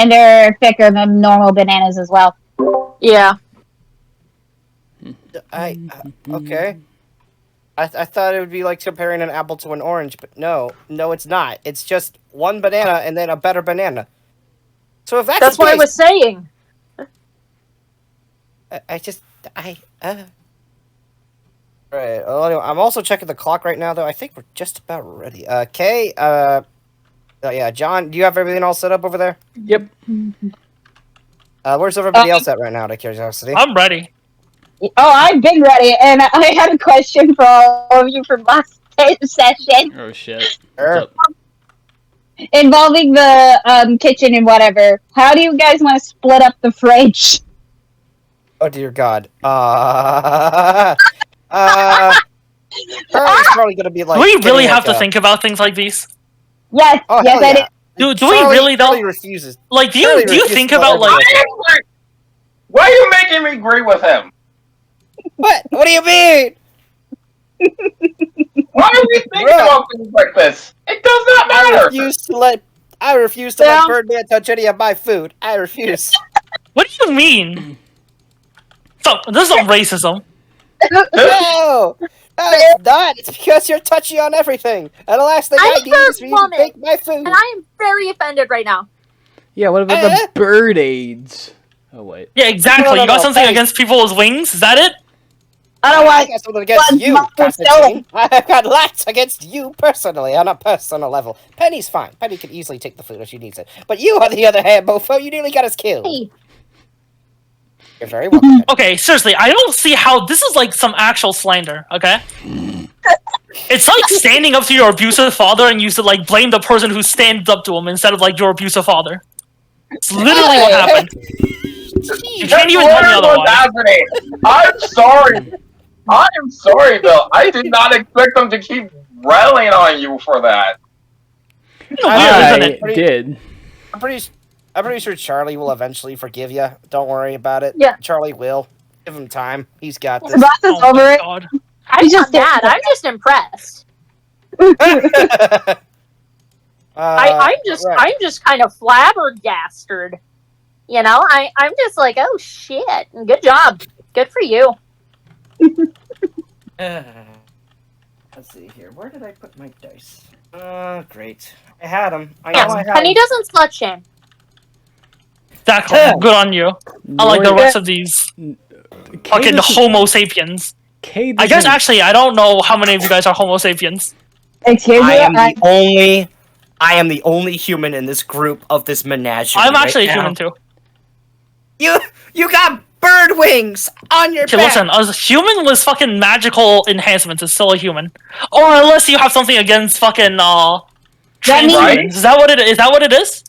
And they're thicker than normal bananas as well. Yeah. Okay. I thought it would be like comparing an apple to an orange, but no, it's not. It's just one banana and then a better banana. So if that's the what I case, was saying. Right. Well, anyway, I'm also checking the clock right now, though. I think we're just about ready. Okay. Yeah, John, do you have everything all set up over there? Yep. Where's everybody else at right now, out of curiosity? I'm ready. Oh, I've been ready, and I had a question for all of you from last session. Oh shit. Sure. Involving the kitchen and whatever. How do you guys want to split up the fridge? Oh dear God. Charlie's probably gonna be like. Do we really getting, have like, to think about things like these? Yes, Oh, yes, hell I yeah. did. Do we really though? Charlie refuses. Like, do Charlie you refuses think to about let like? everybody- Why are you making me agree with him? What? What do you mean? Why are we thinking about things like this? It does not I matter. refuse to let Birdman touch any of my food. I refuse. What do you mean? So this is not racism. No, it's not. It's because you're touchy on everything, and the last thing I I'm do is for you to woman, bake my food. and I am very offended right now. Yeah, what about the bird aids? Oh wait. Yeah, exactly. No, You got something thanks. against people with wings? Is that it? I don't I want. got something against you, Constantine. I've got lots against you personally, on a personal level. Penny's fine. Penny can easily take the food if she needs it. But you, on the other hand, Mofo, you nearly got us killed. Hey. You're very welcome. Okay, seriously, I don't see how this is like some actual slander. Okay, it's like standing up to your abusive father and you should like blame the person who stands up to him instead of like your abusive father. It's literally what happened. You can't even tell me otherwise. Happening. I'm sorry. I am sorry, Bill. I did not expect them to keep railing on you for that. Weird, isn't it? Did. I'm pretty sure Charlie will eventually forgive you. Don't worry about it. Yeah. Charlie will. Give him time. He's got this. The boss is Oh over my it. God. I'm just not mad. I'm just impressed. I'm just kind of flabbergasted. You know, I'm just like, oh shit, good job, good for you. Let's see here. Where did I put my dice? Great. I had them. I know I Yes, had Penny 'em. doesn't slut shame. Exactly. Good on you. Unlike the rest of these fucking Homo sapiens. I guess actually, I don't know how many of you guys are Homo sapiens. Excuse me. I am the only human in this group of this menagerie. I'm actually right a human now. too. You got bird wings on your Okay, back. listen, a human with fucking magical enhancements is still a human. Or unless you have something against fucking means- transhumans. Is that what it is? Is that what it is?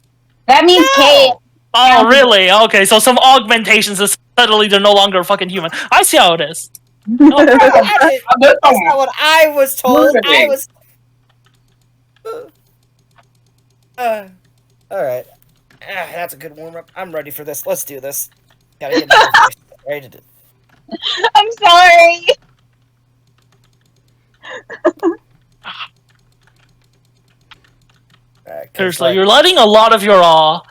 That means Kate. Oh, really? Okay, so some augmentations is suddenly they're no longer fucking human. I see how it is. That's not what I was told. I was. Alright. That's a good warm up. I'm ready for this. Let's do this. Gotta get this ready to do. I'm sorry. Seriously, you're letting a lot of your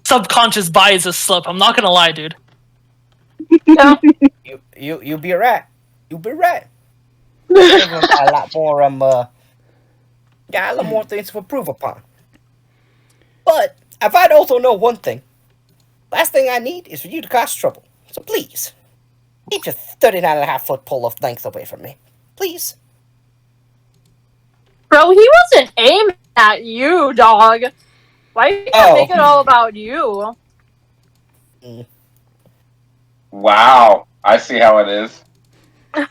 subconscious biases slip. I'm not gonna lie, dude. You be right. You be right. a lot more got a lot more things to improve upon. But if I'd also know one thing, last thing I need is for you to cause trouble. So please, keep your 39.5-foot pole of length away from me. Please. Bro, he wasn't aiming at you, dog. Why you gotta make it all about you? Wow, I see how it is. I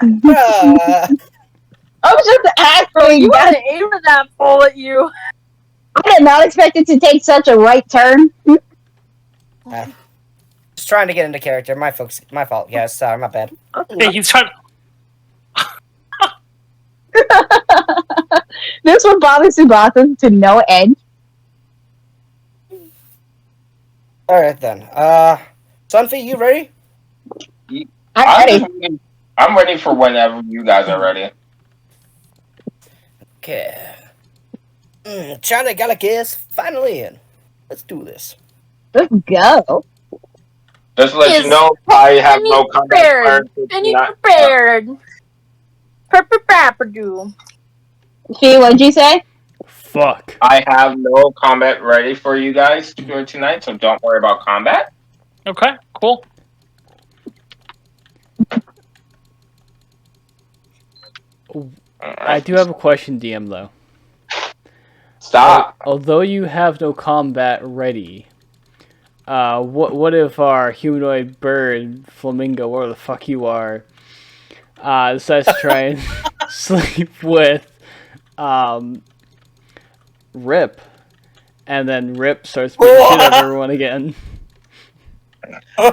was just asking. You had to aim that pole at you. I did not expect it to take such a right turn. Just trying to get into character. My fault. Yes, sorry, my bad. Okay, he's trying. This one bothers Subasa to no end. Alright then. Sunfi, you ready? I'm ready for whenever you guys are ready. Okay. China Galacus finally in. Let's do this. Let's go. Just to let you know, I have no combat prior to tonight. Prepared. Prepared. She, what'd you say? Fuck. I have no combat ready for you guys to do tonight, so don't worry about combat. Okay, cool. I do have a question, DM, though. Stop. Although you have no combat ready, what if our humanoid bird, flamingo, whatever the fuck you are, decides to try and sleep with Rip, and then Rip starts beating the shit out of everyone again?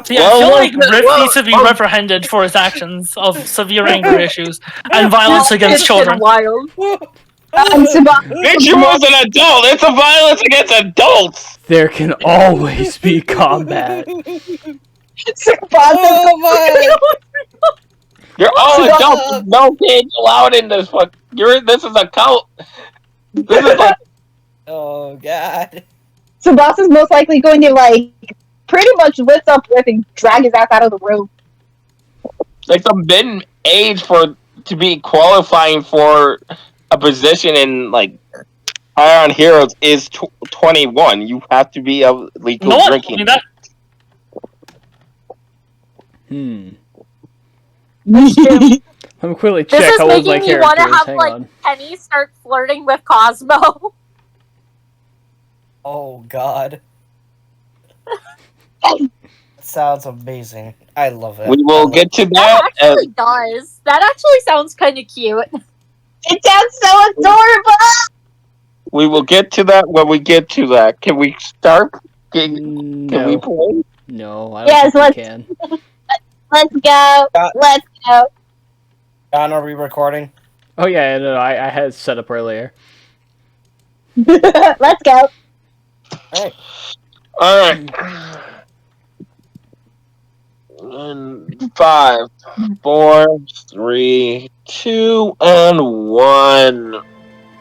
See, I feel like Rip needs to be reprehended for his actions of severe anger issues and violence against children. Wild. Bitch, was an adult. It's a violence against adults. There can always be combat. Oh my! You're all adults. No kids allowed in this fuck. This is a cult. This is like. Oh god. So boss is most likely going to like pretty much lift up Rip and drag his ass out of the room. Like the min age to be qualifying for a position in like Iron Heroes is 21. You have to be of legal No one drinking. told me that. Let me quickly This check is how old my making me want character to is. have Hang like on. Penny start flirting with Cosmo. Oh god. Sounds amazing. I love it. We will get to That that. actually does. That actually sounds kind of cute. It sounds so adorable. We will get to that when we get to that. Can we start? Can we No, play? no, I don't Yes, think we let's- can. Let's go. Let's go. John, are we recording? Oh yeah, no, I had it set up earlier. Let's go. Alright. Alright. And 5, 4, 3, 2, and 1.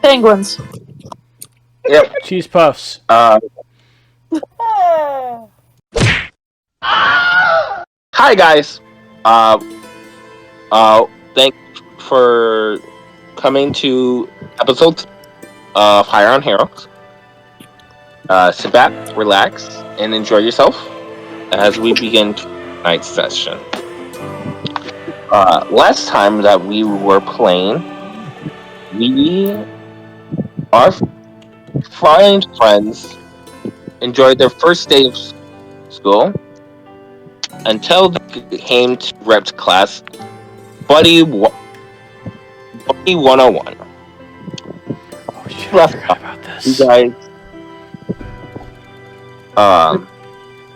Penguins. Yep. Cheese puffs. Hi guys. Thank you for coming to episode of Higher on Heroes. Sit back, relax, and enjoy yourself as we begin tonight's session. Last time that we were playing, our fine friends enjoyed their first day of school until they came to Rep's class, Buddy 101. Oh shit, I Left forgot about this. You guys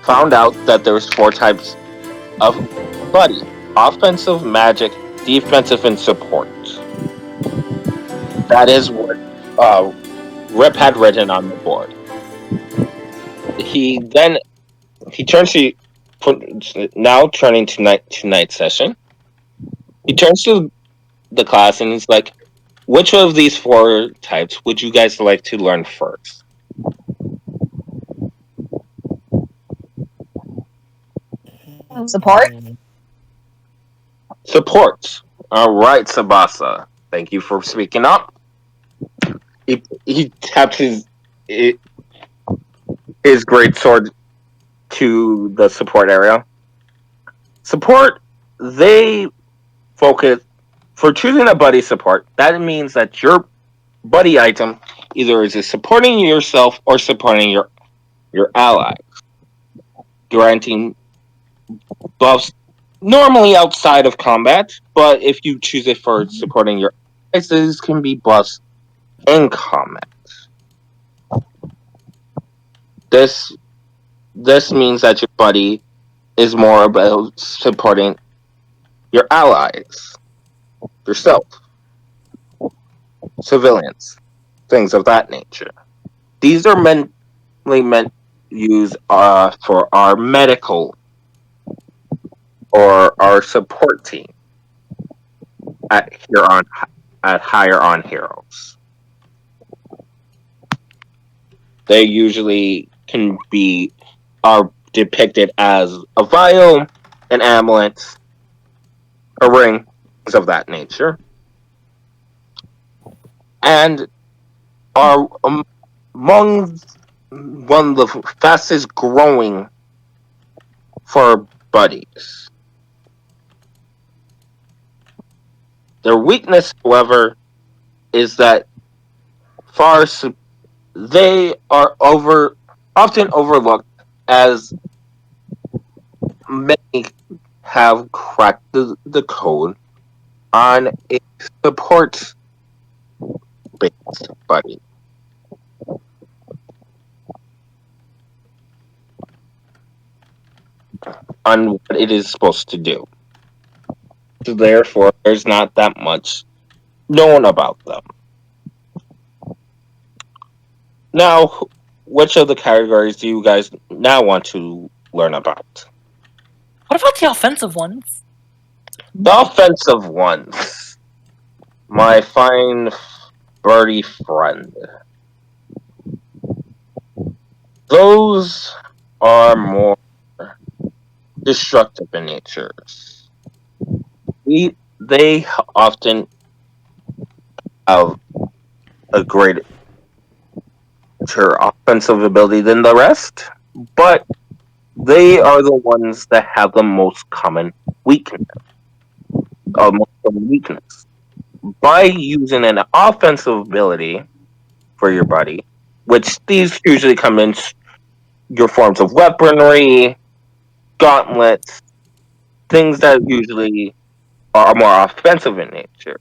found out that there was 4 types of buddy: offensive, magic, defensive, and support. That is what Rip had written on the board. He turns to now turning to night session. He turns to the class and he's like, "Which of these 4 types would you guys like to learn first?" Support. Support. All right, Sabasa. Thank you for speaking up. He tapped his great sword to the support area. Support, they focus for choosing a buddy support. That means that your buddy item either is supporting yourself or supporting your allies, granting buffs normally outside of combat. But if you choose it for supporting your allies, these can be buffs in combat. This means that your buddy is more about supporting your allies, yourself, civilians, things of that nature. These are mainly meant used for our medical or our support team at Higher on Heroes. They usually can be are depicted as a vial, an amulet, a ring, things of that nature, and are among one of the fastest growing fur buddies. Their weakness, however, is that far they are often overlooked as many have cracked the code on a support based buddy. On what it is supposed to do. So therefore, there's not that much known about them. Now, which of the categories do you guys now want to learn about? What about the offensive ones? The offensive ones, my fine birdie friend. Those are more destructive in nature. They often have a greater offensive ability than the rest, but they are the ones that have the most common weakness. Most common weakness. By using an offensive ability for your buddy, which these usually come in your forms of weaponry, gauntlets, things that usually are more offensive in nature.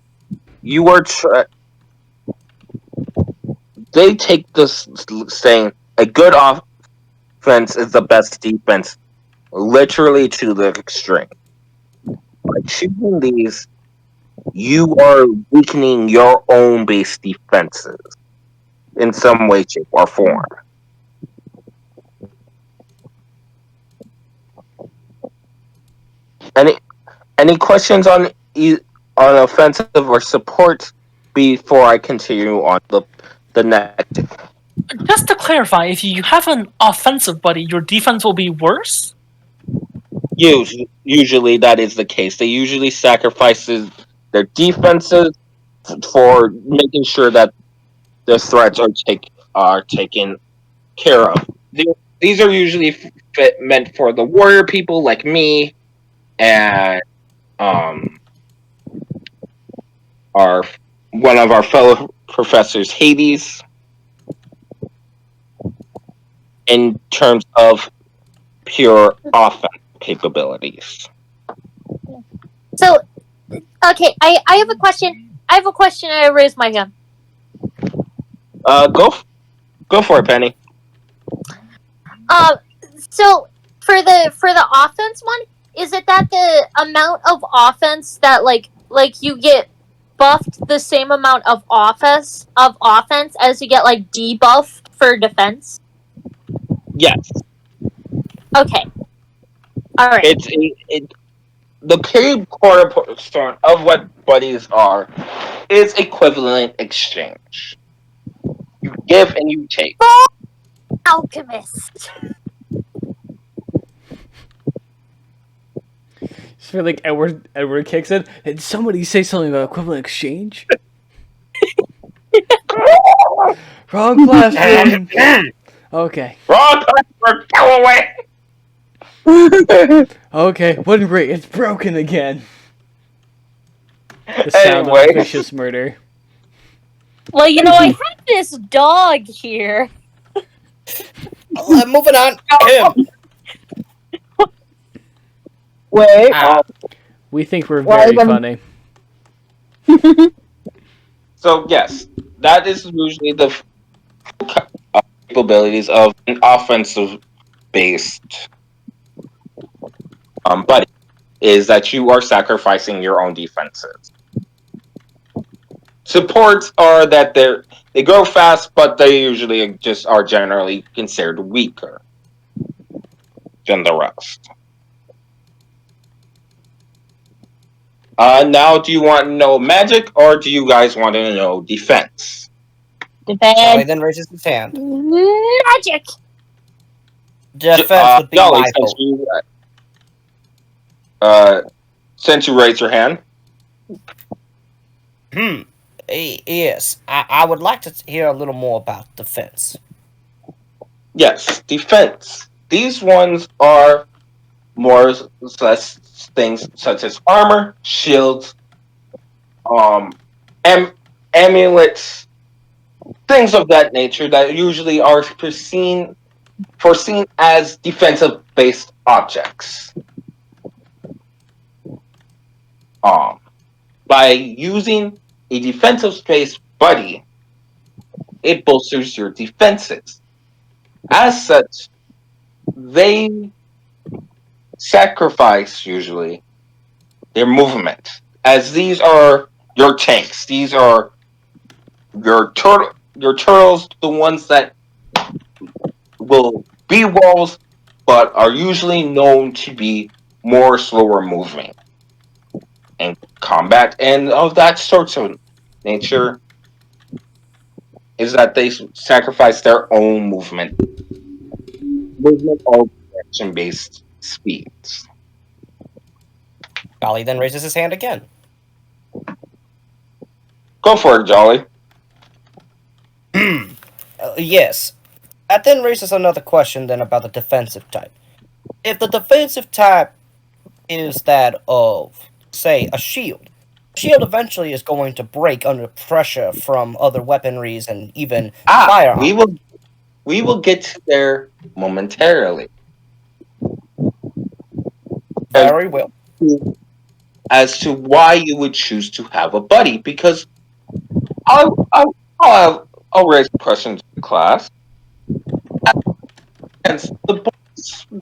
You are they take this saying a good offense is the best defense literally to the extreme. By choosing these, you are weakening your own base defenses in some way, shape, or form. Any any questions on offensive or support before I continue on the next? Just to clarify, if you have an offensive buddy, your defense will be worse? Usually that is the case. They usually sacrifices their defenses for making sure that the threats are taken care of. These are usually meant for the warrior people like me and um our one of our fellow professors, Hades, in terms of pure offense capabilities. So, okay, I have a question. I raised my hand. Go for it, Penny. Um, so for the offense one, is it that the amount of offense that like you get buffed the same amount of offense as you get like debuffed for defense? Yes, Okay. All right. the key cornerstone of what buddies are is equivalent exchange. You give and you take. Alchemist. Just feel like Edward kicks in. Did somebody say something about equivalent exchange? Wrong classroom. Okay. Wrong customer, go away. Okay, wouldn't break. It's broken again. The sound Anyway. of vicious murder. Well, I have this dog here. Moving on. Him. Wait. We think we're very funny. So yes, that is usually the capabilities of an offensive based buddy, is that you are sacrificing your own defenses. Supports are that they grow fast, but they usually just are generally considered weaker than the rest. Now, do you want to know magic, or do you guys want to know defense? Sally then raises his hand. Magic. defense would be Jolly, my vote. since you raised your hand. Yes, I would like to hear a little more about defense. Yes, defense. These ones are more less things such as armor, shields, am- amulets, things of that nature that usually are foreseen as defensive based objects. Um, by using a defensive space buddy, it bolsters your defenses. As such, they sacrifice usually their movement, as these are your tanks. These are your turtles, the ones that will be walls, but are usually known to be more slower moving in combat, and of that sort of nature is that they sacrifice their own movement or direction based speeds. Golly then raises his hand again. Go for it, Jolly. Yes. That then raises another question then about the defensive type. If the defensive type is that of, say, a shield eventually is going to break under pressure from other weaponries and even firearms. We will get to there momentarily. Very well. As to why you would choose to have a buddy, because I'll raise a question to the class. And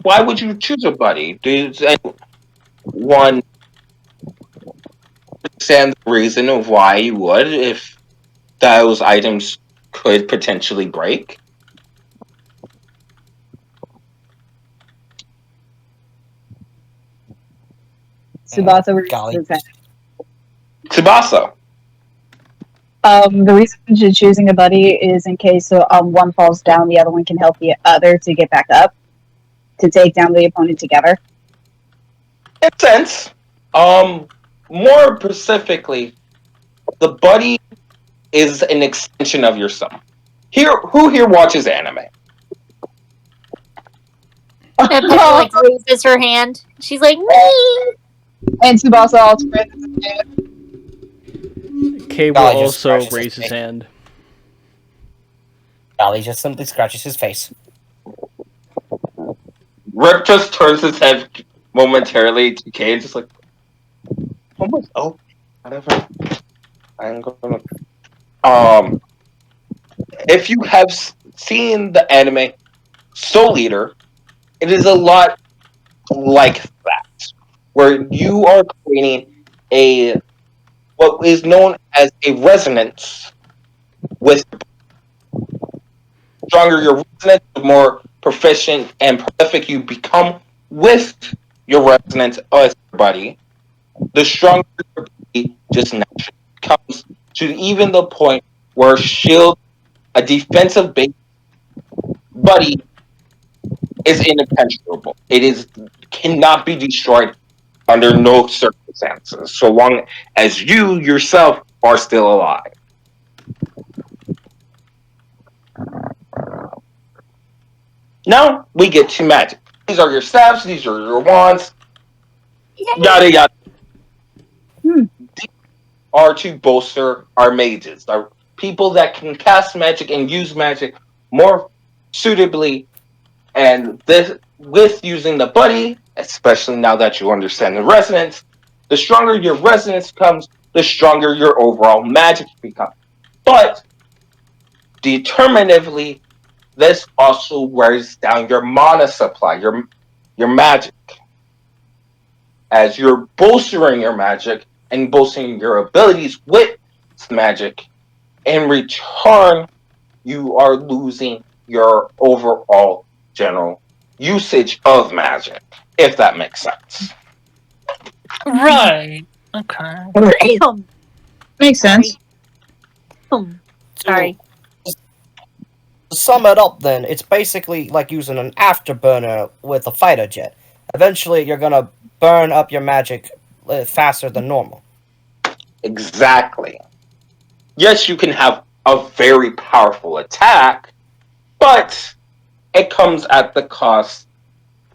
why would you choose a buddy? Does anyone understand the reason of why you would if those items could potentially break? Tsubasa raises Golly. his hand. Tsubasa. The reason to choosing a buddy is in case one falls down, the other one can help the other to get back up to take down the opponent together. In a sense, more specifically, the buddy is an extension of yourself. Who here watches anime? And Pepper like raises her hand. She's like, me. And Tsubasa also raises his hand. Cable Golly just also scratches his raised his face. hand. Golly just simply scratches his face. Rip just turns his head momentarily to Kay and just like, oh, whatever. I'm gonna. If you have seen the anime Soul Eater, it is a lot like that, where you are creating what is known as a resonance with. Stronger your resonance, the more proficient and prolific you become with your resonance as your buddy, the stronger your body just naturally becomes, to even the point where shield, a defensive based buddy, is impenetrable. Cannot be destroyed under no circumstances, so long as you yourself are still alive. Now we get to magic. These are your staffs, these are your wands, yada yada. These are to bolster our mages, our people that can cast magic and use magic more suitably. And this, with using the buddy, especially now that you understand the resonance, the stronger your resonance becomes, the stronger your overall magic becomes. But determinatively, this also wears down your mana supply, your magic. As you're bolstering your magic and bolstering your abilities with magic, in return, you are losing your overall general usage of magic, if that makes sense. Right. Okay. Makes sense. Sorry. To sum it up, then, it's basically like using an afterburner with a fighter jet. Eventually, you're gonna burn up your magic faster than normal. Exactly. Yes, you can have a very powerful attack, but it comes at the cost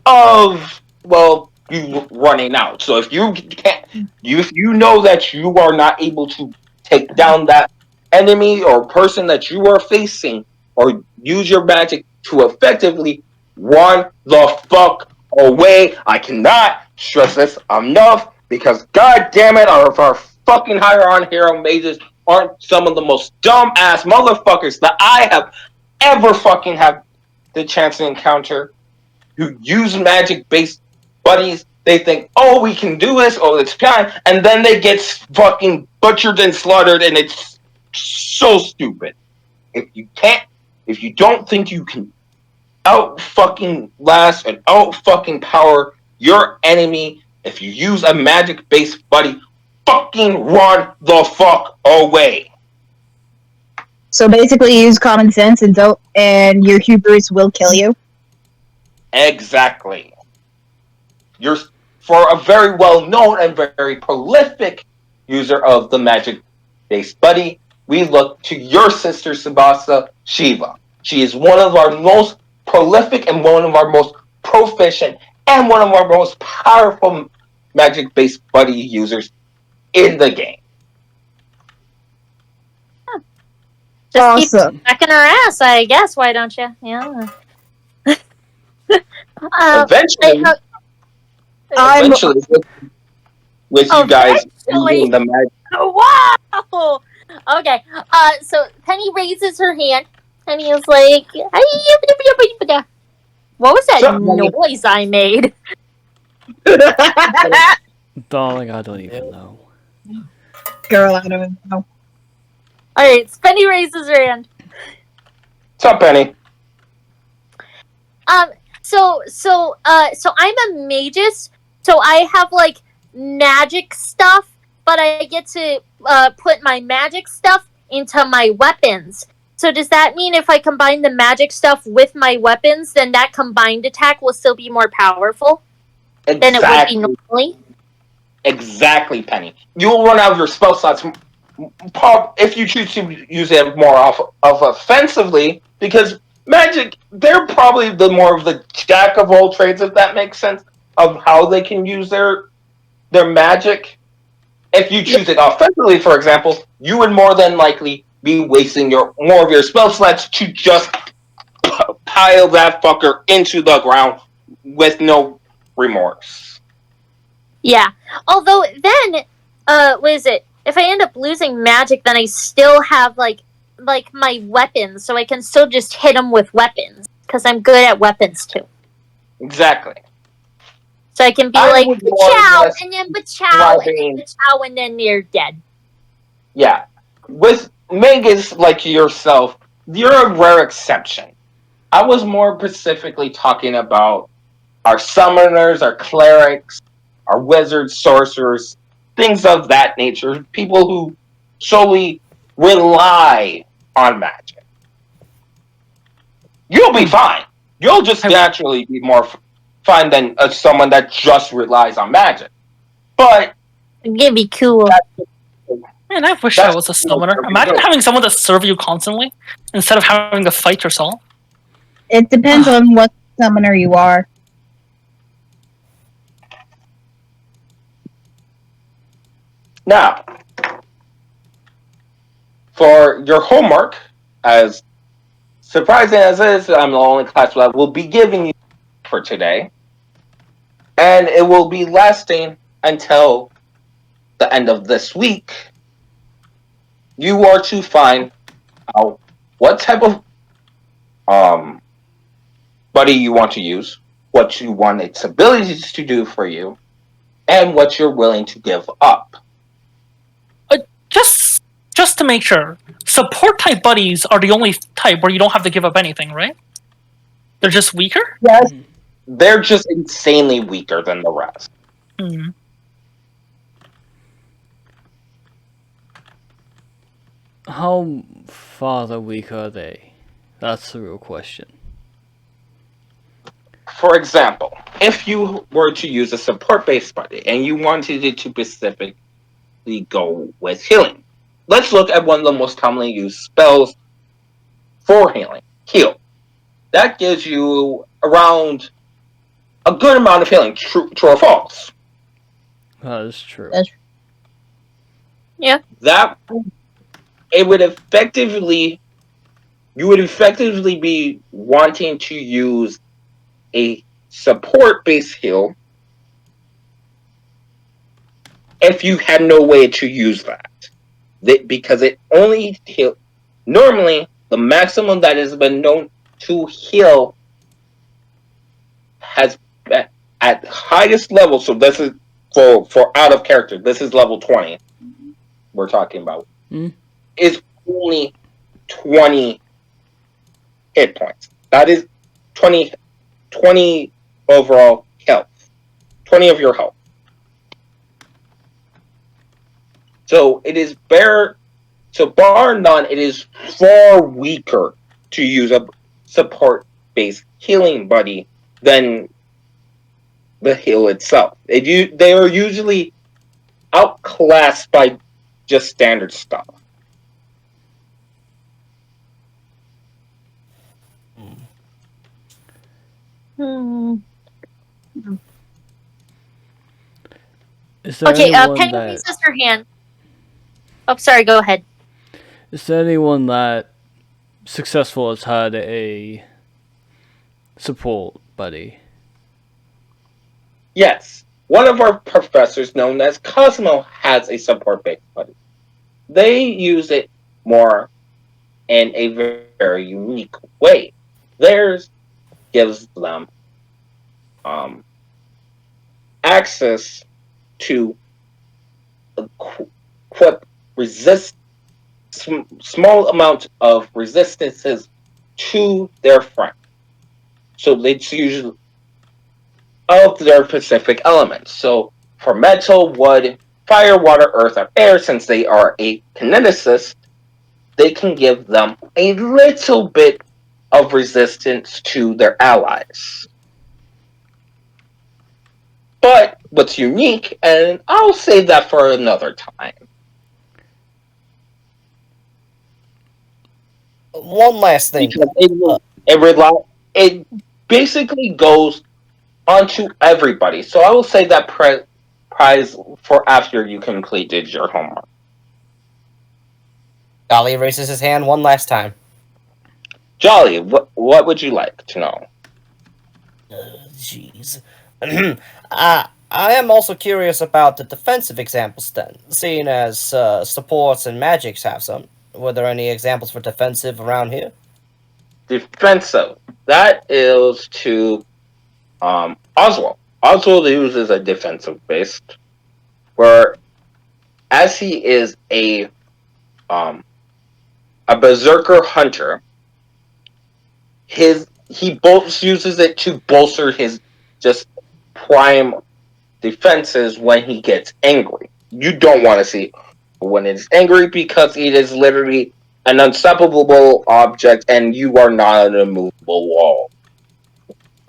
of, well, you running out. So if you can't, if you know that you are not able to take down that enemy or person that you are facing, or use your magic to effectively run the fuck away. I cannot stress this enough because god damn it, our fucking higher on hero mages aren't some of the most dumb ass motherfuckers that I have ever fucking had the chance to encounter, who use magic based buddies. They think, oh, we can do this, oh, it's fine, and then they get fucking butchered and slaughtered, and it's so stupid. If you don't think you can out fucking last and out fucking power your enemy, if you use a magic based buddy, fucking run the fuck away. So basically, use common sense and don't, and your hubris will kill you. Exactly. You're for a very well known and very prolific user of the magic based buddy, we look to your sister Subasa Shiva. She is one of our most prolific and one of our most proficient and one of our most powerful magic based buddy users in the game. Just Awesome. keep smacking her ass, I guess. Why don't you? Yeah. Eventually, I'm eventually, with you guys using the magic. Wow. Okay. So Penny raises her hand. Penny is like, what was that noise I made? Oh my god, I don't even know. girl. I don't even know. All right. So Penny raises her hand. What's up, Penny? So I'm a magus. So I have like magic stuff, but I get to put my magic stuff into my weapons. So does that mean if I combine the magic stuff with my weapons, then that combined attack will still be more powerful than it would be normally? Exactly, Penny. You'll run out of your spell slots if you choose to use it more of offensively, because magic, they're probably the more of the jack of all trades, if that makes sense, of how they can use their magic. If you choose it offensively, for example, you would more than likely be wasting more of your spell slots to just pile that fucker into the ground with no remorse. Yeah. Although then, what is it? If I end up losing magic, then I still have like my weapons, so I can still just hit them with weapons because I'm good at weapons too. Exactly. So I can be like chow and then chow and then chow and then you're dead. Yeah. With mages like yourself, you're a rare exception. I was more specifically talking about our summoners, our clerics, our wizards, sorcerers, things of that nature. People who solely rely on magic. You'll be fine. You'll just naturally be more fine than someone that just relies on magic. But it'd be cool. Man, I wish I was a summoner. Imagine having someone to serve you constantly instead of having to fight yourself. It depends on what summoner you are. Now, for your homework, as surprising as it is, I'm the only class that will be giving you for today. And it will be lasting until the end of this week. You are to find out what type of buddy you want to use, what you want its abilities to do for you, and what you're willing to give up. Just to make sure, support type buddies are the only type where you don't have to give up anything, right? They're just weaker? Yes. They're just insanely weaker than the rest. Hmm. How far weak are they? That's the real question. For example, if you were to use a support-based buddy and you wanted it to specifically go with healing, let's look at one of the most commonly used spells for healing, heal. That gives you around a good amount of healing, true or false. That is true. That's That it would effectively you would effectively be wanting to use a support-based heal if you had no way to use that. Because it only heal. Normally, the maximum that has been known to heal has at highest level. So this is for out of character. This is level 20. We're talking about is only 20 hit points. That is 20 overall health. 20 of your health. So it is bare. So bar none, it is far weaker to use a support-based healing buddy than the heal itself. They are usually outclassed by just standard stuff. Is there Okay, anyone Penny that raises her hand. Oh, sorry, go ahead. is there anyone that successful has had a support buddy? Yes, one of our professors, known as Cosmo, has a support-based buddy. They use it more in a very unique way. Theirs gives them access to equip small amount of resistances to their friend. So it's usually of their specific elements. So for metal, wood, fire, water, earth, or air, since they are a kineticist, they can give them a little bit of resistance to their allies. But what's unique, and I'll save that for another time. One last thing. Because it basically goes onto everybody. So I will say that prize for after you completed your homework. Dolly raises his hand one last time. Jolly, what would you like to know? Jeez. I am also curious about the defensive examples then, seeing as supports and magics have some. Were there any examples for defensive around here? Defensive. That is to Oswald. Oswald uses a defensive based, where as he is a berserker hunter, he both uses it to bolster his just prime defenses when he gets angry. You don't want to see when it's angry because it is literally an unstoppable object and you are not an immovable wall.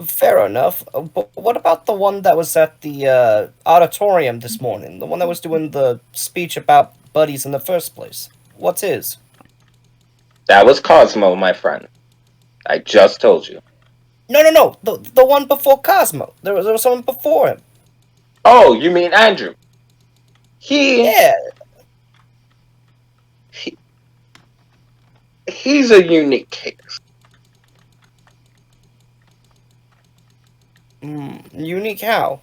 Fair enough. But what about the one that was at the auditorium this morning? The one that was doing the speech about buddies in the first place? What's his? That was Cosmo, my friend. I just told you. No. The one before Cosmo. There was someone before him. Oh, you mean Andrew? Yeah. He's a unique case. Unique how?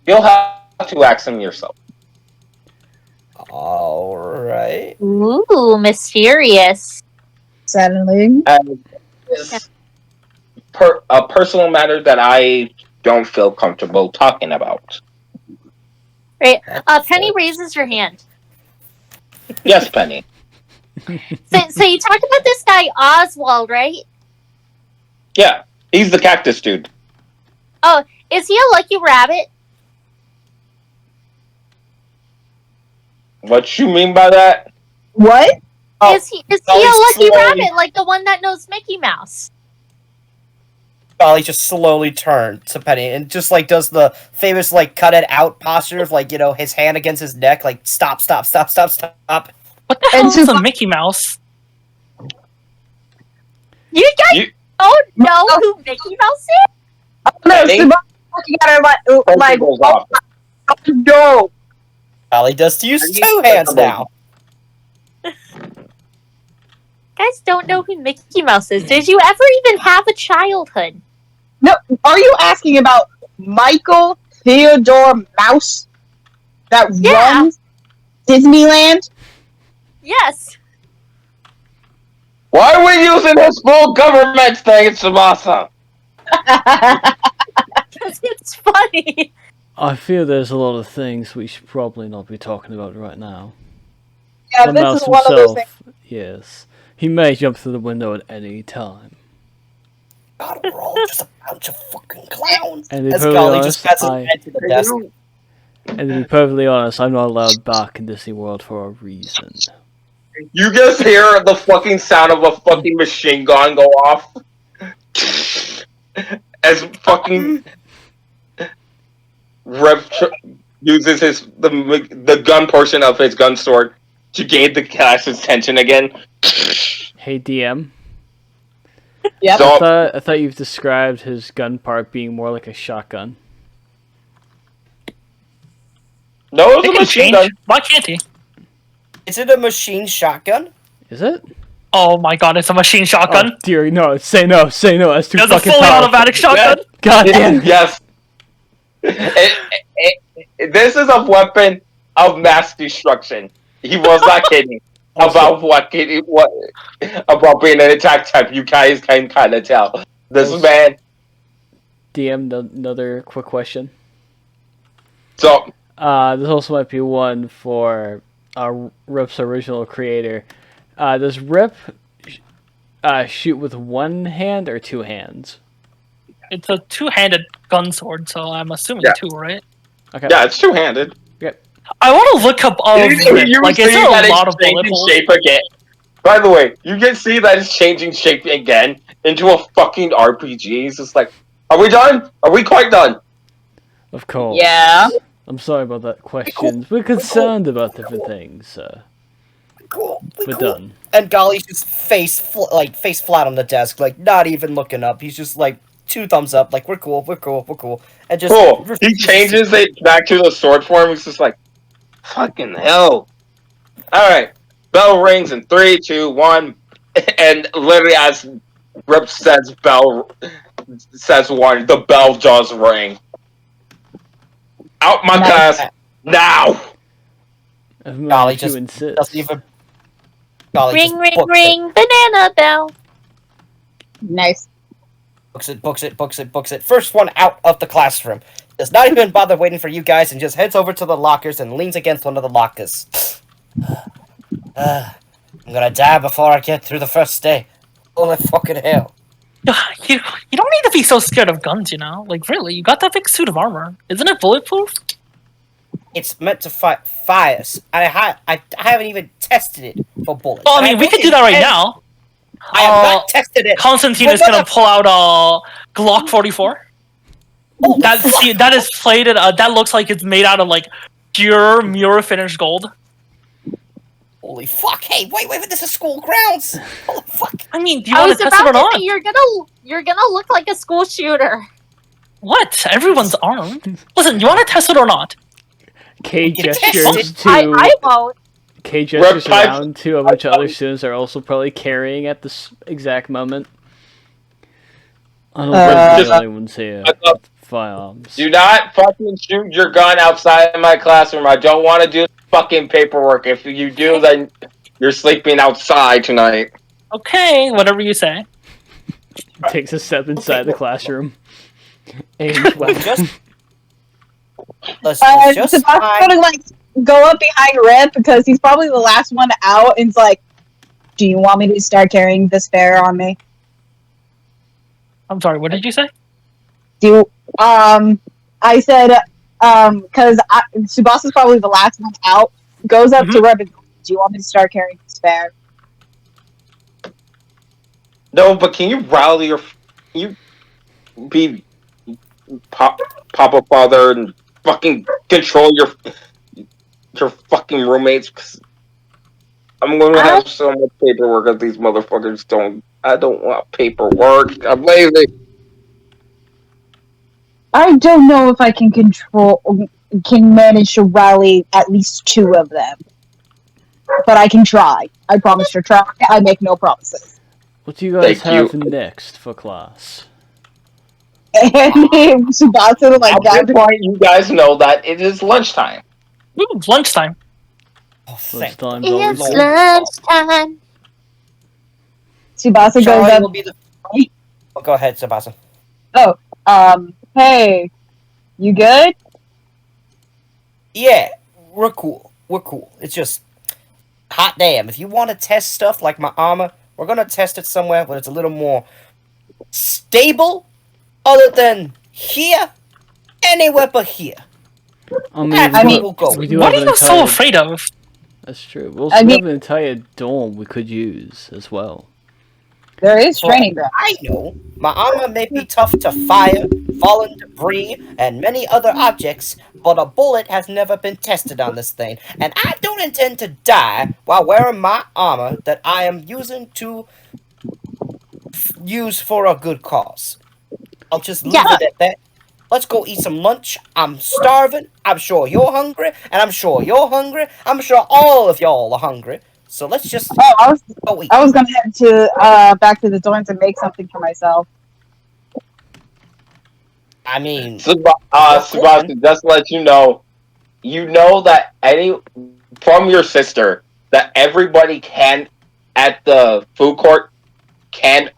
You'll have to ask him yourself. Alright. Ooh, mysterious. Sadly. And it's a personal matter that I don't feel comfortable talking about. Right. Penny raises her hand. Yes, Penny. So you talked about this guy Oswald, right? Yeah, he's the cactus dude. Oh, is he a lucky rabbit? What you mean by that? What? Oh, Is he a Dolly lucky slowly- rabbit like the one that knows Mickey Mouse? Dolly just slowly turns to Penny and just like does the famous like cut it out posture of like, you know, his hand against his neck, like stop. What the hell And is a Suba- Mickey Mouse? You guys You- don't know who Mickey Mouse is? Oh, no, Penny? Subaru's looking at her like, Goes oh off. my god, no. Dolly does to use Penny? two hands now. Guys don't know who Mickey Mouse is. Did you ever even have a childhood? No, are you asking about Michael Theodore Mouse that Yeah. runs Disneyland? Yes. Why are we using his full government thing, Tsubasa? Because it's funny. I feel there's a lot of things we should probably not be talking about right now. Yeah, The this mouse is one of those himself, things. yes. He may jump through the window at any time. God, we're all just a bunch of fucking clowns. And to be As perfectly Golly honest, just has his I- head to the desk. And to be perfectly honest, I'm not allowed back in Disney World for a reason. You just hear the fucking sound of a fucking machine gun go off. As fucking Rip uses the gun portion of his gun sword to gain the cast's attention again. Hey DM, Yep. So, I thought you've described his gun part being more like a shotgun. no, They it's a can machine change. gun. Why can't he? Is it a machine shotgun? Is it? Oh my god, it's a machine shotgun. Oh, dear, no, say no, that's too It's a fucking fully powerful. automatic shotgun. God damn it. Yes. This is a weapon of mass destruction. He was not kidding about what about being an attack type. You guys can kind of tell. This Also- man. DM, another quick question. So This also might be one for Rip's original creator. Does Rip shoot with one hand or two hands? It's a two-handed gun sword, so I'm assuming Yeah. two, right? Okay. yeah, it's two-handed. I want to look up You like, is see there that a lot of it's bullet changing holes? shape again. By the way, you can see that it's changing shape again into a fucking RPG. It's just like, are we done? Are we quite done? Of course. Yeah. I'm sorry about that question. We're concerned about different things. Cool. We're done. And Golly's just face flat on the desk, like not even looking up. He's just like two thumbs up, like we're cool, and just Cool. He changes it back to the sword form. He's just like, fucking hell. Alright. Bell rings in 3, 2, 1. And literally as Rip says says 1, the bell does ring. Out my Nice. class now. Golly If just you insist. doesn't even. Golly Ring, just ring, books ring, banana bell. Nice. Books it. First one out of the classroom. Does not even bother waiting for you guys and just heads over to the lockers and leans against one of the lockers. I'm gonna die before I get through the first day. Holy fucking hell. You don't need to be so scared of guns, you know? Like, really, you got that big suit of armor. Isn't it bulletproof? It's meant to fight fires. I haven't even tested it for bullets. Well, I And mean, we don't could do that right intend- now. I have not tested it. Constantine But is what gonna the- pull out a Glock 44. Holy That fuck. that is plated. That looks like it's made out of like pure mirror finished gold. Holy fuck! Hey, wait! This is school grounds. Holy fuck! I mean, do you I want was to test it about or to not? say you're gonna look like a school shooter. What? Everyone's armed. Listen, you want to test it or not? K Yes. gestures to I won't. K gestures Reptile- around to a bunch of other students are also probably carrying at this exact moment. I don't think we're the only ones here with firearms. Do not fucking shoot your gun outside of my classroom. I don't want to do fucking paperwork. If you do, then you're sleeping outside tonight. Okay, whatever you say. Takes a step inside the classroom. Aims weapon. Just let's just Sebastian's gonna like go up behind Rip because he's probably the last one out, and it's like, "Do you want me to start carrying this bear on me?" I'm sorry. What did you say? I said, because Subasa's probably the last one out. Goes up to Rip and goes, "Do you want me to start carrying this fair. No, but can you rally your? Can you be Papa Father and fucking control your fucking roommates? 'Cause I'm gonna have so much paperwork that these motherfuckers don't. I don't want paperwork. I'm lazy. I don't know if I can manage to rally at least 2 of them. But I can try. I promise to try. I make no promises. What do you guys Thank you. have next for class? And Tsubasa like At this point, you guys know that it is lunchtime. Ooh, lunchtime. Oh, thank Lunchtime's always It's good. lunchtime. Tsubasa goes Charlie up. will be the. Oh, go ahead, Sebastian. Hey, you good? Yeah, we're cool. We're cool. It's just hot damn. If you want to test stuff like my armor, we're gonna test it somewhere where it's a little more stable, other than here. Anywhere but here. I mean, That's I where mean, we'll go. we do What have are an you so entire. afraid of? That's true. We I have mean- an entire dorm we could use as well. There is training ground. I know my armor may be tough to fire, fallen debris, and many other objects, but a bullet has never been tested on this thing, and I don't intend to die while wearing my armor that I am using to use for a good cause. I'll just leave Yeah. it at that. Let's go eat some lunch. I'm starving. I'm sure you're hungry, and I'm sure you're hungry. I'm sure all of y'all are hungry. So let's just Oh, go eat. I was gonna head to back to the dorms and make something for myself. I mean, Sebastian, just to let you know that from your sister that everybody can at the food court can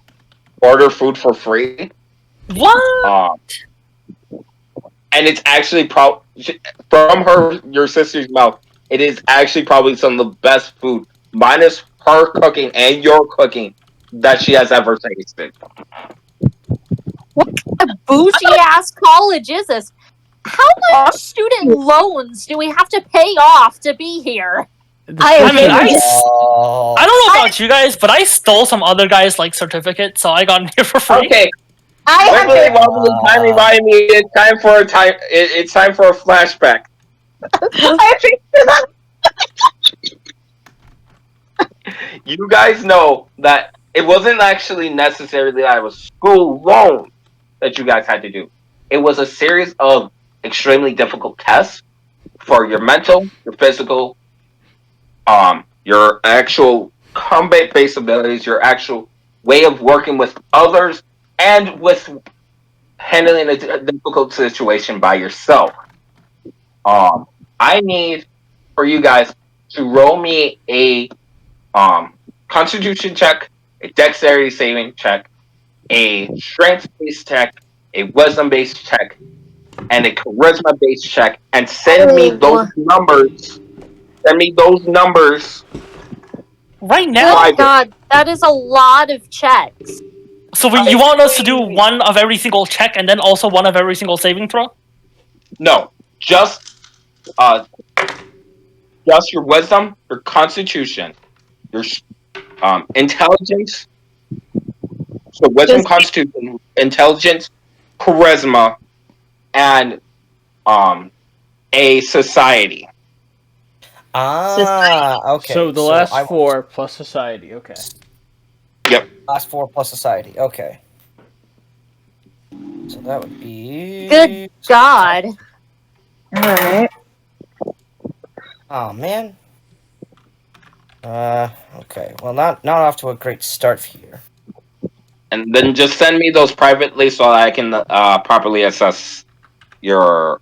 order food for free. What? And it's actually from your sister's mouth. It is actually probably some of the best food, minus her cooking and your cooking, that she has ever tasted. What kind of bougie ass college is this? How much student loans do we have to pay off to be here? I mean, I oh, don't know about you guys, but I stole some other guy's like certificate, so I got in here for free. Okay, I have wibbly to. wobbly, timey wimey. It's time for a time. It's time for a flashback. I have You guys know that it wasn't actually necessarily that it was school loan that you guys had to do. It was a series of extremely difficult tests for your mental, your physical, your actual combat-based abilities, your actual way of working with others, and with handling a difficult situation by yourself. I need for you guys to roll me a constitution check, a dexterity saving check, a strength based check, a wisdom based check, and a charisma based check, and send me those numbers. Send me those numbers. Right Oh now? my god, that is a lot of checks. So you want us to do one of every single check and then also one of every single saving throw? No, just your wisdom, your constitution, your intelligence. So wisdom, constitution, intelligence, charisma, and a society. okay. So the last 4 plus society. Okay. Yep. Last 4 plus society. Okay. So that would be. Good god. Alright. Oh man. Okay. Well, not off to a great start here. And then just send me those privately so I can properly assess your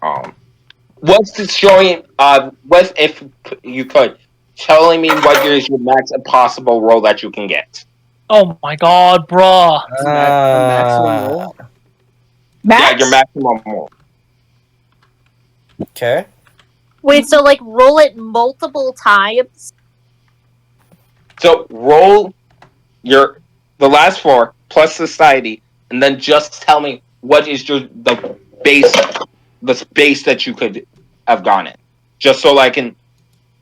what's it showing what if you could telling me what is your max possible roll that you can get. Oh my god, bruh. A maximum roll? Max? Yeah, your maximum roll. Okay. Wait, so like roll it multiple times? So roll the last 4 plus society, and then just tell me what is the base that you could have gone in, just so I can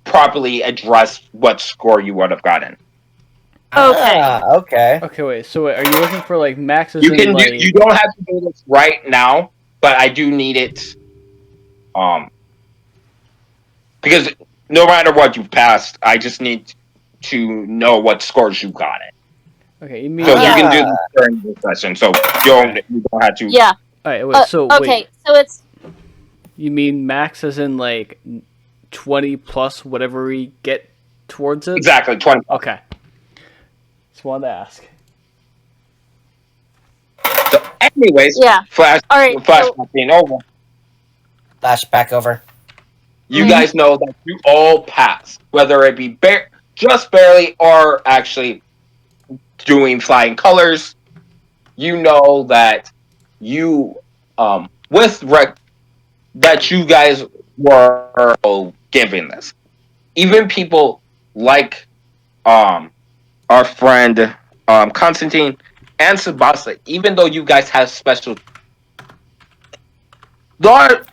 properly address what score you would have gotten. Okay. Okay. Okay, wait. So wait, are you looking for like maxes You in can like? do. You don't have to do this right now, but I do need it. Because no matter what you passed, I just need to know what scores you got it. Okay, you mean? So All you can do this during the session. So you don't have to. Yeah. right, wait. So wait, Okay. So it's you mean max as in like 20 plus whatever we get towards it? Exactly 20. Okay. Just wanted to ask. So, anyways, Yeah. flashback Alright, so- being over. Flashback over. You guys know that you all passed, whether it be just barely or actually doing flying colors. You know that you that you guys were giving this. Even people like our friend Constantine and Sabasa, even though you guys have special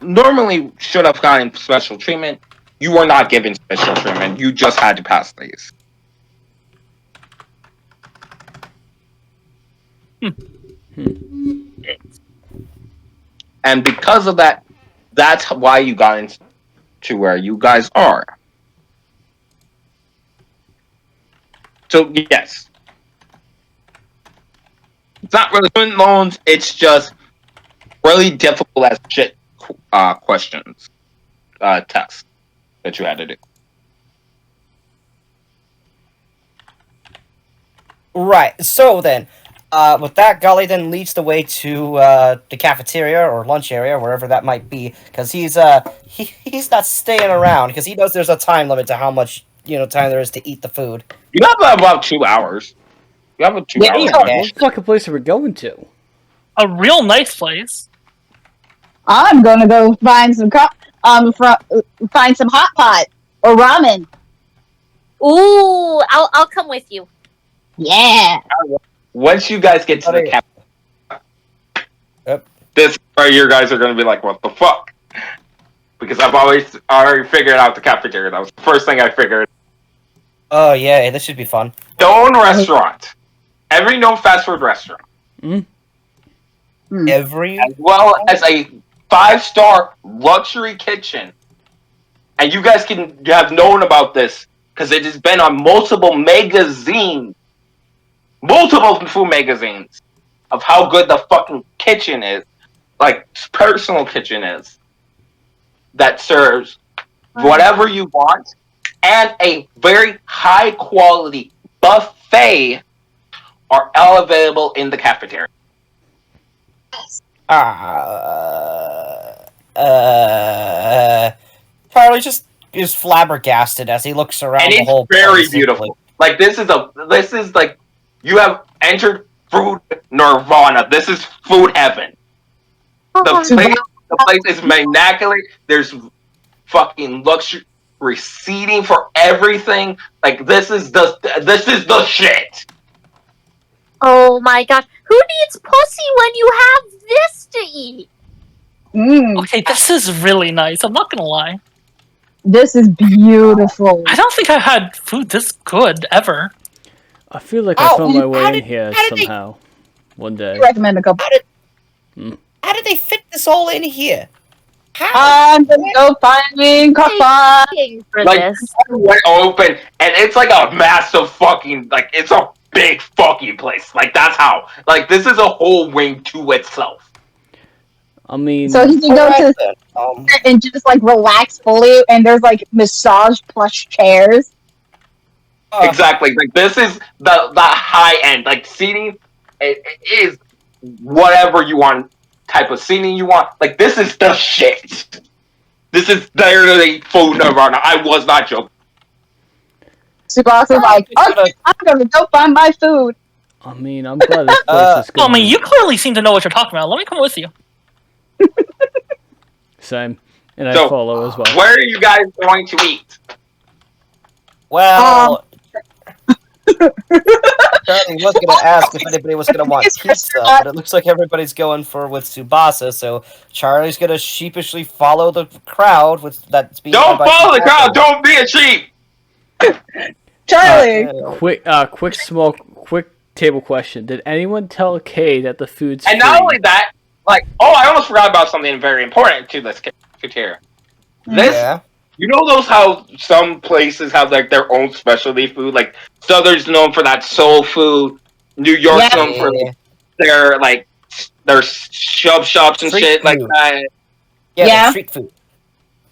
normally should have gotten special treatment, you were not given special treatment. You just had to pass these. And because of that, that's why you got into where you guys are. So yes, it's not really student loans. It's just really difficult as shit questions, tests that you had to do. Right. So then, with that, Golly then leads the way to the cafeteria or lunch area, wherever that might be, because he's not staying around because he knows there's a time limit to how much time there is to eat the food. You have about 2 hours. You have a 2 Yeah, hour yeah. lunch. What fucking place are we going to? A real nice place. I'm gonna go find some find some hot pot or ramen. ooh, I'll come with you. Yeah. Once you guys get to the cap, this is where you guys are going to be like, what the fuck? Because I've already figured out the cafeteria. That was the first thing I figured. Oh yeah, this should be fun. Known restaurant. Every known fast food restaurant. Every As well as a 5-star luxury kitchen. And you guys can have known about this because it has been on multiple magazines. Multiple food magazines of how good the fucking kitchen is. Like, personal kitchen is. That serves whatever you want. And a very high quality buffet are all available in the cafeteria. Charlie just is flabbergasted as he looks around And the it's whole very place. beautiful. Like this is like you have entered food nirvana. This is food heaven. The place is immaculate. There's fucking luxury seating for everything. Like this is the shit. Oh my god. Who needs pussy when you have this to eat? Okay, this is really nice. I'm not gonna lie. This is beautiful. I don't think I had food this good ever. I feel like I found my way in here somehow. One day. I recommend a couple. How did they fit this all in here? I'm gonna go finding coffee. Paying for Like this. went open and it's like a massive fucking like it's a big fucking place. Like that's how like this is a whole wing to itself. I mean, So he can go to and just like relax fully, and there's like massage plush chairs. Exactly. Like this is the high end. Like seating it is whatever you want type of seating you want. Like this is the shit. This is literally food nirvana. I was not joking. Subasa's like, okay, I'm gonna go find my food. I mean, I'm glad this place is good. I mean, you clearly seem to know what you're talking about. Let me come with you. Same, and I So, follow as well. Where are you guys going to eat? Well, Charlie was gonna ask if anybody was gonna want pizza, but it looks like everybody's going with Tsubasa, so Charlie's gonna sheepishly follow the crowd with that's being. Don't follow the crowd. Don't be a sheep. Charlie. Quick table question. Did anyone tell Kay that the food's And free? not only that, like, oh, I almost forgot about something very important to this cafeteria. This, Yeah. you know, those how some places have like their own specialty food. Like Southern's known for that soul food. New York's known for their shop shops and Street shit like food. that. Yeah. Street food.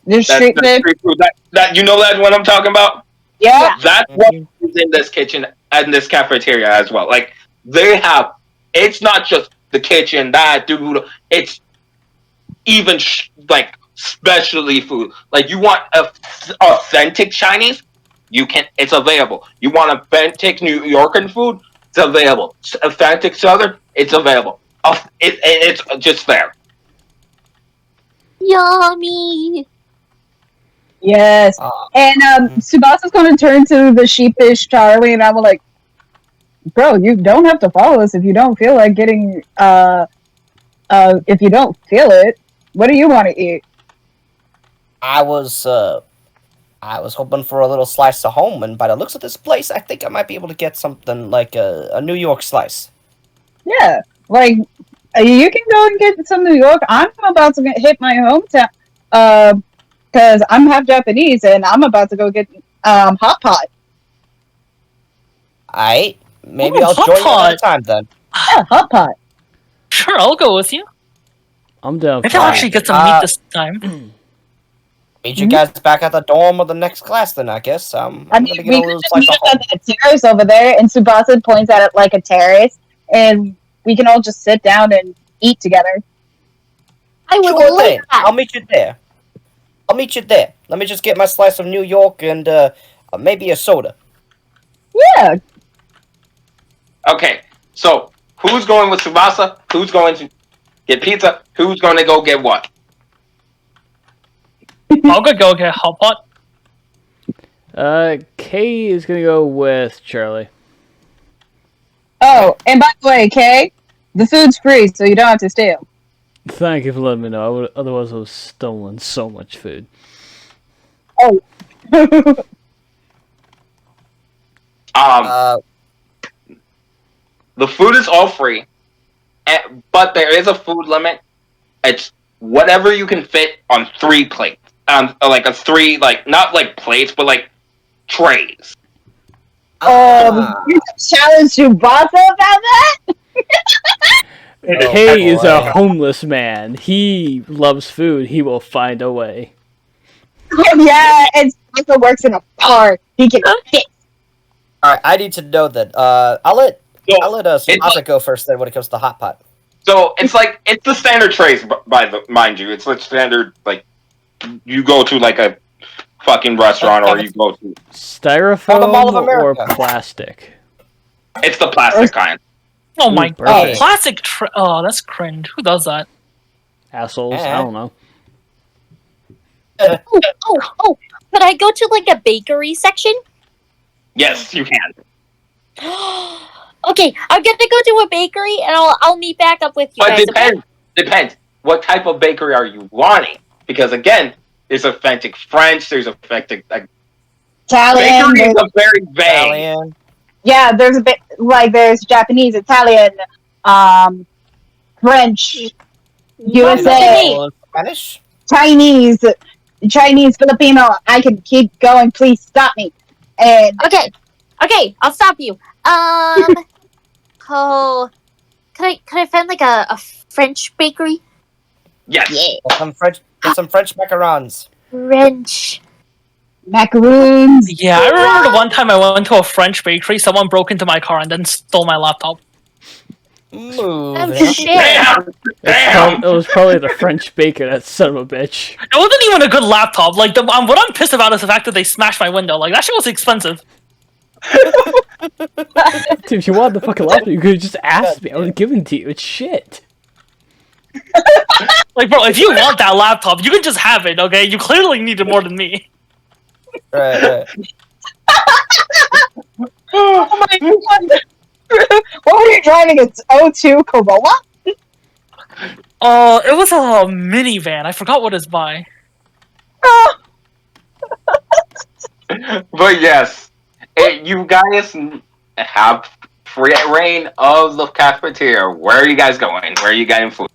There's That's street the food. street food. That you know that's what I'm talking about. Yeah. That's what is in this kitchen and this cafeteria as well. Like they have, it's not just the kitchen that dude. It's even like specialty food. Like you want authentic Chinese, you can. It's available. You want authentic New Yorker food, it's available. Authentic Southern, it's available. It's just there. Yummy. Yes. And Tsubasa's going to turn to the sheepish Charlie, and I'm like, bro, you don't have to follow us if you don't feel like getting, if you don't feel it. What do you want to eat? I was hoping for a little slice of home, and by the looks of this place, I think I might be able to get something like a New York slice. Yeah, like, you can go and get some New York. I'm about to hit my hometown, because I'm half Japanese, and I'm about to go get, hot pot. Aight, maybe Ooh, I'll hot join you pot. another time then. Yeah, hot pot. Sure, I'll go with you. I'm down Maybe for I'll it. actually get some meat this time. Meet you guys back at the dorm of the next class then, I guess. I'm I gonna mean, get we a could little just slice meet of up home. at the terrace over there, and Tsubasa points at it like a terrace, and we can all just sit down and eat together. I would Sure like thing. that. I'll meet you there. Let me just get my slice of New York and maybe a soda. Yeah, Okay, so who's going with Tsubasa? Who's going to get pizza? Who's going to go get what? I'll go get hot pot. Kay is gonna go with Charlie. Oh, and by the way, Kay, the food's free, so you don't have to steal. Thank you for letting me know. Otherwise, I would have stolen so much food. Oh. The food is all free, but there is a food limit. It's whatever you can fit on 3 plates. Like a 3, like not like plates, but like trays. You challenge Tsubasa about that? Kay is a boy. homeless man. He loves food. He will find a way. Yeah, and Tsubasa works in a bar. He can fit. Alright, I need to know that. I'll let Tsubasa go first then when it comes to hot pot. So it's like it's the standard trays, mind you. It's like standard like you go to like a fucking restaurant or you go to. Or the Styrofoam Mall of or America. plastic? It's the plastic kind. Oh my god, perfect. plastic. Oh, that's cringe. Who does that? Assholes. Eh. I don't know. Oh, could I go to like a bakery section? Yes, you can. Okay, I'm gonna go to a bakery and I'll meet back up with you But guys. depends. What type of bakery are you wanting? Because again, there's authentic French. There's authentic Italian. bakery is a very vague. Italian. Yeah, there's a bit like there's Japanese, Italian, French, USA, Oh, Spanish? Chinese, Filipino. I can keep going. Please stop me. And Okay, I'll stop you. Oh, could I find like a French bakery? Yes. Get some French macarons. French. macaroons. Yeah, I remember the one time I went to a French bakery. Someone broke into my car and then stole my laptop. Move. Oh it. shit! Damn. Damn. It was probably the French baker, that son of a bitch. It wasn't even a good laptop. Like what I'm pissed about is the fact that they smashed my window. Like that shit was expensive. Dude, if you wanted the fucking laptop, you could have just asked me. I would have given it to you. It's shit. Like, bro, if you want that laptop, you can just have it. Okay, you clearly need it more than me. Right. Oh my god! What were you driving? It's O2 Corolla? It was a minivan. I forgot what it's by. Oh, But yes, you guys have free reign of the cafeteria. Where are you guys going? Where are you getting food?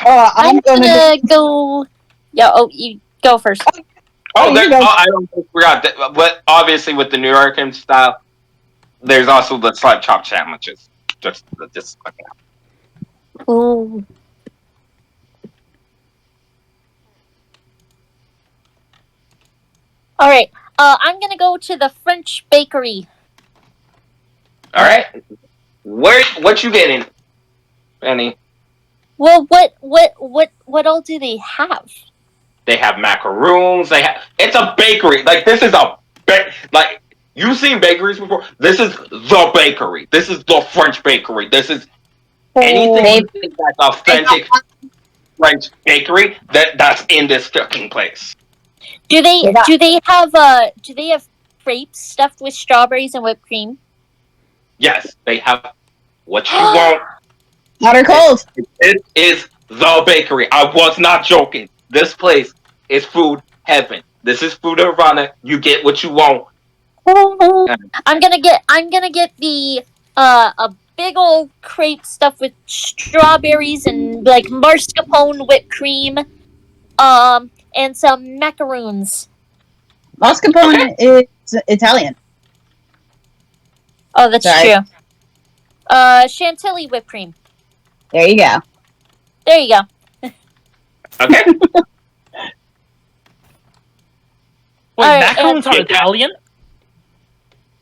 I'm gonna go. Yeah. Oh, you go first. Oh, you go. I don't forgot that. But obviously, with the New Yorker style, there's also the slight chop sandwiches. Just. Ooh. All right. I'm gonna go to the French bakery. All right. What you getting, Benny? Well, what all do they have? They have macaroons. It's a bakery. Like this is like you've seen bakeries before. This is the bakery. This is the French bakery. This is anything you think that's authentic French bakery that's in this fucking place. Do they have crepes stuffed with strawberries and whipped cream? Yes, they have what you want. Hot or cold? It is the bakery. I was not joking. This place is food heaven. This is food nirvana. You get what you want. I'm gonna get the a big old crepe stuffed with strawberries and like mascarpone whipped cream, and some macaroons. Mascarpone is Italian. Oh, that's Sorry. true. Chantilly whipped cream. There you go. There you go. Okay. Wait, Alright, macarons are Italian?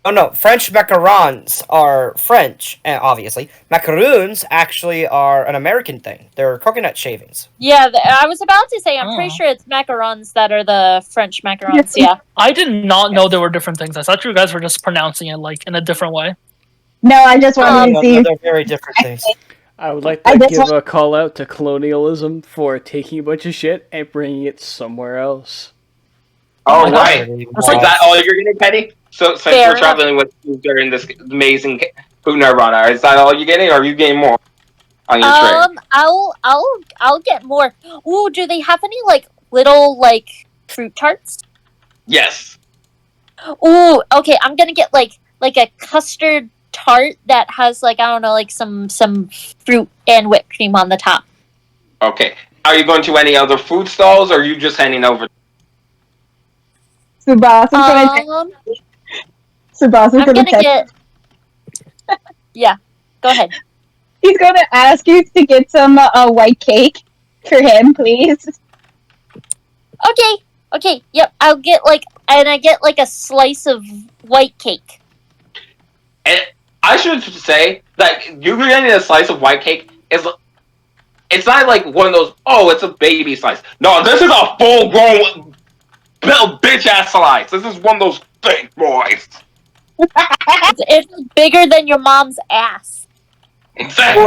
Oh no, French macarons are French, obviously. Macaroons actually are an American thing. They're coconut shavings. Yeah, I was about to say, I'm pretty Oh. sure it's macarons that are the French macarons, yeah. I did not know there were different things. I thought you guys were just pronouncing it like in a different way. No, I just wanted to see. They're very different things. I would like to give a call out to colonialism for taking a bunch of shit and bringing it somewhere else. All my God. right. It's So like- is that all you're getting, Penny? So since Fair we're traveling with you during this amazing food nirvana, is that all you're getting, or are you getting more on your train? I'll get more. Ooh, do they have any like little like fruit tarts? Yes. Ooh, okay, I'm gonna get like a custard tart that has like I don't know, like some fruit and whipped cream on the top. Okay. Are you going to any other food stalls, or are you just heading over? Subas is I'm gonna gonna text. get. Yeah, go ahead. He's gonna ask you to get some white cake for him, please. Okay, yep. I'll get like, and I get like a slice of white cake. And I should say that you getting a slice of white cake is. It's not like one of those. Oh, it's a baby slice. No, this is a full-grown, bitch ass slice. This is one of those big boys. It's bigger than your mom's ass. Exactly.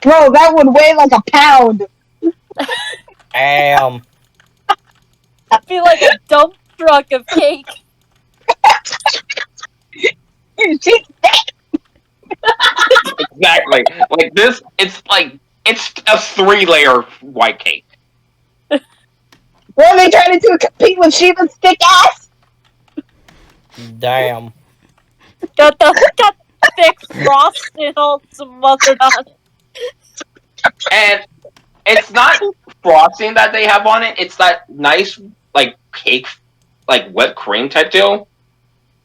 Bro, that would weigh like a pound. Damn. I'd be like a dump truck of cake. She's Exactly. Like this, it's a 3-layer white cake. what are they trying to do? Compete with Shiva's thick ass? Damn. Got thick frosting all smothered on it. And it's not frosting that they have on it. It's that nice, like, cake, like, whipped cream type deal.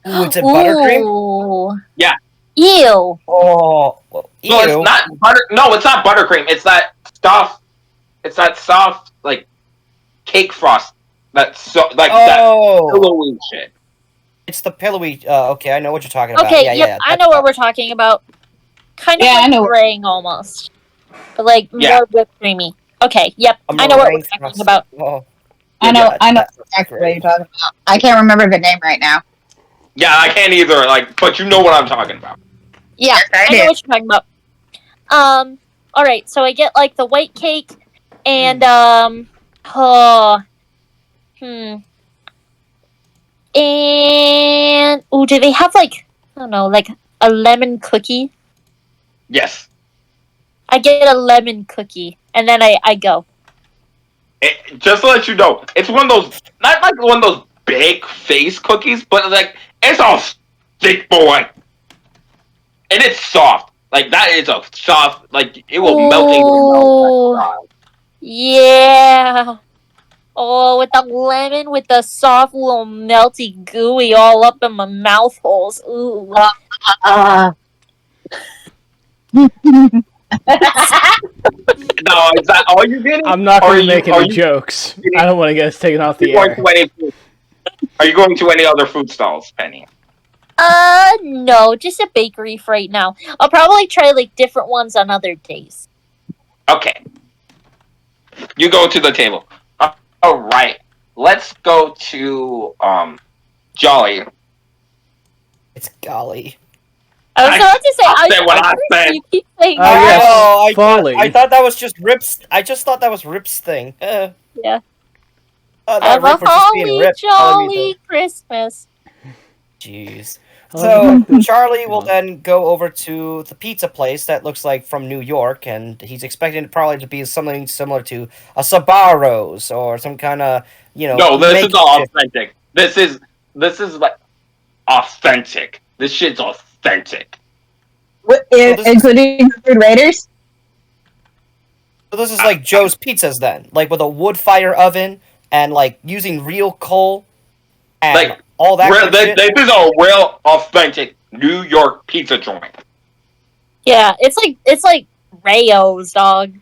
Ooh, it's a buttercream? Ooh. Yeah. Ew. Oh, well, No, it's not butter. No, it's not buttercream. It's that soft. It's that soft, like, cake frost. That pillowy shit. It's the pillowy. Okay, I know what you're talking about. Okay, Yeah, yep, yeah, I know what we're talking about. Kind of Yeah, I like know. meringue almost. But like Yeah. more whipped creamy. Okay, yep, A I know what we're meringue talking frosting. about. Oh, I know that's exactly what great. you're talking about. I can't remember the name right now. Yeah, I can't either. Like, but you know what I'm talking about. Yeah, I I know did. what you're talking about. Alright, so I get like the white cake and And do they have like I don't know, like a lemon cookie? Yes. I get a lemon cookie, and then I go. Just to let you know, it's one of those, not like one of those big face cookies, but like it's a thick boy, and it's soft. Like that is a soft, like it will melt in your mouth. Ooh, yeah. Oh, with the lemon, with the soft little melty gooey all up in my mouth holes. Ooh. No, is that all you're getting? I'm not Or going to make any are you jokes. I don't want to get us taken off the going air. to are you going to any other food stalls, Penny? No, just a bakery for right now. I'll probably try like different ones on other days. Okay. You go to the table. All right. Let's go to Jolly. It's golly. I was about to say, I said what I said. You keep saying Oh, that. yes. Oh, Folly. I thought that was just Rip's. I just thought that was Rip's thing. Yeah. That Have a Rip was just being holly Rip. telling me jolly Christmas. Jeez. I So love it. Charlie will then go over to the pizza place that looks like from New York, and he's expecting it probably to be something similar to a Sabaros or some kind of No, this is makeshift. authentic. This is like authentic. This shit's authentic. Including Food Raiders? So this is like Joe's Pizzas then, like with a wood fire oven and like using real coal and Like all that kind of shit. this is a real authentic New York pizza joint. Yeah, it's like Rayo's, dog.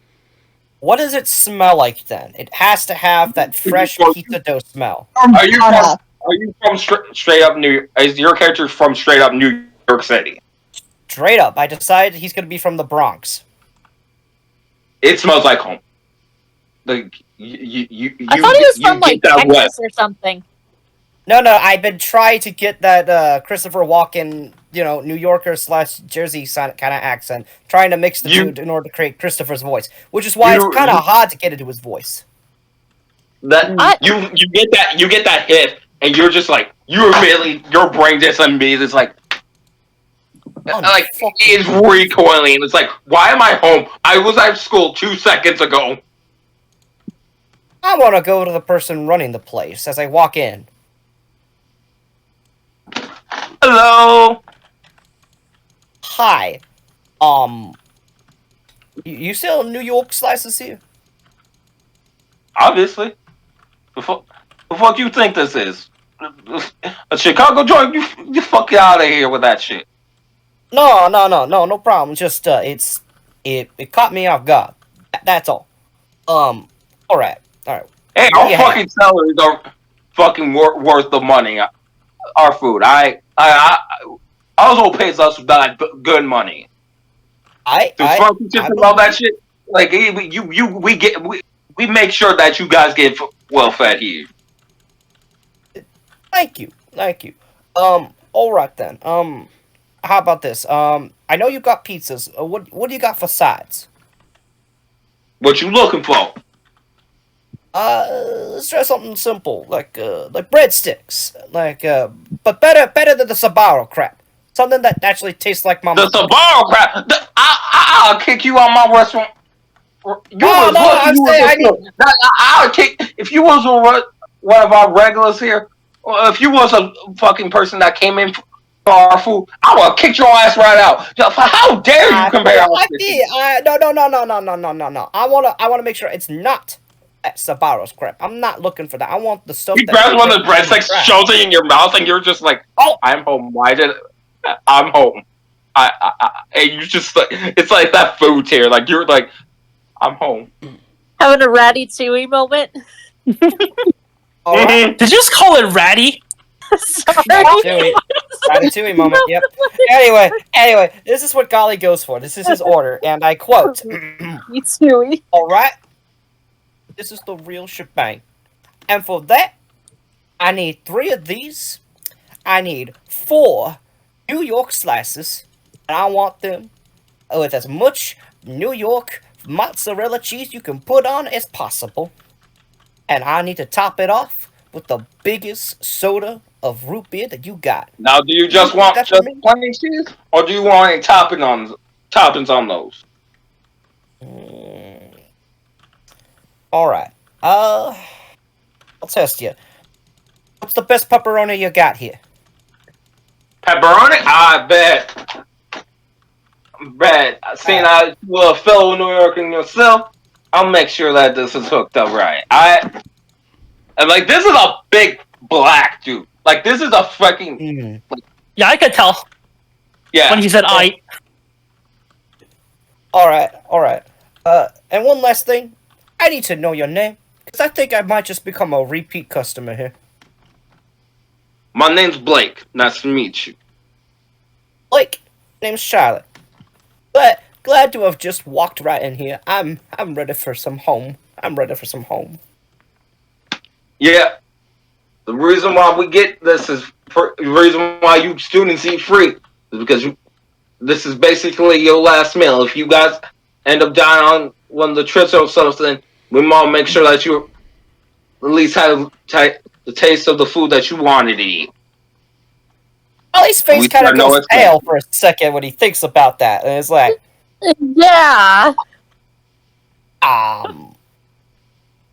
What does it smell like then? It has to have that fresh pizza dough smell. Are you from straight up New? Is your character from straight up New York City? Straight up, I decided he's gonna be from the Bronx. It smells like home. Like you I thought he was from like that Texas wet. or something. No, I've been trying to get that Christopher Walken, New Yorker / Jersey kind of accent, trying to mix the two in order to create Christopher's voice, which is why it's kind of hard to get into his voice. That you get that hit, and you're just like your brain just immediately is like it's recoiling. It's like, why am I home? I was at school 2 seconds ago. I want to go to the person running the place as I walk in. Hello. Hi. You sell New York slices here? Obviously. The fuck you think this is? A Chicago joint? You fuck out of here with that shit. No problem. Just it caught me off guard. That's all. All right. Hey, our fucking salaries are fucking worth the money. Our food. I also pays us that good money. I love that shit. Like we make sure that you guys get well fed here. Thank you. All right then. How about this? I know you got pizzas. What do you got for sides? What you looking for? Let's try something simple, like breadsticks, but better than the Sabaro crap. Something that actually tastes like mama. The Sabaro crap. I'll kick you out my restaurant. I'll kick if you was one of our regulars here. Or if you was a fucking person that came in for our food, I would kick your ass right out. How dare you compare? No. I wanna make sure it's not that Sabaro's crap. I'm not looking for that. I want the stuff. You grab one of the breadsticks, shoves it in your mouth, and you're just like, "Oh, I'm home. I'm home?" And you just like, it's like that food tier. Like you're like, "I'm home." Having a Ratatouille moment. Right. Did you just call it ratty? Sorry. Ratatouille moment. Yep. Anyway, this is what Golly goes for. This is his order, and I quote: Ratatouille. All right, this is the real shebang, and for that, I need 3 of these. I need 4 New York slices, and I want them with as much New York mozzarella cheese you can put on as possible. And I need to top it off with the biggest soda of root beer that you got. Now, do you just want just plain cheese, or do you want any toppings on those? All right. I'll test you. What's the best pepperoni you got here? Pepperoni? I bet. Seeing I a fellow New Yorker yourself, I'll make sure that this is hooked up right. And this is a big black dude. Like, this is a fucking. Yeah, I could tell. Yeah. When he said I. All right. And one last thing, I need to know your name because I think I might just become a repeat customer here. My name's Blake. Nice to meet you. Blake, name's Charlotte. Glad to have just walked right in here. I'm ready for some home. Yeah. The reason why we get this is the reason why you students eat free is because this is basically your last meal. If you guys end up dying on one of the trips or something, we might make sure that you at least have the taste of the food that you wanted to eat. Well, his face kind of goes pale for a second when he thinks about that, and it's like, yeah.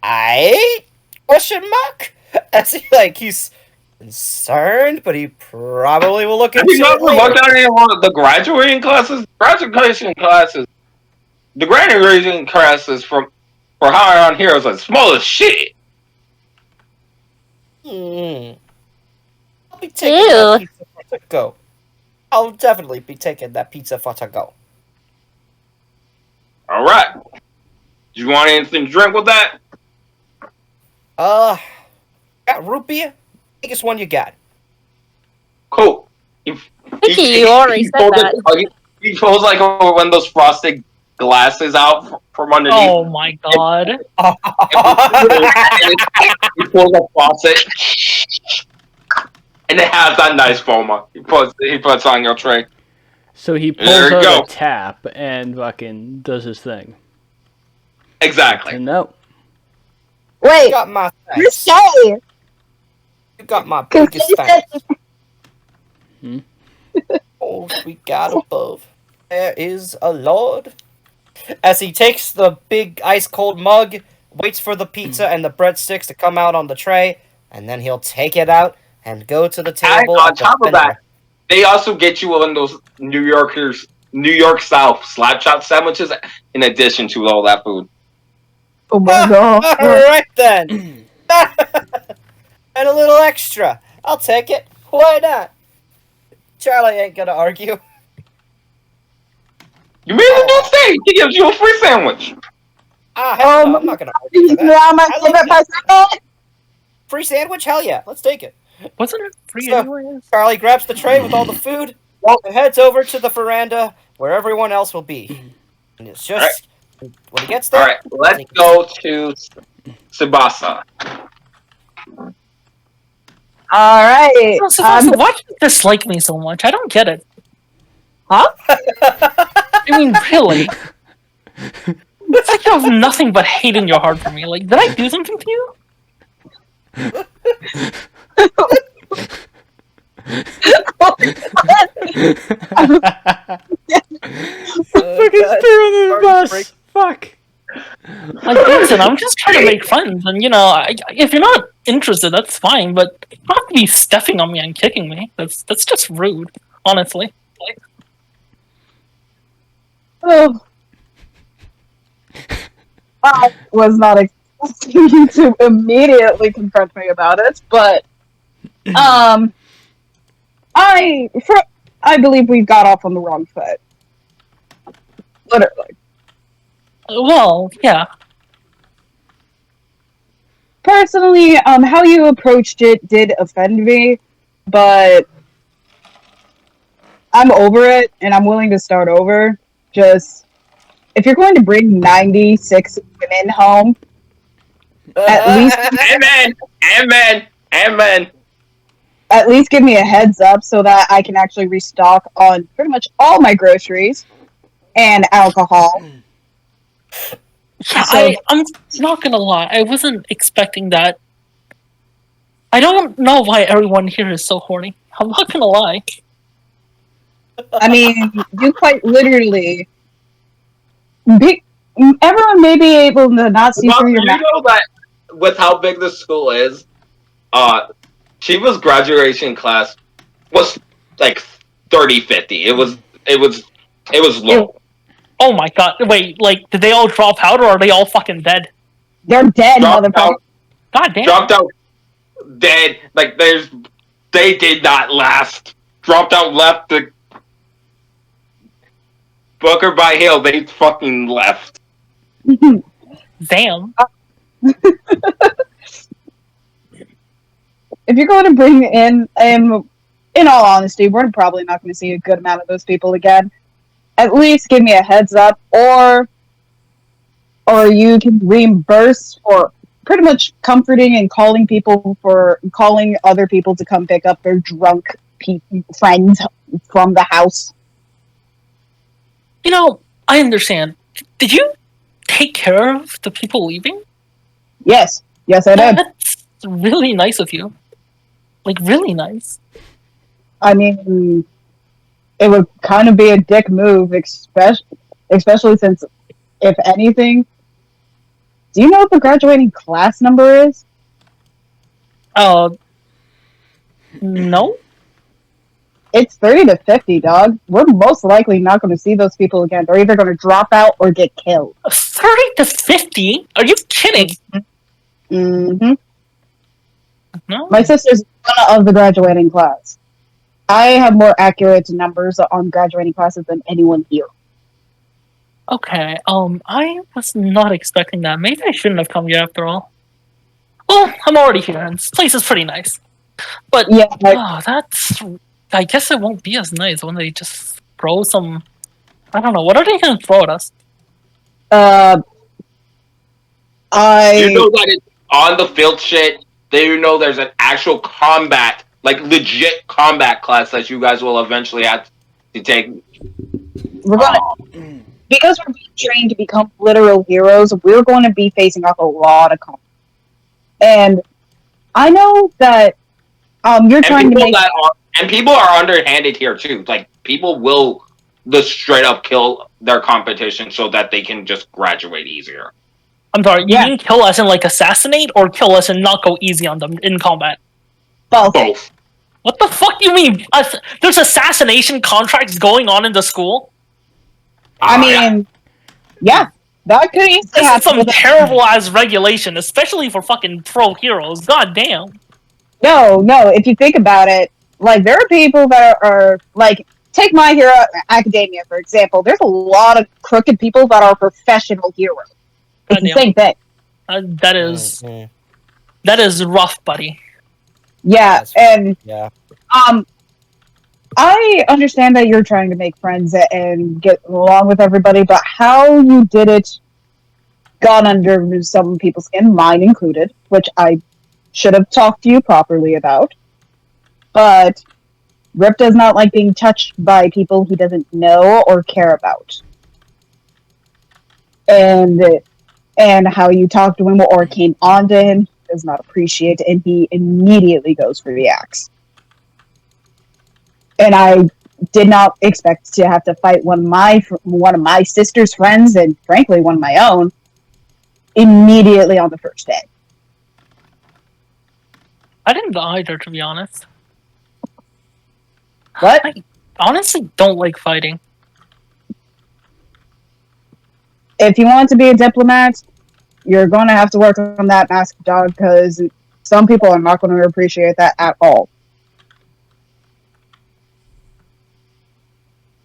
I question mark? As he's concerned, but he probably will look into it. Have you ever looked at any of the graduating classes? The graduating classes for Higher on Heroes are small as shit. I'll be taking that pizza for to go. I'll definitely be taking that pizza for to go. Alright. Do you want anything to drink with that? Got root beer? Biggest one you got. Cool. You already said that. He pulls one of those frosted glasses out from underneath. Oh my god. He pulls a faucet. And it has that nice foam. He puts on your tray. So he pulls out a tap and fucking does his thing. Exactly. No. Wait. You got my thanks. Say. You got my biggest thanks. Oh, sweet God above. There is a Lord. As he takes the big ice-cold mug, waits for the pizza and the breadsticks to come out on the tray, and then he'll take it out and go to the table. On top of that, they also get you one of those New York-style slap chop sandwiches in addition to all that food. Oh my god. Alright then. And a little extra. I'll take it. Why not? Charlie ain't gonna argue. You made a new thing. He gives you a free sandwich. Hell no, I'm not gonna argue for that. Free sandwich? Hell yeah. Let's take it. Wasn't it free anyway? Charlie grabs the tray with all the food and heads over to the veranda where everyone else will be. And it's just... When he gets there... Alright, let's go to Tsubasa. Alright. Tsubasa, why do you dislike me so much? I don't get it. Huh? I mean, really? It's like you have nothing but hate in your heart for me. Like, did I do something to you? Fucking spear on the bus. Fuck. Like, listen, I'm just trying to make friends, and if you're not interested, that's fine. But you don't have to be stepping on me and kicking me. That's just rude, honestly. Oh. I was not expecting you to immediately confront me about it, but I believe we got off on the wrong foot. Literally. Well, yeah. Personally, how you approached it did offend me, but I'm over it and I'm willing to start over. Just, if you're going to bring 96 women home, at least... Amen! At least give me a heads up so that I can actually restock on pretty much all my groceries and alcohol. Yeah, I'm not gonna lie, I wasn't expecting that. I don't know why everyone here is so horny. I'm not gonna lie. I mean, you quite literally. Everyone may be able to not see Well, through your you mask. know that with how big the school is, Shiva's graduation class was like 30, 50. It was low. Oh my god! Wait, like, did they all drop out, or are they all fucking dead? They're dead, Dropped motherfucker. out, God damn! dropped out, dead. Like they did not last. Dropped out, left the Booker by Hill. They fucking left. Damn. If you're going to bring in all honesty, we're probably not going to see a good amount of those people again. At least give me a heads up, or you can reimburse for pretty much comforting and calling other people to come pick up their drunk friends from the house. You know, I understand. Did you take care of the people leaving? Yes, I did. That's really nice of you. Like, really nice. I mean, it would kind of be a dick move, especially since, if anything, do you know what the graduating class number is? No? It's 30 to 50, dog. We're most likely not going to see those people again. They're either going to drop out or get killed. 30 to 50? Are you kidding? Mm-hmm. No? My sister's one of the graduating class. I have more accurate numbers on graduating classes than anyone here. Okay, I was not expecting that. Maybe I shouldn't have come here after all. Well, I'm already here, and this place is pretty nice. But, Yeah, I guess it won't be as nice when they just throw some... I don't know, what are they gonna throw at us? You know that it's on the field shit. You know there's an actual combat, like legit combat class that you guys will eventually have to take. we're gonna, because we're being trained to become literal heroes, we're going to be facing off a lot of combat. And I know that you're trying to make... And people are underhanded here too. Like, people will just straight up kill their competition so that they can just graduate easier. I'm sorry, you mean kill us and, like, assassinate, or kill us and not go easy on them in combat? Both. What the fuck do you mean? There's assassination contracts going on in the school? I mean, yeah, that could easily This is happen. some terrible-ass regulation, especially for fucking pro heroes. God damn. No, if you think about it, like, there are people that are like, take My Hero Academia, for example. There's a lot of crooked people that are professional heroes. It's the same thing. That is rough, buddy. Yeah, and yeah. I understand that you're trying to make friends and get along with everybody, but how you did it got under some people's skin, mine included, which I should have talked to you properly about. But Rip does not like being touched by people he doesn't know or care about. And how you talked to him or came on to him does not appreciate, and he immediately goes for the axe. And I did not expect to have to fight one of my sister's friends, and frankly one of my own, immediately on the first day. I didn't either, to be honest. What? I honestly don't like fighting. If you want to be a diplomat, you're going to have to work on that mask, dog, because some people are not going to appreciate that at all.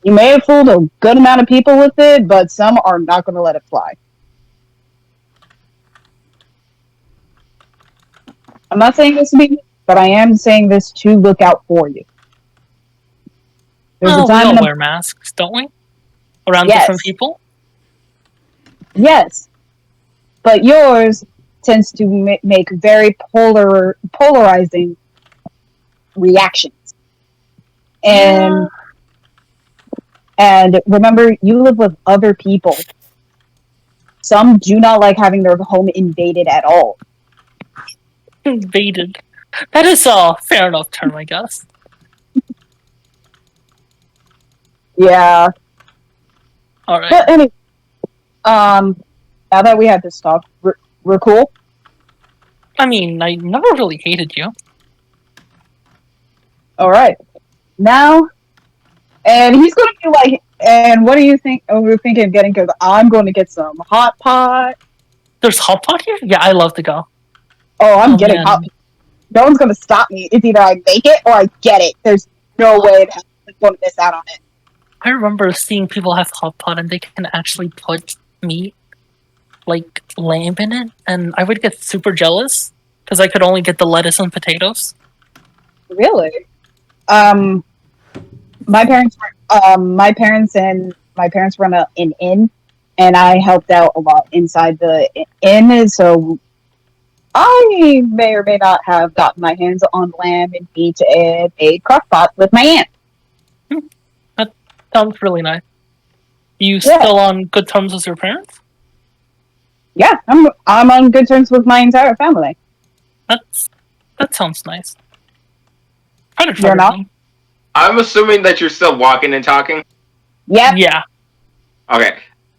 You may have fooled a good amount of people with it, but some are not going to let it fly. I'm not saying this to be, but I am saying this to look out for you. There's a time we all wear masks, don't we? Around different people? Yes. But yours tends to make very polarizing reactions. And remember, you live with other people. Some do not like having their home invaded at all. Invaded. That is a fair enough term, I guess. Yeah. All right. But anyway, now that we had this talk, we're cool. I mean, I never really hated you. All right. Now, and he's going to be like, and what do you think? Oh, we're thinking of getting, because I'm going to get some hot pot. There's hot pot here? Yeah, I love to go. Oh, I'm getting man. hot pot. No one's going to stop me. It's either I make it or I get it. There's no way I'm going to miss out on it. I remember seeing people have hot pot and they can actually put meat, like lamb in it, and I would get super jealous because I could only get the lettuce and potatoes. Really? My parents run an inn, and I helped out a lot inside the inn, so I may or may not have gotten my hands on lamb and meat and a crock pot with my aunt. That sounds really nice. You still on good terms with your parents? Yeah, I'm on good terms with my entire family. That sounds nice. You're not? I'm assuming that you're still walking and talking. Yep. Yeah. Okay.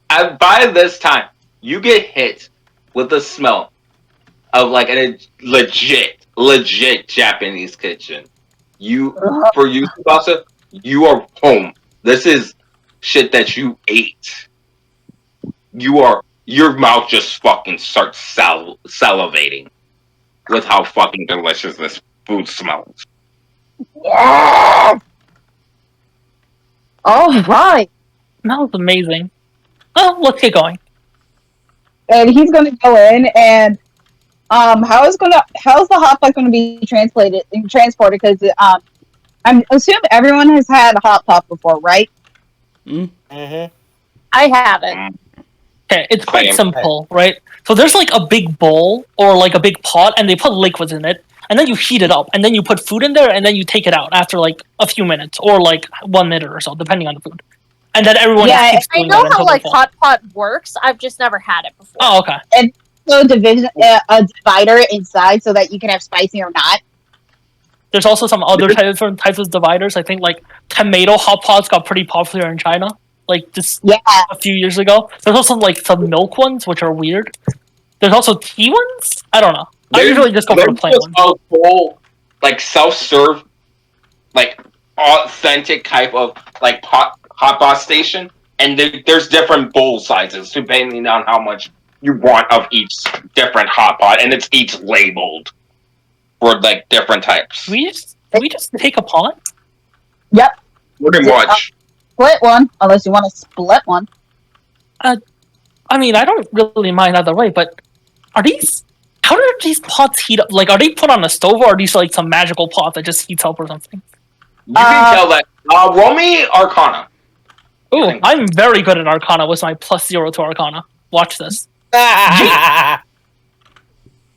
By this time, you get hit with the smell of like a legit Japanese kitchen. For you, Tsubasa, you are home. This is shit that you ate. Your mouth just fucking starts salivating with how fucking delicious this food smells. Yeah. All right. That was amazing. Oh, let's get going. And he's going to go in, and how's the hot pot going to be transported? Because I'm assuming everyone has had hot pot before, right? Mm-hmm. I haven't. Okay, it's quite simple, right? So there's like a big bowl or like a big pot, and they put liquids in it, and then you heat it up, and then you put food in there, and then you take it out after like a few minutes or like 1 minute or so, depending on the food. And then everyone keeps I doing know that how until like they're full. hot pot works. I've just never had it before. Oh, okay. And so a divider inside so that you can have spicy or not. There's also some other different types of dividers. I think like tomato hot pots got pretty popular in China, like just a few years ago. There's also like some milk ones, which are weird. There's also tea ones. I don't know. I usually just go for the plain ones. A full, like self-serve, like authentic type of like hot pot station, and there's different bowl sizes depending on how much you want of each different hot pot, and it's each labeled for like different types. We just take a pot. Yep. Pretty much. Split one, unless you want to split one. I mean, I don't really mind either way, but how do these pots heat up? Like, are they put on a stove, or are these like some magical pot that just heats up or something? You can tell that. Roll me Arcana. Ooh, I'm very good at Arcana with my +0 to Arcana. Watch this.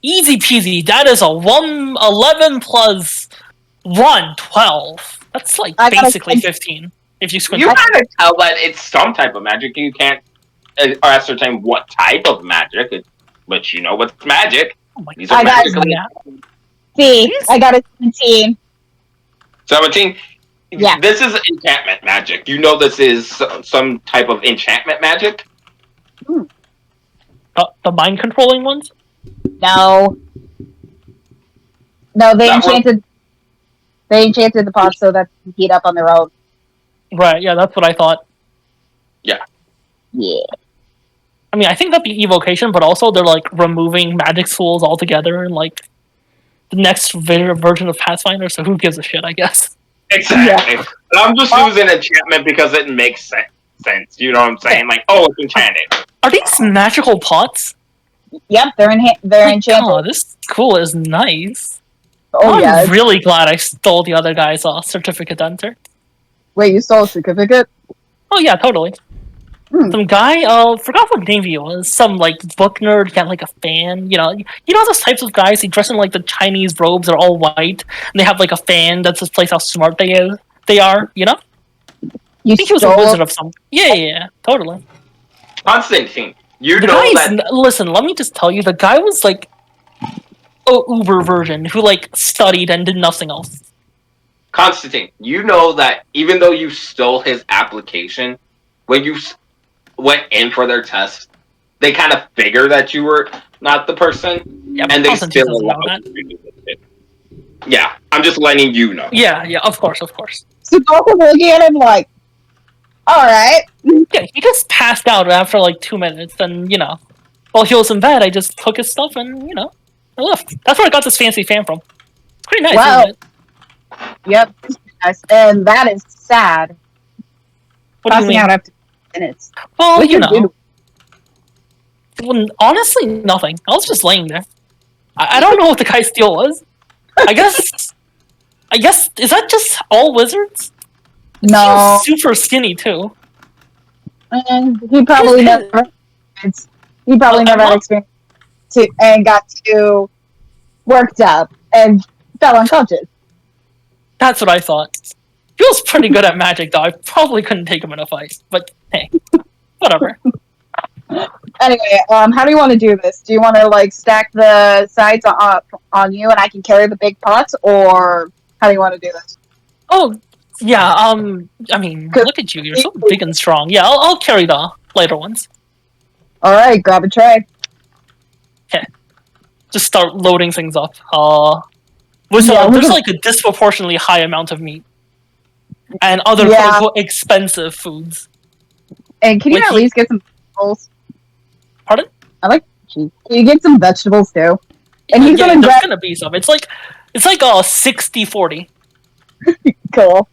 Easy peasy. That is a 11 plus 1, 12. That's like basically 15. If you squint. You kind of tell that it's some type of magic. You can't ascertain what type of magic, but you know what's magic. Oh my These are magically. See, I got a 17. 17? Yeah. This is enchantment magic. You know this is some type of enchantment magic? The mind controlling ones? No, they enchanted the pots so that they heat up on their own. Right, yeah, that's what I thought. Yeah. I mean, I think that'd be evocation, but also they're like removing magic schools altogether and like the next version of Pathfinder, so who gives a shit, I guess. Exactly. Yeah. I'm just using enchantment because it makes sense. You know what I'm saying? Like, oh, it's enchanted. Are these magical pots? Yep, they're enchanted. Oh, this school is nice. Oh, I'm really glad I stole the other guy's certificate to enter. Wait, you stole a certificate? Oh yeah, totally. Some guy, forgot what name he was. Some like book nerd, got like a fan. You know those types of guys. He dress in like the Chinese robes, are all white, and they have like a fan that displays how smart they are. You know. I think he was a wizard of some. Yeah, totally. Constantine, Listen, let me just tell you, the guy was like Uber version who like studied and did nothing else. Constantine, you know that even though you stole his application, when you went in for their test, they kind of figure that you were not the person, Yeah, and they Constantine still doesn't know allowed that. you to do it. Yeah, I'm just letting you know. Yeah, of course. So Goku's looking at him like, alright. Yeah, he just passed out after like 2 minutes, and while he was in bed, I just took his stuff and I left. That's where I got this fancy fan from. It's pretty nice, Wow. isn't it? Yep. Nice. And that is sad. What do you Passing mean? out after minutes. Well, What you do? Well, honestly, nothing. I was just laying there. I don't know what the guy's deal was. I guess is that just all wizards? No. He's super skinny too. And he probably never. He probably never had experience and got too worked up and fell unconscious. That's what I thought. He was pretty good at magic, though. I probably couldn't take him in a fight, but hey, whatever. Anyway, how do you want to do this? Do you want to like stack the sides up on you, and I can carry the big pots, or how do you want to do this? Oh, yeah. I mean, look at you. You're so big and strong. Yeah, I'll carry the lighter ones. All right, grab a tray. Okay. Just start loading things up. There's like a disproportionately high amount of meat and other expensive foods. And can you at least get some vegetables? Pardon? I like cheese. Can you get some vegetables too? And he's there's gonna be some. It's like a 60-40. Cool.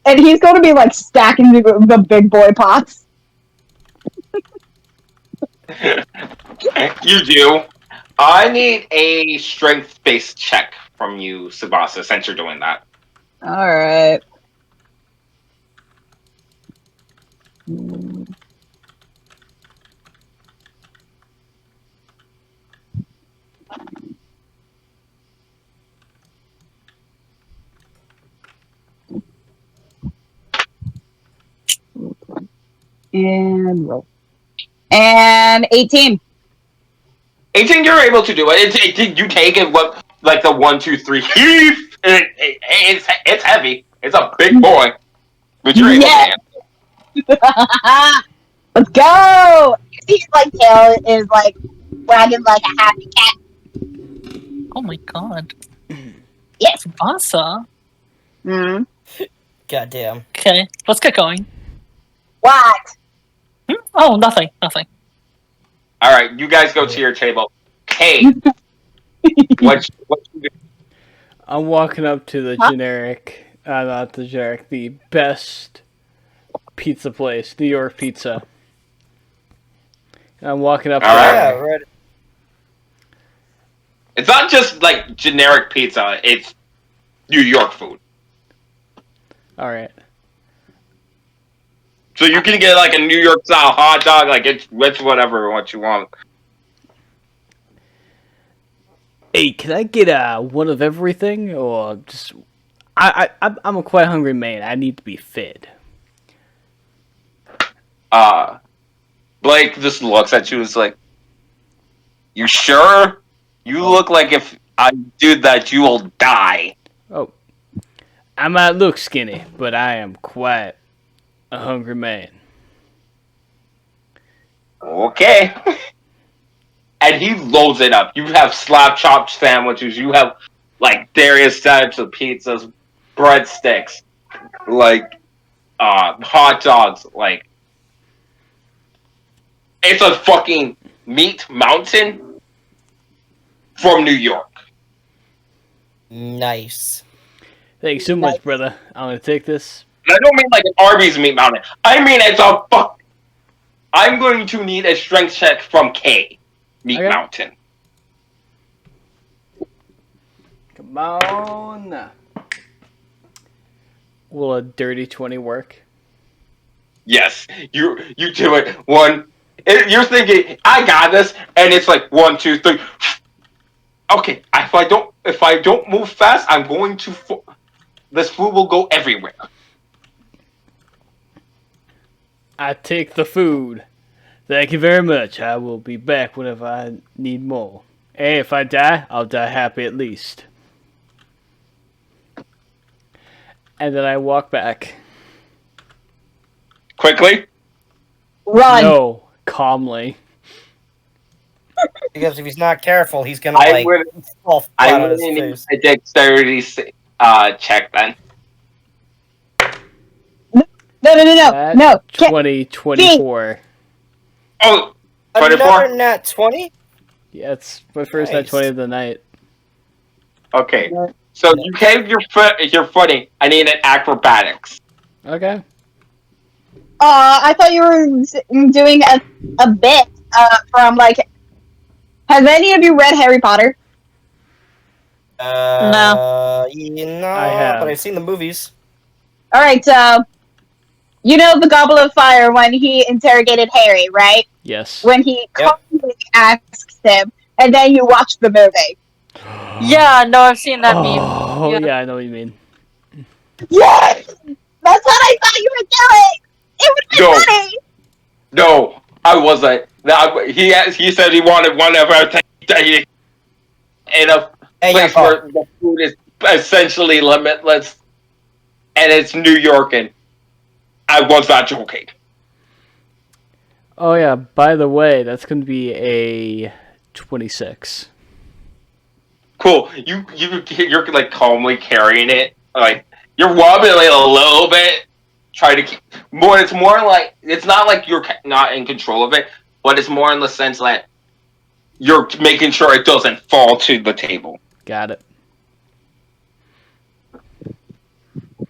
And he's going to be like stacking the big boy pots. You do. I need a strength-based check from you, Tsubasa, since you're doing that. All right. And roll. And 18. 18, you're able to do it. You take it, like the 1, 2, 3 heave. It's heavy. It's a big boy. But you're able to handle it. Let's go! He's like, tail is like wagging like a happy cat. Oh my god. Yes. Tsubasa. Goddamn. Okay, let's get going. What? Oh, nothing. Alright, you guys go to your table. Hey, what you do? I'm walking up to the generic, not the generic, the best pizza place, New York Pizza. I'm walking up there. Right. It's not just like generic pizza, it's New York food. Alright. So you can get like a New York style hot dog, like it's whatever what you want. Hey, can I get one of everything, or just? I'm a quite hungry man. I need to be fed. Blake just looks at you and is like, "You sure? You look like if I do that, you will die." Oh, I might look skinny, but I am quite a hungry man. Okay. And he loads it up. You have slap chop sandwiches. You have like various types of pizzas, breadsticks, like hot dogs. Like it's a fucking meat mountain from New York. Nice. Thanks so much, brother. I'm gonna take this. And I don't mean like an Arby's meat mountain. I mean it's a fuck. I'm going to need a strength check from K. Meat Mountain. Come on. Will a dirty 20 work? Yes, you do it. You're thinking I got this, and it's like 1, 2, 3. Okay, if I don't move fast, I'm going to. This food will go everywhere. I take the food. Thank you very much. I will be back whenever I need more. Hey, if I die, I'll die happy at least. And then I walk back. Quickly. Run. No, calmly. Because if he's not careful, he's gonna I like would. fall flat I on would his need face. a dexterity check then. No. 2024. Oh, 24? Another nat 20? Yeah, it's my first night Nice. 20 of the night. Okay. So you caved your footing. I need an acrobatics. Okay. I thought you were doing a bit from like. Has any of you read Harry Potter? I have. But I've seen the movies. All right. You know the Goblet of Fire when he interrogated Harry, right? Yes. When he Yep. calmly asks him, and then you watch the movie. Yeah, no, I've seen that meme. Oh, Yeah. yeah, I know what you mean. Yes, that's what I thought you were doing. It would be No. funny. No, I wasn't. He said he wanted one of our things in a Hey, place yeah, where the food is essentially limitless, and it's New York, and I was not joking. Oh, yeah, by the way, that's going to be a 26. Cool. You're like calmly carrying it, like you're wobbling a little bit, trying to keep more. It's more like it's not like you're not in control of it, but it's more in the sense that you're making sure it doesn't fall to the table. Got it.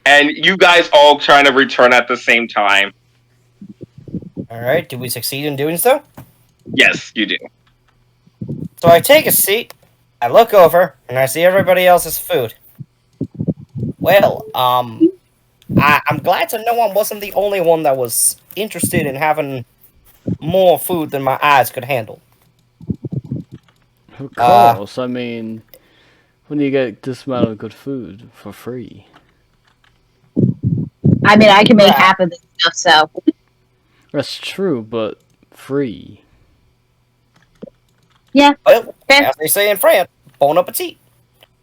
And you guys all trying to return at the same time. Alright, did we succeed in doing so? Yes, you do. So I take a seat, I look over, and I see everybody else's food. Well, I'm glad to know I wasn't the only one that was interested in having more food than my eyes could handle. Of course, I mean, when you get this amount of good food for free. I mean, I can make Right. half of this stuff, so. That's true, but free. Well, Fair. as they say in France, bon appetit.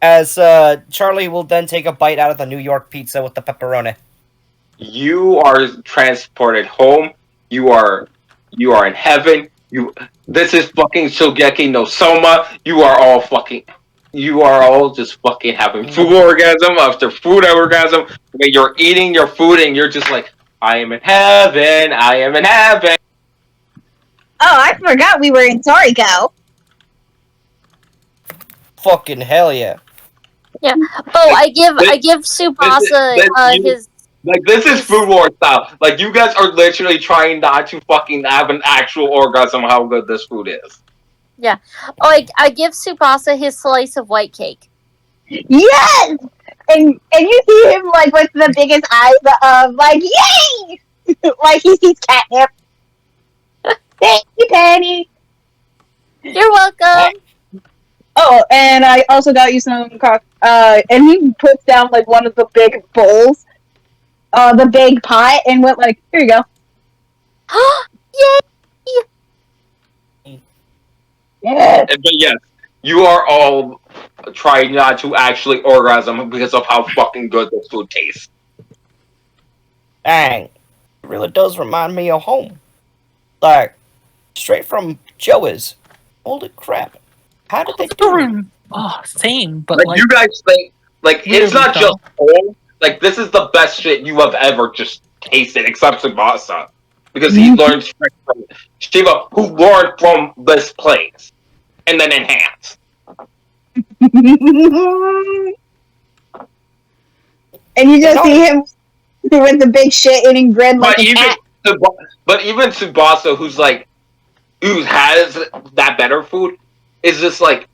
As Charlie will then take a bite out of the New York pizza with the pepperoni. You are transported home. You are in heaven. This is fucking Shogeki no Soma. You are all just fucking having food orgasm after food orgasm. When you're eating your food and you're just like, I am in heaven. I am in heaven. Oh, I forgot we were in Toriko. Fucking hell yeah. Oh, I give Tsubasa his. Like, this is Food War style. Like, you guys are literally trying not to fucking have an actual orgasm how good this food is. Oh, I give Tsubasa his slice of white cake. Yes! And you see him, like, with the biggest eyes of, like, yay! Like, he sees catnip. Thank you, Penny. You're welcome. Oh, and I also got you some and he puts down, like, one of the big bowls, the big pot, and went like, here you go. Yay! Yeah. But yes, you are all trying not to actually orgasm because of how fucking good this food tastes. Dang. It really does remind me of home. Like, straight from Joey's. Holy crap. How did they do it? Same, but Like, like you guys think, like, Really it's not though. just home. Like, this is the best shit you have ever just tasted, except Tsubasa. Because he learned straight from Shiva, who learned from this place. And then enhanced. And you just see him with the big shit eating grin like a cat. But even Tsubasa, who has that better food, is just like,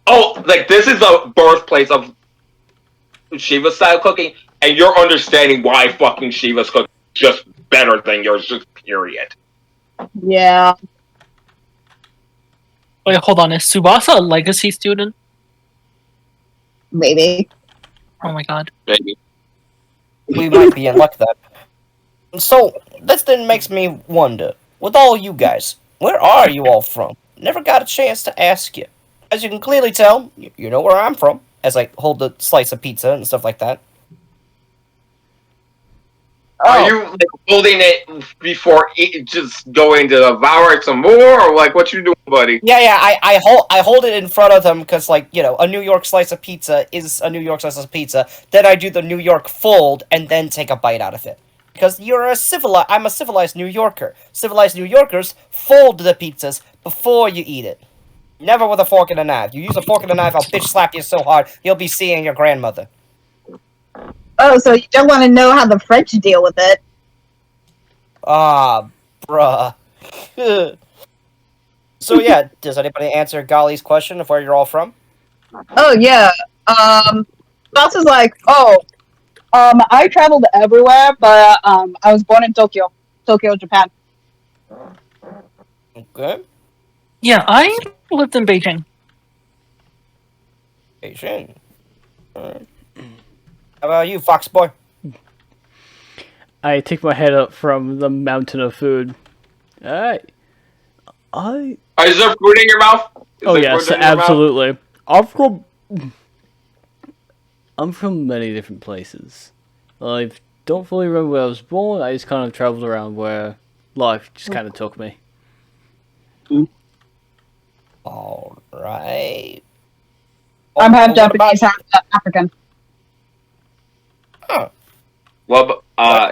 oh, like, this is the birthplace of Shiva style cooking, and you're understanding why fucking Shiva's cooking is just better than yours, just period. Yeah. wait, hold on. Is Tsubasa a legacy student? Maybe. Oh my god. Maybe. We might be in luck then. So, this then makes me wonder, with all you guys, where are you all from? Never got a chance to ask you. as you can clearly tell, you know where I'm from. As I hold the slice of pizza and stuff like that. Are you like, holding it before just going to devour some more, or like what you doing, buddy? Yeah. I hold it in front of them because, like, you know, a New York slice of pizza is a New York slice of pizza. Then I do the New York fold and then take a bite out of it. Because I'm a civilized New Yorker. Civilized New Yorkers fold the pizzas before you eat it. Never with a fork and a knife. You use a fork and a knife, I'll bitch slap you so hard you'll be seeing your grandmother. Oh, so you don't want to know how the French deal with it? Ah, bruh. So yeah, does anybody answer Golly's question of where you're all from? Oh yeah. Boss is like, I traveled everywhere, but I was born in Tokyo, Japan. Okay. Yeah, I lived in Beijing. Beijing. Alright. How about you, Fox Boy? I take my head up from the mountain of food. I Is there food in your mouth? Oh yes, absolutely. I'm from many different places. I don't fully remember where I was born. I just kind of traveled around where life just kind of took me. All right. I'm half What about Japanese, half African. Huh. Well,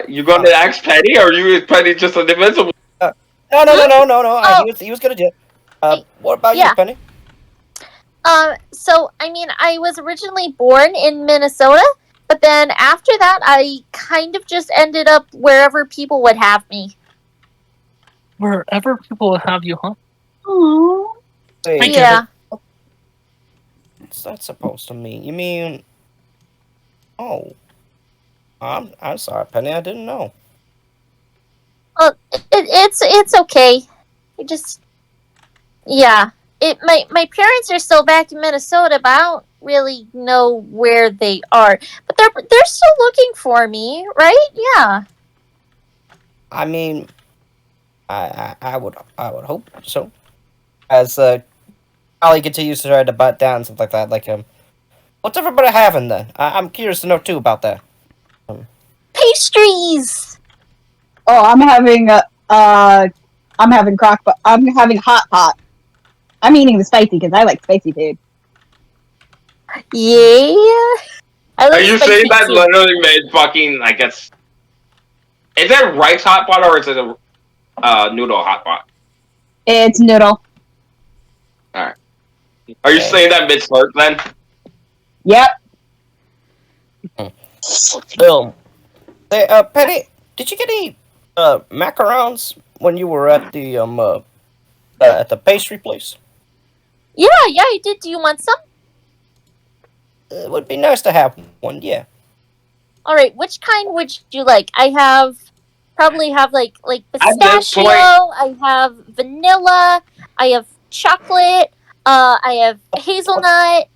you going to ask Penny, or you Penny just an invincible? No. Oh. He was gonna do it. What about Yeah. you, Penny? So I mean, I was originally born in Minnesota, but then after that, I kind of just ended up wherever people would have me. Wherever people will have you, huh? Aww. Wait, Yeah. what's that supposed to mean? You mean? Oh, I'm sorry, Penny. I didn't know. Well, it's okay. It just yeah. My parents are still back in Minnesota, but I don't really know where they are. But they're still looking for me, right? Yeah. I mean, I would hope so. As Ollie continues to try to butt down and stuff like that, like what's everybody having then? I'm curious to know too about that. Pastries. Oh, I'm having I'm having hot pot. I'm eating the spicy because I like spicy food. Yeah. I Are like you spicy saying that too. literally made fucking like it's? Is it rice hot pot or is it a noodle hot pot? It's noodle. Are you saying that mid slurp then? Yep. Bill, hey, Penny, did you get any macarons when you were at the pastry place? Yeah, I did. Do you want some? It would be nice to have one. Yeah. All right, which kind would you like? I probably have like At this pistachio. point- I have vanilla. I have chocolate. I have hazelnut.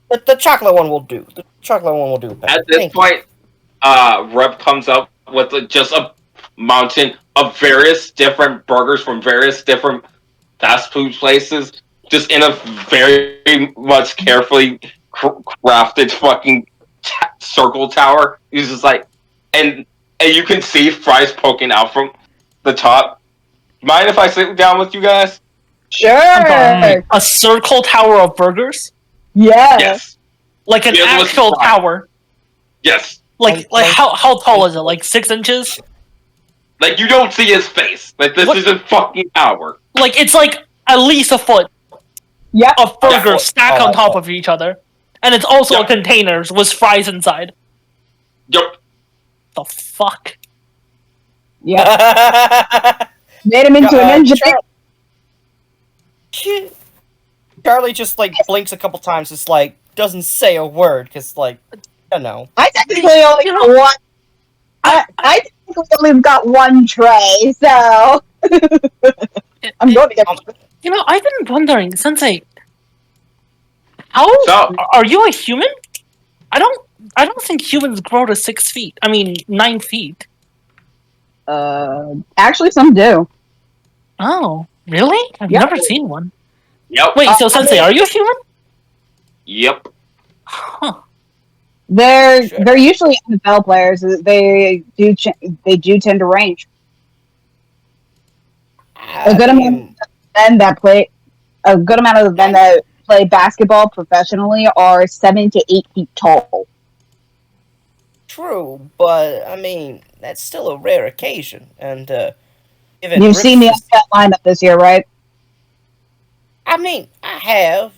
The chocolate one will do. The chocolate one will do. Penny. At this Thank you. point, Rep comes up with just a mountain of various different burgers from various different fast food places, just in a very much carefully crafted fucking circle tower. He's just like, and you can see fries poking out from the top. Mind if I sit down with you guys? Sure. A circle tower of burgers, Yeah. Yes. like an Filled with actual fries. tower. Yes. Like how tall is it? Like 6 inches? Like you don't see his face. Like this What? is a fucking tower. Like it's like at least a foot Yep. of burgers Yeah. stacked on top of each other, and it's also Yeah. a container with fries inside. Yup. The fuck? Yep. Made him into an engine. Charlie just like blinks a couple times. Just like doesn't say a word because like you know. I technically only got one. I technically only got one tray, so I'm going to get. You know, I've been wondering, Sensei. How So- are you a human? I don't think humans grow to 6 feet. I mean, 9 feet. Actually, some do. Oh, really? I've Yeah. never seen one. Yep. Wait, so Sensei, are you a human? Yep. Huh. They're usually NFL players. They do tend to range. A good amount of the men that play basketball professionally are 7 to 8 feet tall. True, but I mean that's still a rare occasion, and given You've Rip's seen the physique- NFL lineup this year, right? I mean, I have,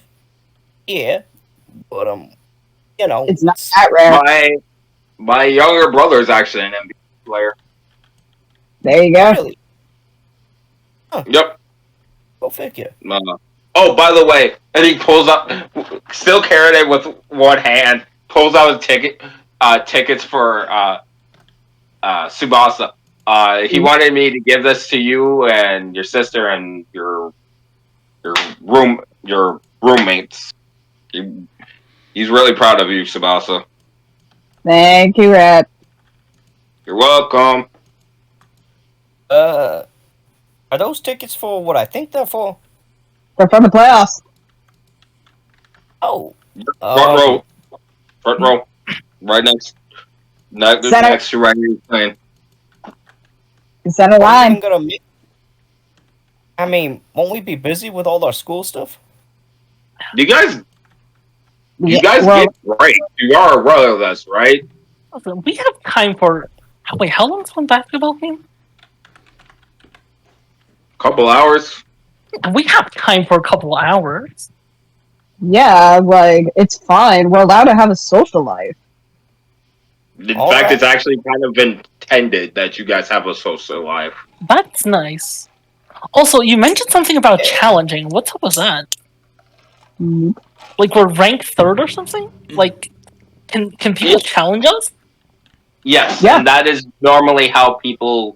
yeah, but you know, It's not that rare. My younger brother is actually an NBA player. There you go. really, Yep. go figure. Oh, by the way, and he pulls up, still carrying it with one hand, pulls out his tickets for Tsubasa. He wanted me to give this to you and your sister and your roommates. He's really proud of you, Tsubasa. Thank you, Red. You're welcome. Are those tickets for what I think they're for? They're from the playoffs. Oh, Front row, right next to right here playing. Center line. I mean, won't we be busy with all our school stuff? You guys Well, get right. You are aware of this, right? Listen, we have time for. Wait, how long's one basketball game? Couple hours. We have time for a couple hours. yeah, like it's fine. We're allowed to have a social life. In fact, it's actually kind of intended that you guys have a social life. That's nice. Also, you mentioned something about challenging. What's up with that? Mhm. Like we're ranked 3rd or something? Like, can people challenge us? Yes, Yeah. and that is normally how people.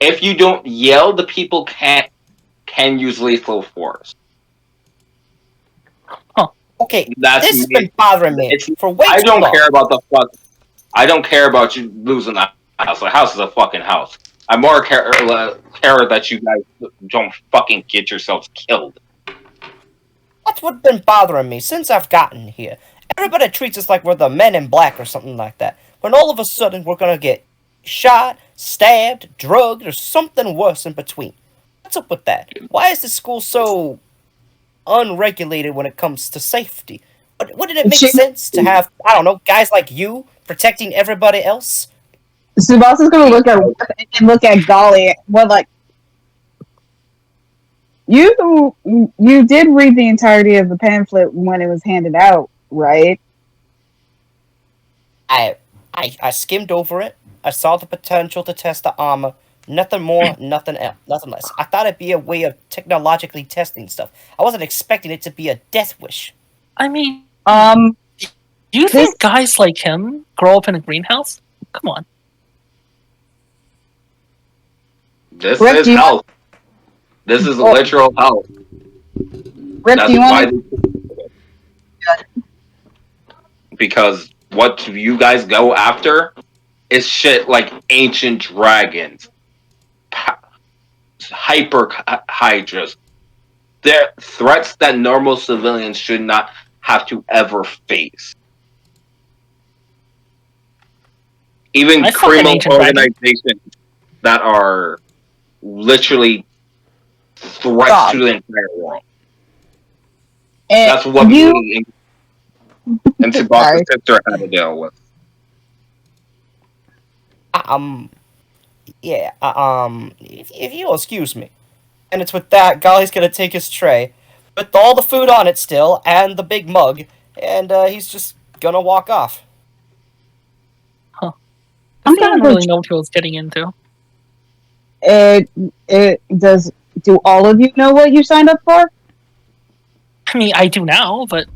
If you don't yell, the people can use lethal force. Okay, That's this has been bothering me for way I too don't long. care about the fuck. I don't care about you losing the house. The house is a fucking house. I more care that you guys don't fucking get yourselves killed. That's what's been bothering me since I've gotten here. Everybody treats us like we're the Men in Black or something like that. When all of a sudden we're gonna get shot, stabbed, drugged, or something worse in between. What's up with that? Why is the school so unregulated when it comes to safety? Wouldn't it make sense to have, I don't know, guys like you protecting everybody else? Subasa's gonna look at Golly. Well, like you did read the entirety of the pamphlet when it was handed out, right? I skimmed over it. I saw the potential to test the armor. Nothing more, nothing else, nothing less. I thought it'd be a way of technologically testing stuff. I wasn't expecting it to be a death wish. I mean, Do you think guys like him grow up in a greenhouse? Come on. This Rick, is health. This is literal health. Rick, do you want Because what you guys go after is shit like ancient dragons, hyper hydras. They're threats that normal civilians should not have to ever face. Even criminal organizations that are literally threats to the entire world. That's what me and Tsubasa's sister had to deal with. If you'll excuse me. And it's with that, Golly's gonna take his tray, with all the food on it still, and the big mug, and he's just gonna walk off. Huh. I don't really know what he was getting into. Do all of you know what you signed up for? I mean, I do now, but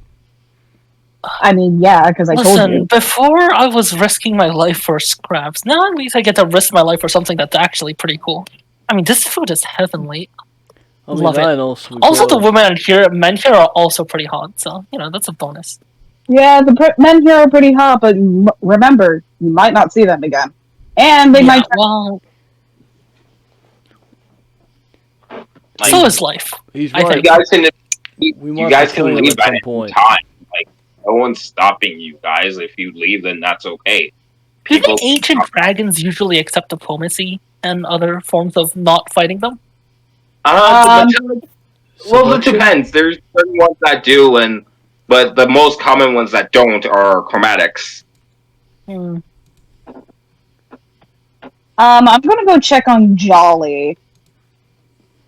I mean, yeah, because I told you. Before I was risking my life for scraps. Now at least I get to risk my life for something that's actually pretty cool. I mean, this food is heavenly. Love it. Also, the men here are also pretty hot, so that's a bonus. Yeah, the men here are pretty hot, but remember, you might not see them again, and they might. Well, so is life. He's right. We You must guys be can killing them leave at at some any point. time. Like, no one's stopping you guys. If you leave, then that's okay. Do the People. ancient dragons usually accept diplomacy and other forms of not fighting them? Well, it Seduction? depends. There's certain ones that do, but the most common ones that don't are chromatics. Hmm. I'm gonna go check on Jolly.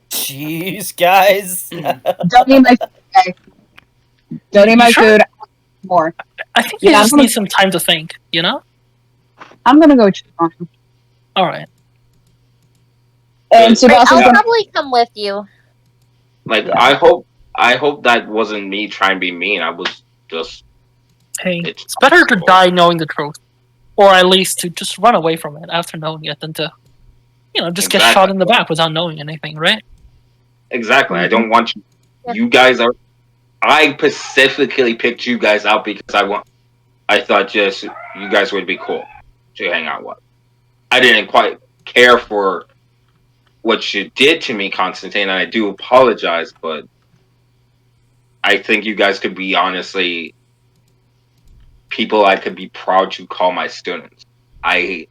Jeez, guys. Don't eat my food. Okay? Don't eat You my sure? food. More. I think you Yeah, just need some time to think, you know? I'm gonna go check on him. Alright. And But, Subasa's I'll gonna. probably come with you. like, Yeah. I hope that wasn't me trying to be mean. I was just. Hey, It's it's better to possible. die knowing the truth. Or at least to just run away from it after knowing it than to, just get shot in the back without knowing anything, right? Exactly. I Mhm. don't want you. Yeah. You guys are. I specifically picked you guys out because I thought just you guys would be cool to hang out with. I didn't quite care for what you did to me, Constantine, and I do apologize, but I think you guys could be honestly people I could be proud to call my students. The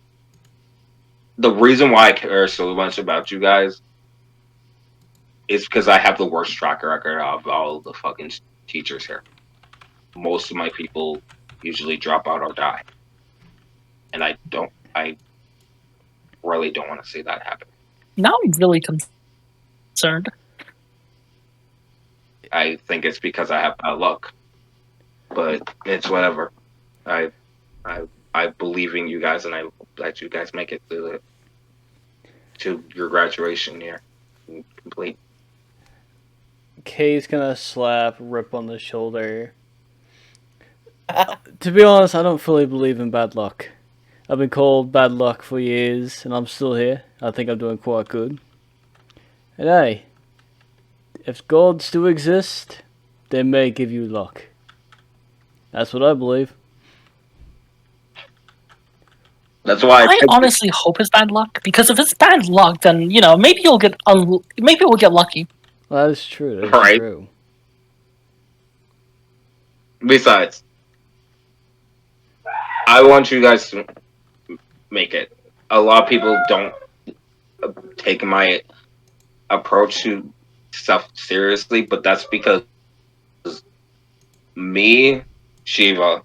reason why I care so much about you guys is because I have the worst track record of all the fucking teachers here. Most of my people usually drop out or die. And I really don't want to see that happen. Now I'm really concerned. I think it's because I have bad luck. But it's whatever. I believe in you guys, and I hope that you guys make it to your graduation year complete. Kay's gonna slap Rip on the shoulder. To be honest, I don't fully believe in bad luck. I've been called bad luck for years, and I'm still here. I think I'm doing quite good. And hey, if gods do exist, they may give you luck. That's what I believe. That's why I honestly hope it's bad luck, because if it's bad luck, then maybe we'll get lucky. Well, that is true. That is Right. true. Besides, I want you guys to make it. A lot of people don't take my approach to stuff seriously, but that's because me, Shiva,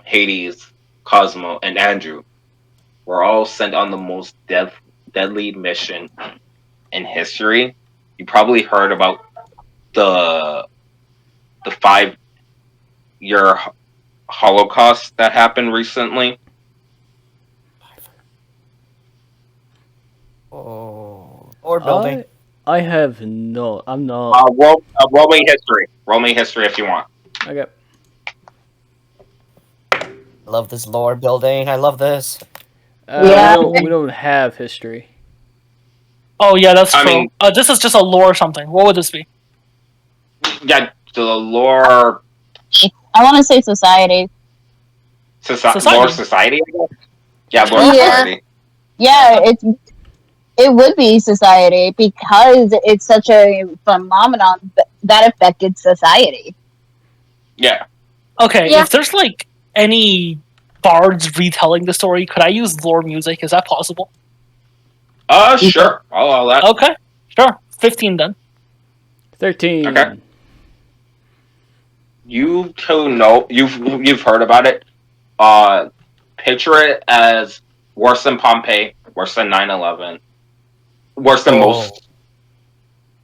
Hades, Cosmo, and Andrew were all sent on the most deadly mission in history. You probably heard about the 5-year Holocaust that happened recently. Oh, or building. I have no. I'm not. Roll me history. Roll me history if you want. Okay. I love this lore building. I love this. Yeah. We don't have history. Oh yeah, that's I true. mean- This is just a lore or something. What would this be? Yeah, the lore I want to say society. Society. lore society. I guess? Yeah, lore Yeah. society. Yeah, it would be society because it's such a phenomenon that affected society. Yeah. Okay, Yeah. if there's like any bards retelling the story, could I use lore music? Is that possible? Sure. I'll allow that. Okay, sure. 15 then. 13. Okay. You two know you've heard about it. Picture it as worse than Pompeii, worse than 9/11, worse than most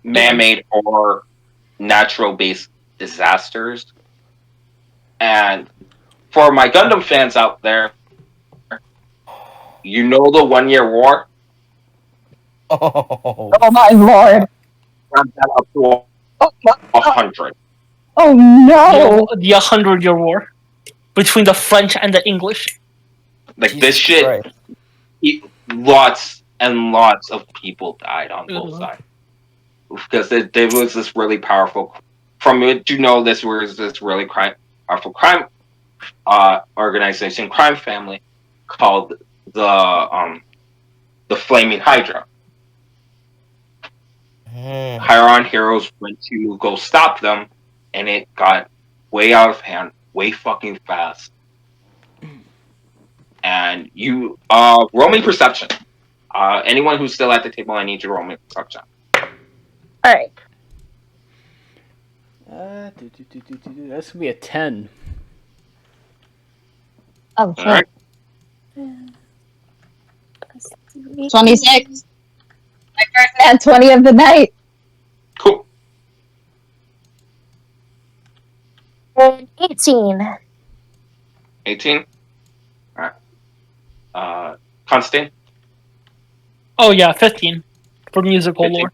man-made or natural-based disasters. And for my Gundam fans out there, you know the 1-year war? Oh, Oh my lord! Round that up to Oh, 100. oh no! The 100-year war between the French and the English. Like Jesus this shit, Christ. lots and lots of people died on both Mhm. sides because there was this really powerful. From it, you know, this was this really powerful crime organization, crime family called the Flaming Hydra. Chiron heroes went to go stop them, and it got way out of hand, way fucking fast. And you, roll me perception. Anyone who's still at the table, I need you to roll me perception. All right. That's gonna be a 10. Oh, All right. 26. My first nat 20 of the night. Cool. 18. 18. All right. Constantine. Oh yeah, 15 for musical 15. lore.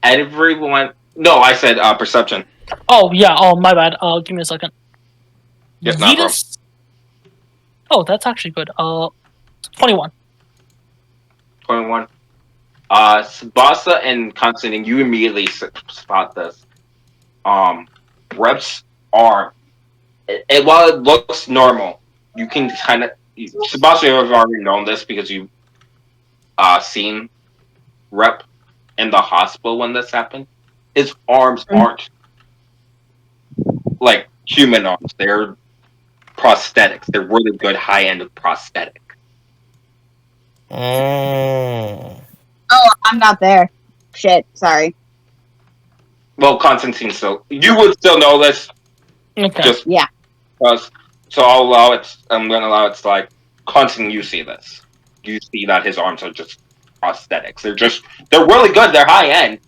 Everyone. No, I said perception. Oh yeah. Oh my bad. Give me a second. Yep, no problem. Yeetus. Oh, that's actually good. 21. 21. Sabasa and Constantine, you immediately spot this. Rep's arm. While it looks normal, you can kind of. Sabasa, you have already known this because you've seen Rep in the hospital when this happened. His arms aren't like human arms. They're prosthetics. They're really good high-end prosthetic. Mm. Oh, I'm not there. Shit, sorry. Well, Constantine, so you would still know this. Okay. Just Yeah. because. So I'll allow it. I'm going to allow it to like Constantine. You see this. You see that his arms are just prosthetics. They're really good. They're high-end.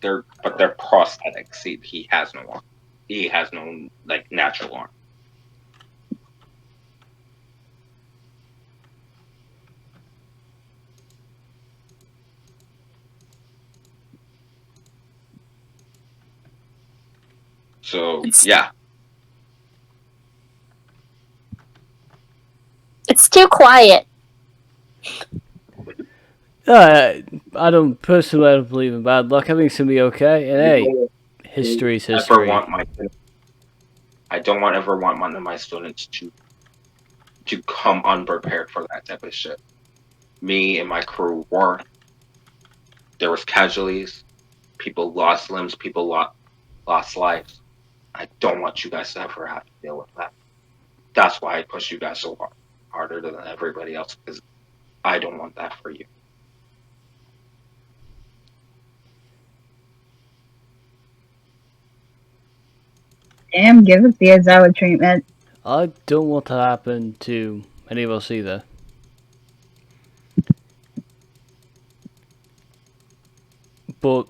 But they're prosthetics. He has no arm. He has no like natural arm. So yeah, It's too quiet. I don't believe in bad luck. I think it's gonna be okay. And hey, history's history. I don't ever want one of my students to come unprepared for that type of shit. Me and my crew weren't. There was casualties. People lost limbs. People lost lives. I don't want you guys to ever have to deal with that. That's why I push you guys so hard, harder than everybody else, because I don't want that for you. Damn, give us the Azawa treatment. I don't want to happen to any of us either. But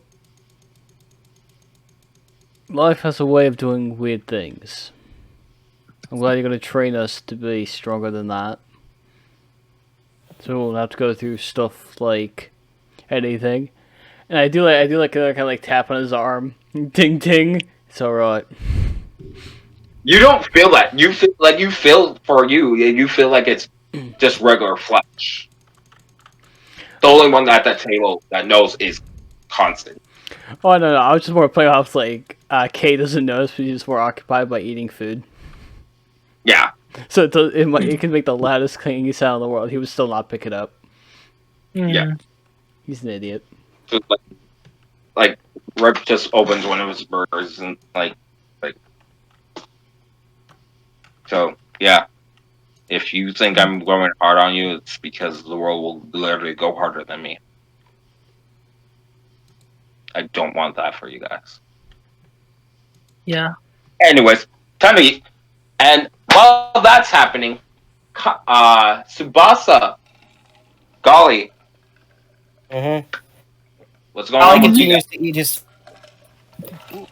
life has a way of doing weird things. I'm glad you're going to train us to be stronger than that. So we won't have to go through stuff like anything. And I do like kind of like tap on his arm. Ding ding. It's alright. You don't feel that. You feel like you feel like it's just regular flesh. The only one at that table that knows is Constant. Oh no, I was just more playing off like Kay doesn't notice, but he's just more occupied by eating food. Yeah. So it can make the loudest clanging sound in the world. He would still not pick it up. Yeah. He's an idiot. So like Rip just opens one of his burgers and like. So yeah, if you think I'm going hard on you, it's because the world will literally go harder than me. I don't want that for you guys. Yeah. Anyways, time to eat. And while that's happening, Tsubasa, Golly, what's going on? Charlie continues to eat his.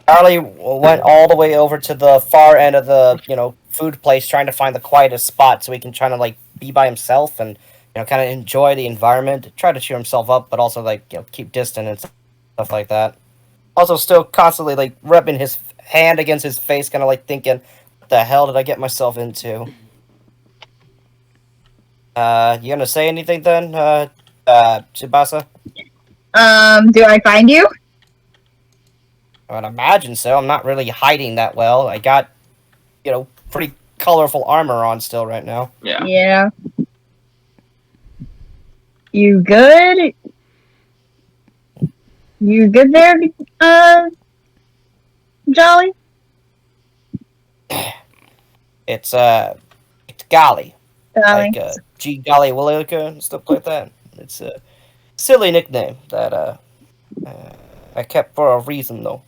Charlie went all the way over to the far end of the food place, trying to find the quietest spot so he can try to like be by himself and kind of enjoy the environment. Try to cheer himself up, but also like keep distant and stuff like that. Also, still constantly like rubbing his hand against his face, kind of like thinking, "What the hell did I get myself into?" You gonna say anything then, Tsubasa? Do I find you? I would imagine so. I'm not really hiding that well. I got, pretty colorful armor on still right now. Yeah. Yeah. You good? You good there, Jolly? It's Golly, like Jolly. G Golly Willica and stuff like that. It's a silly nickname that I kept for a reason though.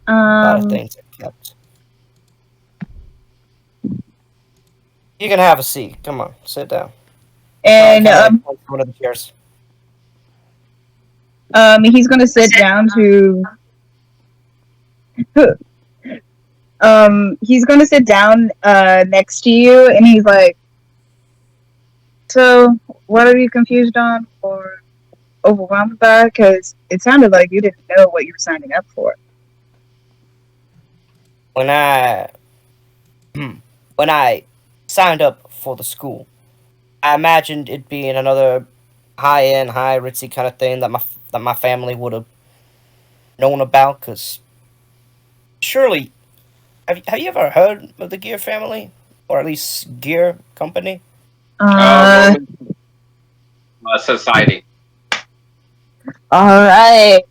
A lot of things I kept. You can have a seat. Come on, sit down. And One of the chairs. he's gonna sit down to he's gonna sit down next to you, and he's like, so what are you confused on or overwhelmed by? Because it sounded like you didn't know what you were signing up for. When I signed up for the school, I imagined it being another high-end, high ritzy kind of thing that my family would have known about. Cause surely, have you ever heard of the Gear family, or at least Gear Company? Roman society. All right.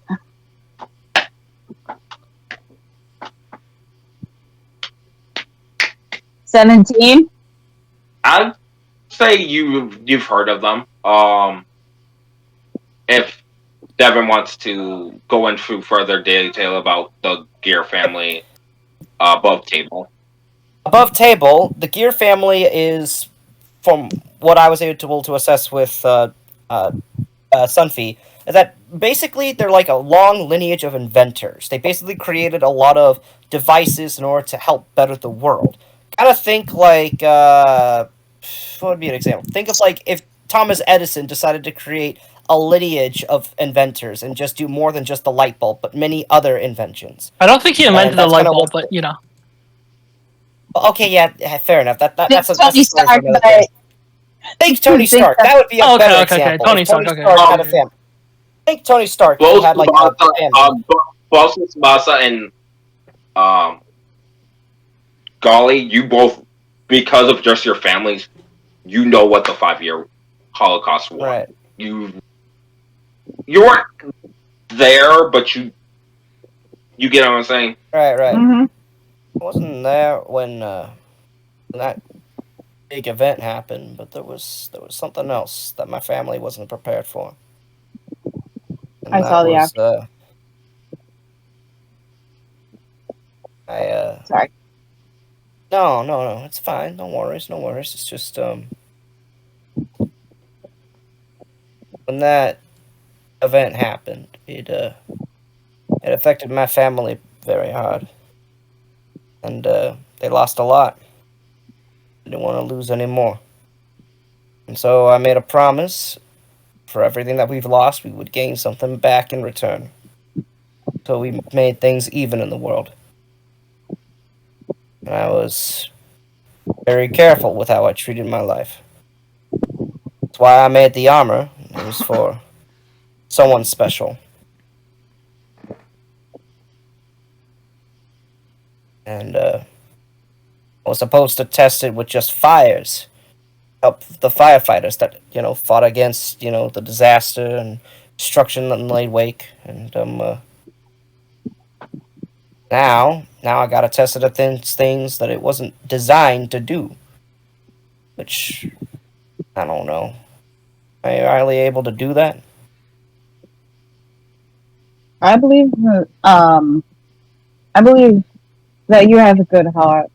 $17. I'd say you've heard of them. If Devin wants to go into further detail about the Gear family above table. Above table, the Gear family is, from what I was able to assess with Sunfi, is that basically they're like a long lineage of inventors. They basically created a lot of devices in order to help better the world. Kind of think like, what would be an example? Think of like if Thomas Edison decided to create a lineage of inventors and just do more than just the light bulb, but many other inventions. I don't think he invented the that's light kinda bulb, what- but you know. Okay, yeah, fair enough. That's a Tony story for Stark, another but day. Think Tony Think Stark. That would be a Okay, better okay. example. Tony If Stark, okay. had a family. Think Tony Stark Both had like a family. Tsubasa and Golly, you both, because of just your families, you know what the 5-year Holocaust was. Right. You weren't there, but you get what I'm saying. Right. Mm-hmm. I wasn't there when that big event happened, but there was something else that my family wasn't prepared for. And I saw the after. Sorry. No, it's fine. No worries. It's just when that event happened, it affected my family very hard, and they lost a lot. I didn't want to lose any more, and so I made a promise: for everything that we've lost, we would gain something back in return. So we made things even in the world, and I was very careful with how I treated my life. That's why I made the armor. It was for someone special. And I was supposed to test it with just fires. Help the firefighters that, fought against, the disaster and destruction that laid wake. And now I gotta test it against things that it wasn't designed to do. Which, I don't know. Am I really able to do that? I believe that you have a good heart,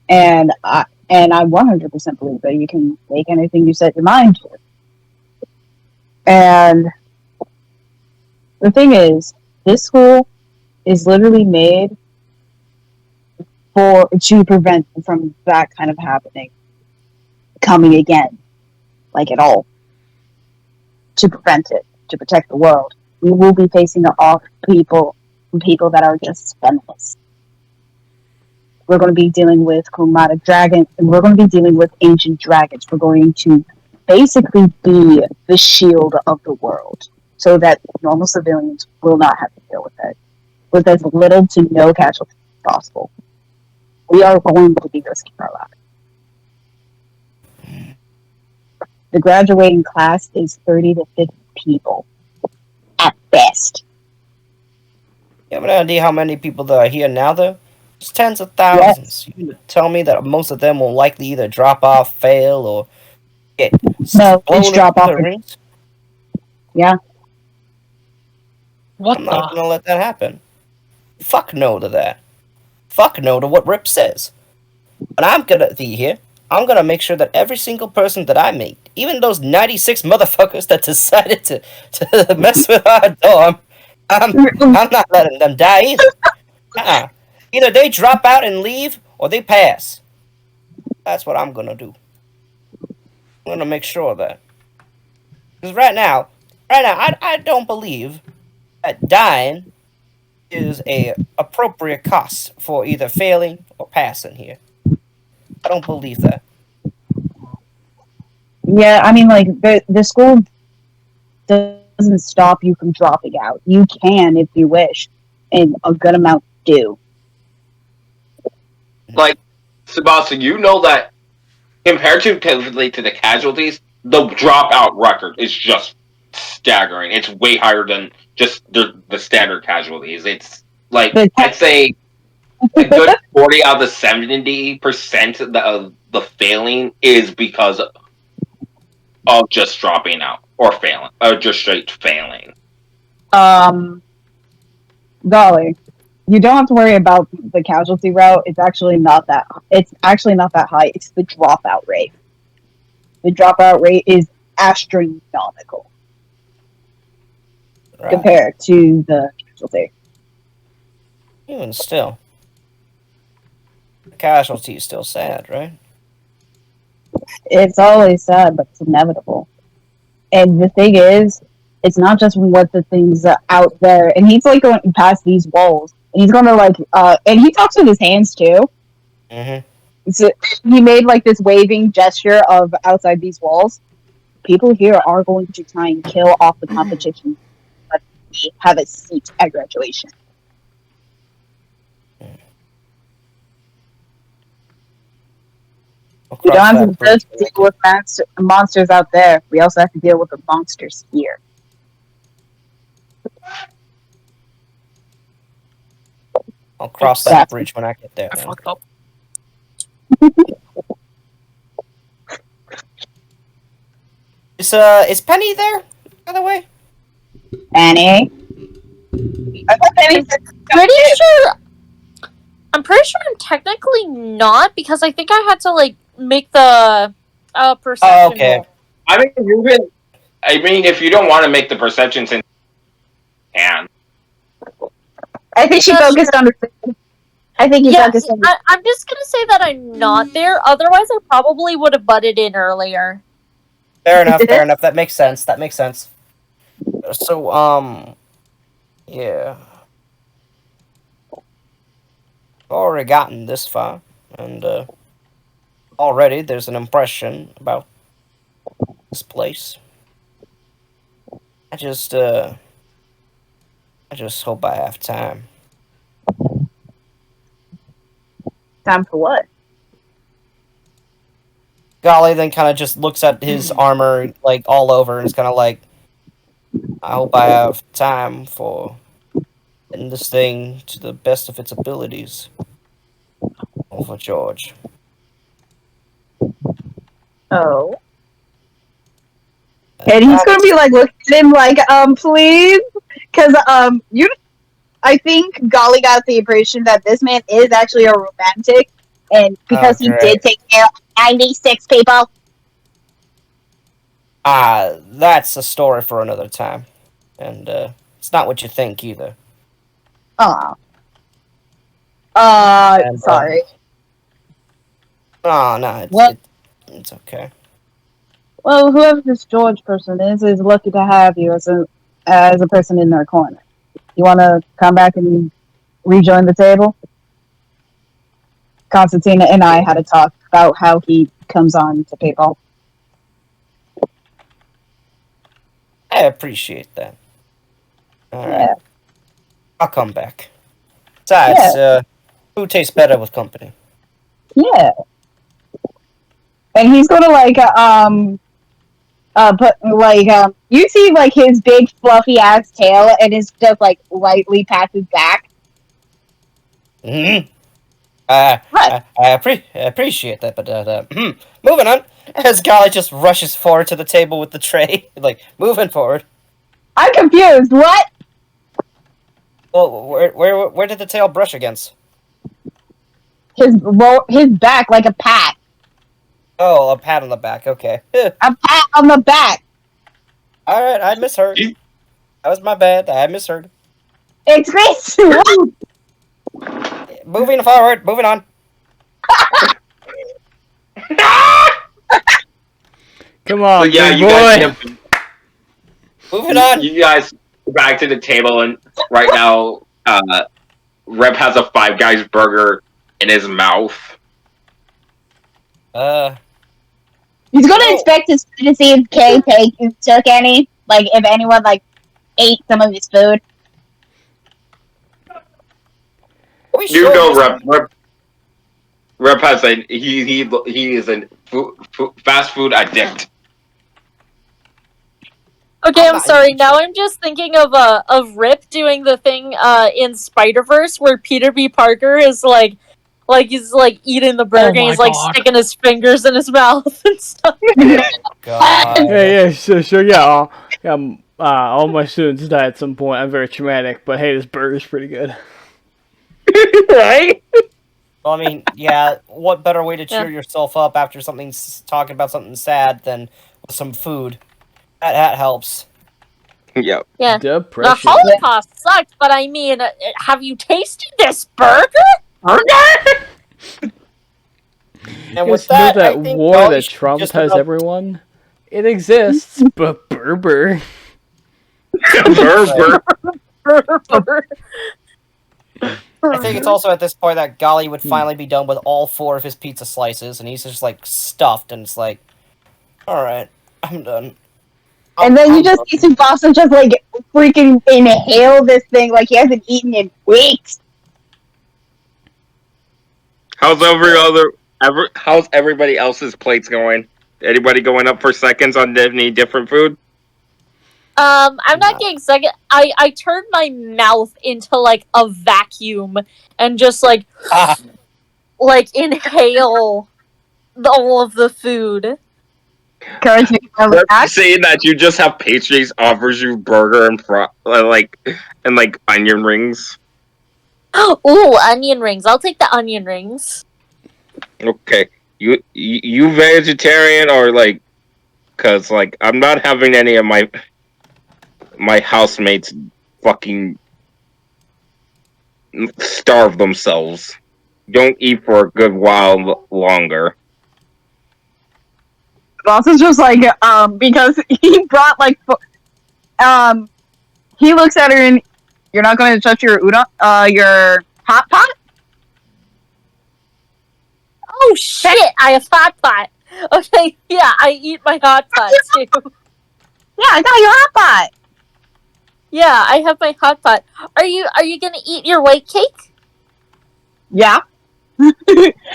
and I 100% believe that you can make anything you set your mind to. And the thing is, this school is literally made to prevent from that kind of happening coming again, like at all. To prevent it, to protect the world, we will be facing off people that are just venomous. We're going to be dealing with chromatic dragons, and we're going to be dealing with ancient dragons. We're going to basically be the shield of the world, so that normal civilians will not have to deal with it, with as little to no casualties as possible. We are going to be risking our lives. the graduating class is 30 to 50 people at best. You have an idea how many people there are here now, though? It's tens of Yes. thousands. You would tell me that most of them will likely either drop off, fail, or get No, blown it's into drop off. the rings. Yeah. What I'm not the? gonna let that happen. Fuck no to that. Fuck no to what Rip says. But I'm gonna be here. I'm gonna make sure that every single person that I meet, even those 96 motherfuckers that decided to mess with our dorm, I'm not letting them die either. Either they drop out and leave, or they pass. That's what I'm gonna do. I'm gonna make sure of that. Because right now, I don't believe that dying is a appropriate cost for either failing or passing here. I don't believe that. Yeah, I mean, like, the school doesn't stop you from dropping out. You can if you wish, and a good amount do. Like, Sebastian, you know that comparatively to the casualties, the dropout record is just staggering. It's way higher than just the standard casualties. It's like, I'd say a good 40 out of the 70% of the failing is because of just dropping out or failing, or just straight failing. Golly, you don't have to worry about the casualty route. It's actually not that. It's actually not that high. It's the dropout rate. The dropout rate is astronomical Right. compared to the casualty. Even still, the casualty is still sad, right? It's always sad, but it's inevitable. And the thing is, it's not just what the things out there. And he's like going past these walls, and he's going to like, and he talks with his hands too. Mm-hmm. So he made like this waving gesture of outside these walls. People here are going to try and kill off the competition, but we have a seat at graduation. We don't have to just deal with monsters out there. We also have to deal with the monsters here. I'll cross that bridge when I get there. I fucked up. Is Penny there, by the way? Penny? I thought Penny said Pretty sure. I'm pretty sure I'm technically not, because I think I had to like make the perception. Oh, okay. roll. I mean, if you don't want to make the perception, since can. I think she That's focused on the. I think you Yeah, focused on. I'm just gonna say that I'm not there. Otherwise, I probably would have butted in earlier. Fair enough. Fair enough. That makes sense. That makes sense. So, yeah. Already gotten this far, and already there's an impression about this place. I just hope I have time. Time for what? Golly then kind of just looks at his armor like all over and is kind of like, I hope I have time for getting this thing to the best of its abilities. Over George. Oh. And he's gonna be like looking at him like, please, because I think Golly got the impression that this man is actually a romantic, and because he did take care of 96 people. That's a story for another time, and it's not what you think either. Oh. Sorry. Oh no, it's okay. Well, whoever this George person is lucky to have you as a person in their corner. You want to come back and rejoin the table? Constantina and I had a talk about how he comes on to PayPal. I appreciate that. All right, I'll come back. Besides, food tastes better with company. Yeah. And he's gonna like but like you see like his big fluffy ass tail, and it's just like lightly past his back. Mm-hmm. What? I appreciate that, but moving on. As Golly just rushes forward to the table with the tray, like moving forward. I'm confused. What? Well, where did the tail brush against? His back like a pat. Oh, a pat on the back. Okay. A pat on the back. All right, I misheard. That was my bad. I misheard. Excuse me. What? Moving forward. Moving on. Come on, So yeah, big you boy. guys Moving on. you guys go back to the table, and right now, Rep has a Five Guys burger in his mouth. He's gonna Oh. inspect his food to see if Kay took any. Like if anyone like ate some of his food. Are we You sure know, this- Rep has he is a fast food addict. Okay, I'm I'm not sorry. even Now I'm just thinking of Rip doing the thing in Spider-Verse where Peter B. Parker is like he's like eating the burger and my he's like God. sticking his fingers in his mouth and stuff. God. Yeah, sure, yeah. All my students die at some point. I'm very traumatic, but hey, this burger's pretty good. Right? Well, I mean, yeah. What better way to Yeah. cheer yourself up after talking about something sad than with some food? That helps. Yep. Yeah. The Depression. Holocaust sucked, but I mean, have you tasted this burger? And You with know that, I that think war Golly that should just traumatized about- everyone? It exists, but Berber. Burger. Burger. I think it's also at this point that Golly would finally be done with all 4 of his pizza slices, and he's just like stuffed, and it's like, all right, I'm done. And then you I'm just done. see some Boston just like freaking inhale this thing like he hasn't eaten in weeks. How's everybody else's plates going? Anybody going up for seconds on any different food? I'm not getting second. I turned my mouth into like a vacuum and just like inhale all of the food. Courage, Rep saying that you just have pastries offers you burger and like onion rings. Ooh, onion rings. I'll take the onion rings. Okay, you vegetarian or like, cause like I'm not having any of my housemates fucking starve themselves. Don't eat for a good while longer. Boston's just like because he brought like he looks at her and you're not going to touch your udon your hot pot. Oh shit! I have hot pot. Okay, yeah, I eat my hot pot too. Yeah, I got your hot pot. Yeah, I have my hot pot. Are you gonna eat your white cake? Yeah.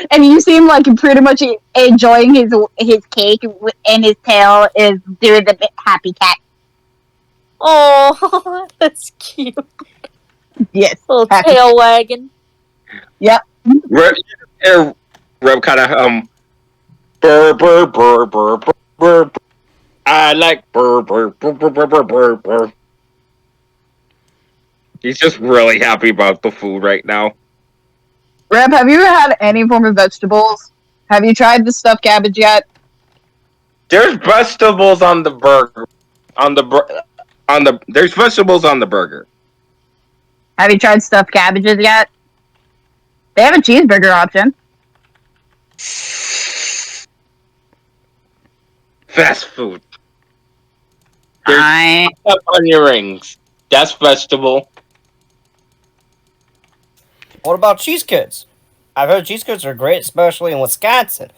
And you seem like pretty much enjoying his cake, and his tail is doing the happy cat. Oh, that's cute. Yes. Little Happy. tail wagging. Yep. Rep kind of burr burr burr burr burr burr. I like burr burr burr burr burr burr burr burr. He's just really happy about the food right now. Reb, have you ever had any form of vegetables? Have you tried the stuffed cabbage yet? There's vegetables on the burger. There's vegetables on the burger. Have you tried stuffed cabbages yet? They have a cheeseburger option. Fast food. I Onion rings. That's vegetable. What about cheese curds? I've heard cheese curds are great, especially in Wisconsin.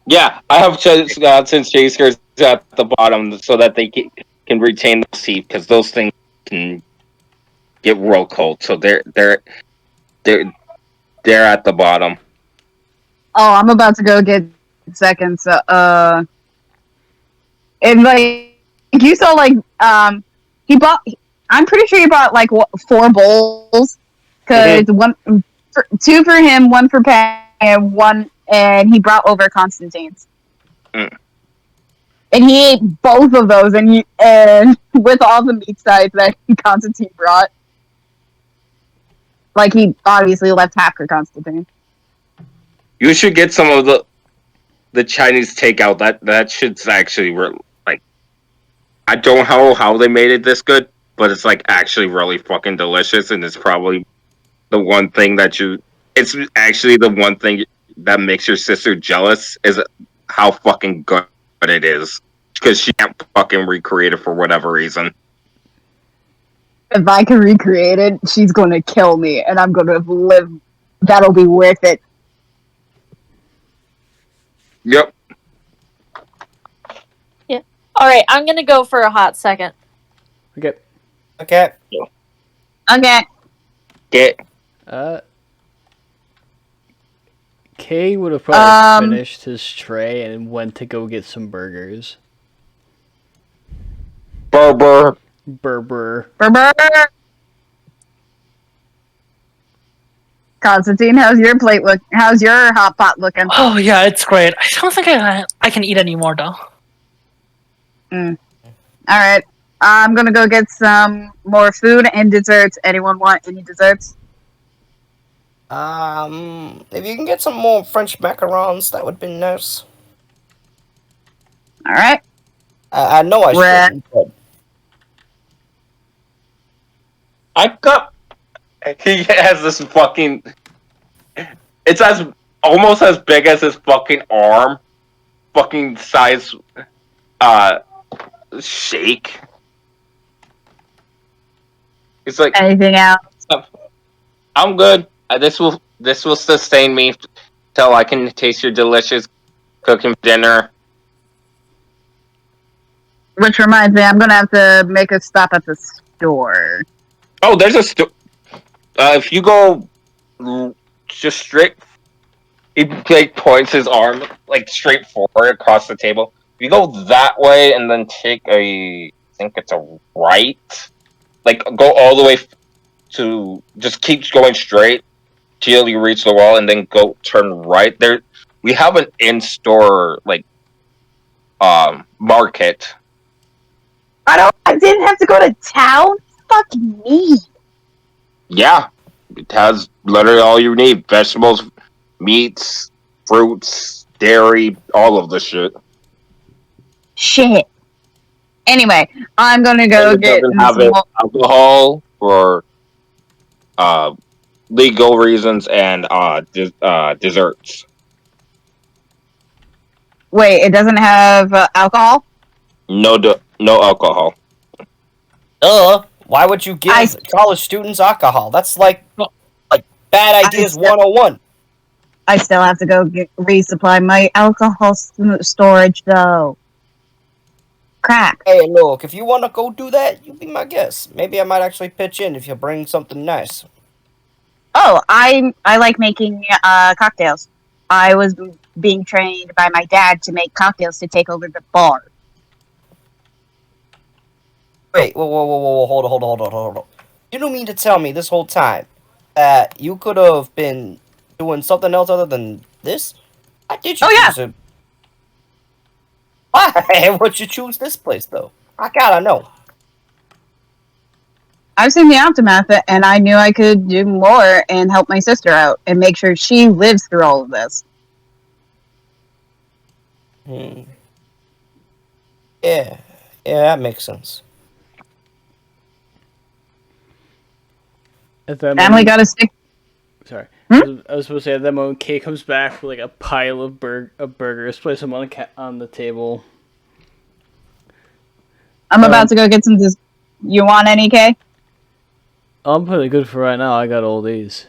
Yeah, I have Wisconsin cheese curds at the bottom so that they can retain the heat because those things can get real cold. So they're at the bottom. I'm about to go get seconds. And like you saw, like he bought. I'm pretty sure he bought like 4 bowls because two for him, one for Pam, and he brought over Constantine's. Mm. And he ate both of those, and with all the meat sides that Constantine brought. Like, he obviously left half for Constantine. You should get some of the Chinese takeout. That shit's actually like, I don't know how they made it this good, but it's like actually really fucking delicious, and it's probably the one thing it's actually the one thing that makes your sister jealous is how fucking good it is, because she can't fucking recreate it for whatever reason. If I can recreate it, she's gonna kill me, and I'm gonna live. That'll be worth it. Yep. Yeah. All right, I'm gonna go for a hot second. Okay. Okay. Okay. Get. Kay would have probably finished his tray and went to go get some burgers. Burber. Burber. Constantine, how's your plate look? How's your hot pot looking? Oh yeah, it's great. I don't think I can eat anymore though. All right. I'm gonna go get some more food and desserts. Anyone want any desserts? If you can get some more French macarons, that would be nice. All right. I know I shouldn't, but I got. He has this fucking. It's almost as big as his fucking arm, fucking size, shake. It's like, Anything else? I'm good. This will sustain me till I can taste your delicious cooking dinner. Which reminds me, I'm gonna have to make a stop at the store. Oh, there's a store. If you go just straight, he like points his arm like straight forward across the table. If you go that way and then take I think it's a right, like go all the way to just keep going straight till you reach the wall, and then go turn right. There, we have an in-store like market. I didn't have to go to town. Fuck me. Yeah, it has literally all you need: vegetables, meats, fruits, dairy, all of the shit. Shit. Anyway, I'm gonna go And it get doesn't have some more. alcohol for legal reasons and desserts. Wait, it doesn't have alcohol? No alcohol. Why would you give I- college students alcohol? That's like bad I ideas still- 101. I still have to go resupply my alcohol storage, though. Crap. Hey, look, if you want to go do that, you be my guest. Maybe I might actually pitch in if you bring something nice. Oh, I like making cocktails. I was being trained by my dad to make cocktails to take over the bar. Wait, whoa, hold on. You don't mean to tell me this whole time that you could have been doing something else other than this? Why did you choose it? Why would you choose this place, though? I gotta know. I've seen the aftermath, and I knew I could do more and help my sister out and make sure she lives through all of this. Yeah, that makes sense. At that Family moment, gotta stick. sorry, Hmm? I was supposed to say at that moment, Kay comes back with like a pile of burgers, place them on the table. I'm about to go get some. You want any, Kay? I'm pretty good for right now. I got all these.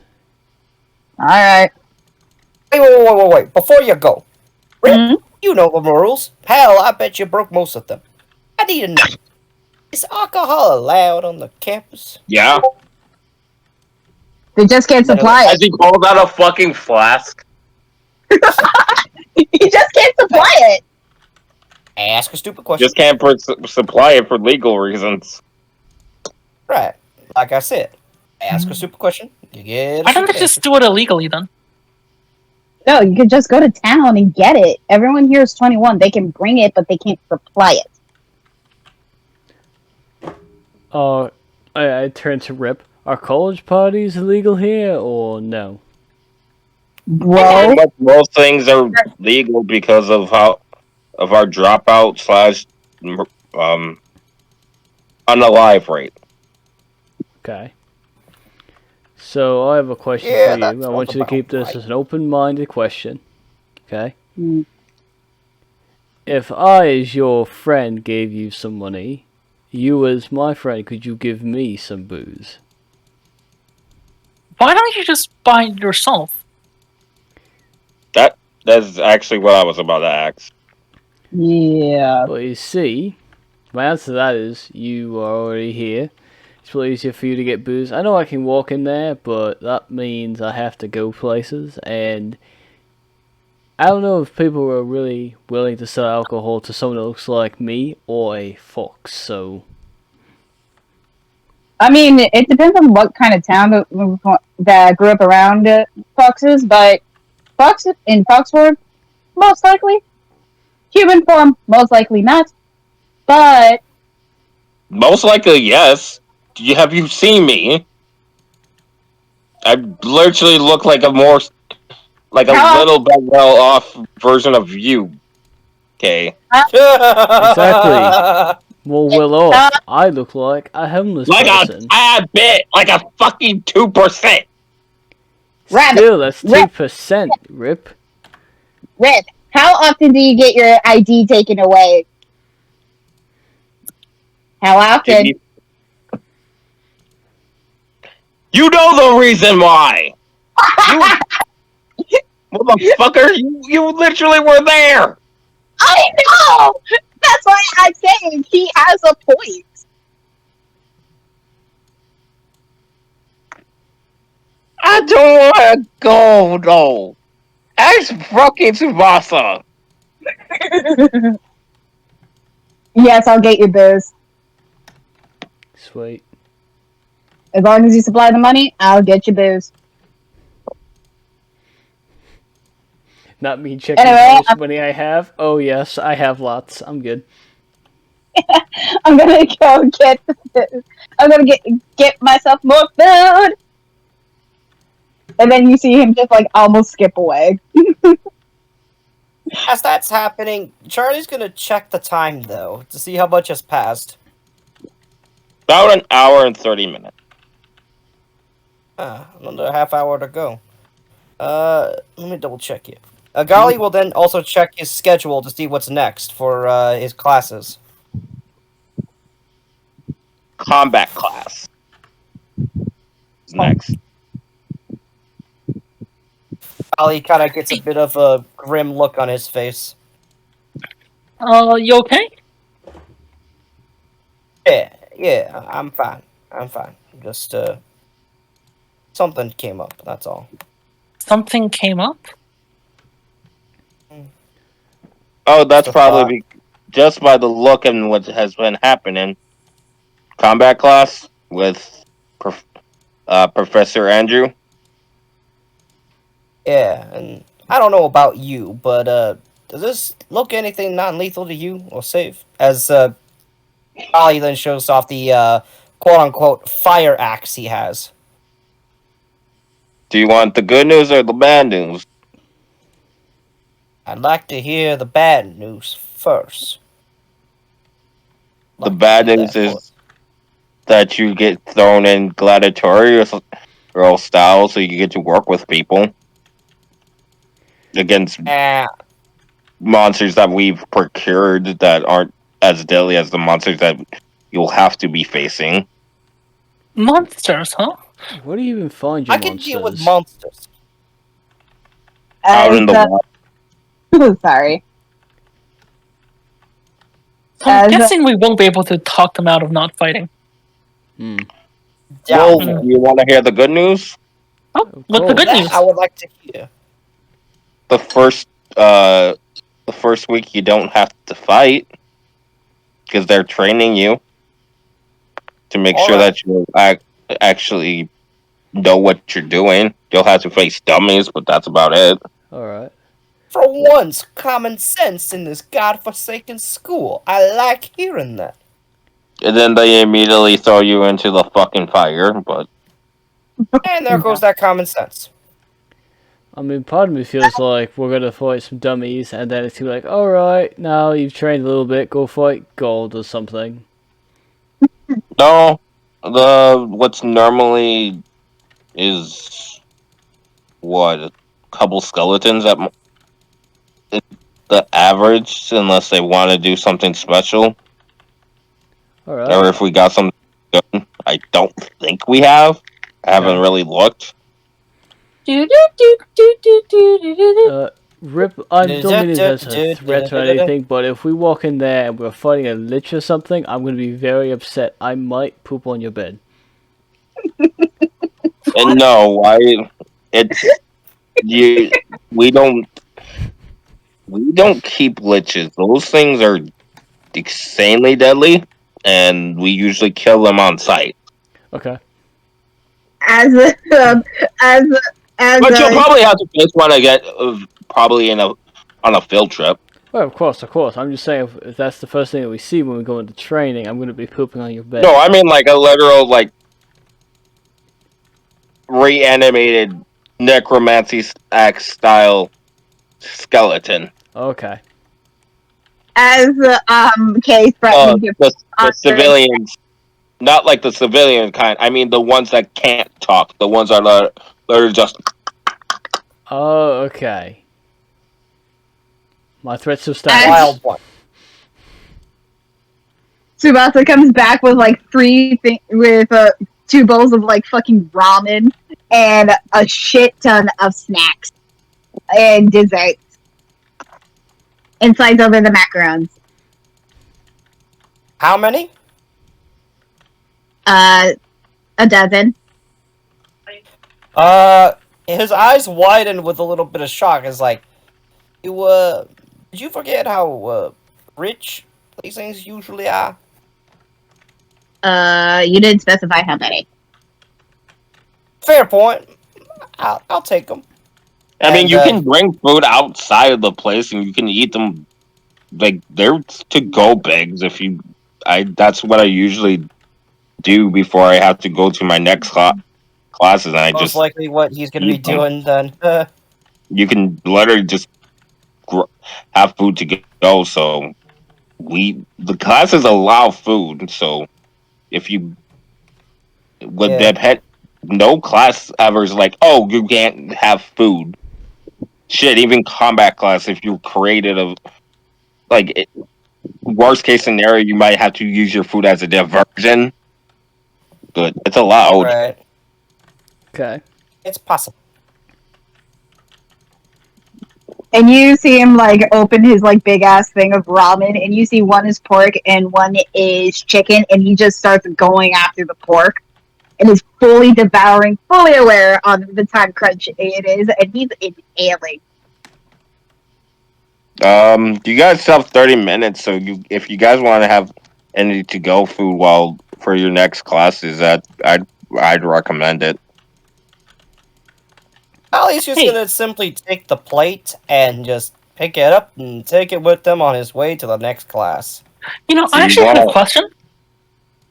All right. Hey, wait. Before you go, Rick, Mhm. you know the rules. Hell, I bet you broke most of them. I need to know. Is alcohol allowed on the campus? Yeah. They just can't supply Has it. he pulled out a fucking flask? You just can't supply it. Ask a stupid question. Just can't supply it for legal reasons. Right. Like I said, ask a stupid question. You get. Why don't they just do it illegally then? No, you could just go to town and get it. Everyone here is 21. They can bring it, but they can't supply it. I turned to Rip. Are college parties illegal here or no? Bro, Most things are legal because of our dropout / unalive rate. Okay. So I have a question for you. I want you to keep this as an open-minded question. Okay? Mm. If I, as your friend, gave you some money, you as my friend, could you give me some booze? Why don't you just buy it yourself? That's actually what I was about to ask. Yeah. Well, you see, my answer to that is you are already here. It's a lot easier for you to get booze. I know I can walk in there, but that means I have to go places, and I don't know if people are really willing to sell alcohol to someone that looks like me or a fox, so... I mean, it depends on what kind of town that grew up around foxes, but foxes in Foxford, most likely. Human form, most likely not. But Most likely, yes. Have you seen me? I literally look like a little bit well off version of you. Okay. Exactly. Well, off. I look like a homeless person. Like a fucking 2%. Still, that's 2%, Rip. Rip, how often do you get your ID taken away? How often? You know the reason why. You motherfucker, you literally were there. I know! That's why I'm saying he has a point. I don't want to go, though. Ask fucking Tsubasa. Yes, I'll get you booze. Sweet. As long as you supply the money, I'll get you booze. Not me checking how much money I have. Oh yes, I have lots. I'm good. I'm gonna go get. I'm gonna get myself more food. And then you see him just like almost skip away. As that's happening, Charlie's gonna check the time though to see how much has passed. About an hour and 30 minutes. Another half hour to go. Let me double check it. Gali will then also check his schedule to see what's next for his classes. Combat class. Next. Ali kind of gets a bit of a grim look on his face. You okay? Yeah, I'm fine. Just, something came up, that's all. Something came up? Oh, that's probably just by the look and what has been happening. Combat class with Professor Andrew. Yeah, and I don't know about you, but does this look anything non-lethal to you or safe? As Ali then shows off the quote-unquote fire axe he has. Do you want the good news or the bad news? I'd like to hear the bad news first. The bad news is that you get thrown in gladiatorial style, so you get to work with people against monsters that we've procured that aren't as deadly as the monsters that you'll have to be facing. Monsters, huh? Where do you even find your monsters? I can deal with monsters. Out in the wild. Sorry. So I'm guessing we won't be able to talk them out of not fighting. Well, you want to hear the good news? Oh, what's the good news? I would like to hear. The first the first week you don't have to fight because they're training you to make sure Alright. that you actually know what you're doing. You'll have to face dummies, but that's about it. Alright. For once, common sense in this godforsaken school. I like hearing that. And then they immediately throw you into the fucking fire, but And there goes that common sense. I mean, part of me feels like we're gonna fight some dummies, and then it's like, alright, now you've trained a little bit, go fight gold or something. no, what's normally is what a couple skeletons at the average, unless they want to do something special, or Alright. if we got something good. I don't think we have. I haven't really looked. Do do do do do do do do. Rip, I don't mean it as a threat or anything, but if we walk in there and we're fighting a lich or something, I'm gonna be very upset. I might poop on your bed. And no, it's you. We don't keep liches. Those things are insanely deadly, and we usually kill them on sight. Okay. As a, as But you'll a, probably have to face one again, probably on a field trip. Well, of course, of course. I'm just saying, if that's the first thing that we see when we go into training, I'm gonna be pooping on your bed. No, I mean like a literal reanimated necromancy axe style skeleton. Okay. as Kay threatening to The civilians, not like the civilian kind. I mean the ones that can't talk. The ones that are just. Oh, okay. My threats have started. Wild one. Tsubasa comes back with like with 2 bowls of like fucking ramen and a shit ton of snacks and desserts. And slides over the macarons. How many? A dozen. His eyes widen with a little bit of shock. It's like, did you forget how rich these things usually are? You didn't specify how many. Fair point. I'll take them. I mean, you can bring food outside of the place and you can eat them. Like they're to go bags. That's what I usually do before I have to go to my next classes. And I Most just likely what he's going to be doing then. you can literally just have food to go. So the classes allow food. So if you with that pet, no class ever is like, oh, you can't have food. Shit, even combat class, if you created worst case scenario, you might have to use your food as a diversion. But it's allowed. Right. Okay. It's possible. And you see him like open his like big ass thing of ramen, and you see one is pork and one is chicken, and he just starts going after the pork, and is fully devouring, fully aware on the time crunch it is, and he's inhaling. You guys have 30 minutes, so if you guys want to have any to go food for your next classes, I'd recommend it. Ali's just gonna simply take the plate and just pick it up and take it with him on his way to the next class. You know, I actually have a question.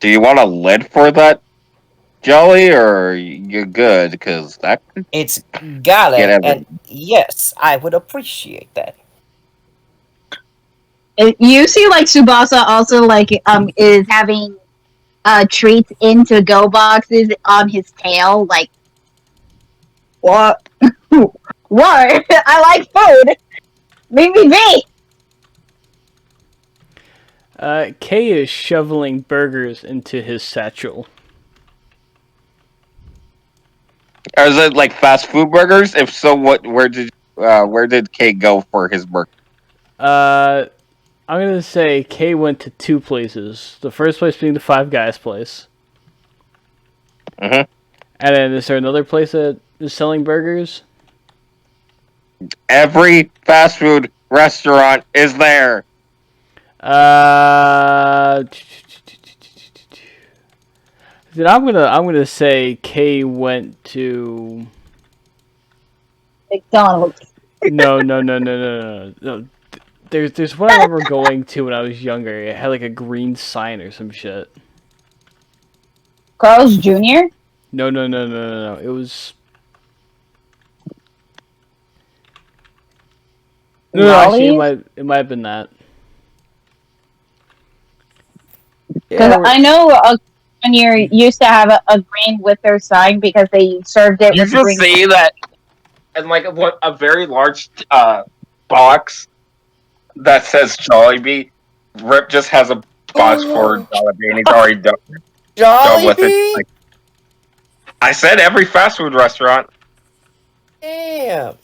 Do you want a lid for that, Jolly, or you're good? Because that it's got it, and yes, I would appreciate that. You see, like Tsubasa also like is having treats into go boxes on his tail. Like, what? What? I like food. Leave me be. Kay is shoveling burgers into his satchel. Is it like fast food burgers? If so, where did Kay go for his burger? I'm gonna say Kay went to 2 places. The first place being the Five Guys place. Mm-hmm. And then is there another place that is selling burgers? Every fast food restaurant is there? Then I'm gonna say Kay went to. McDonald's. No. There's one I remember going to when I was younger. It had like a green sign or some shit. Carl's Jr.? No. It was. No, actually, Molly's? it might have been that. Because I know Jr. used to have a green with their sign because they served it You with just green. see that and like a very large box that says Jollibee. Rip just has a box for Jollibee, and he's already done with it. Jollibee? Like, I said every fast food restaurant. Damn.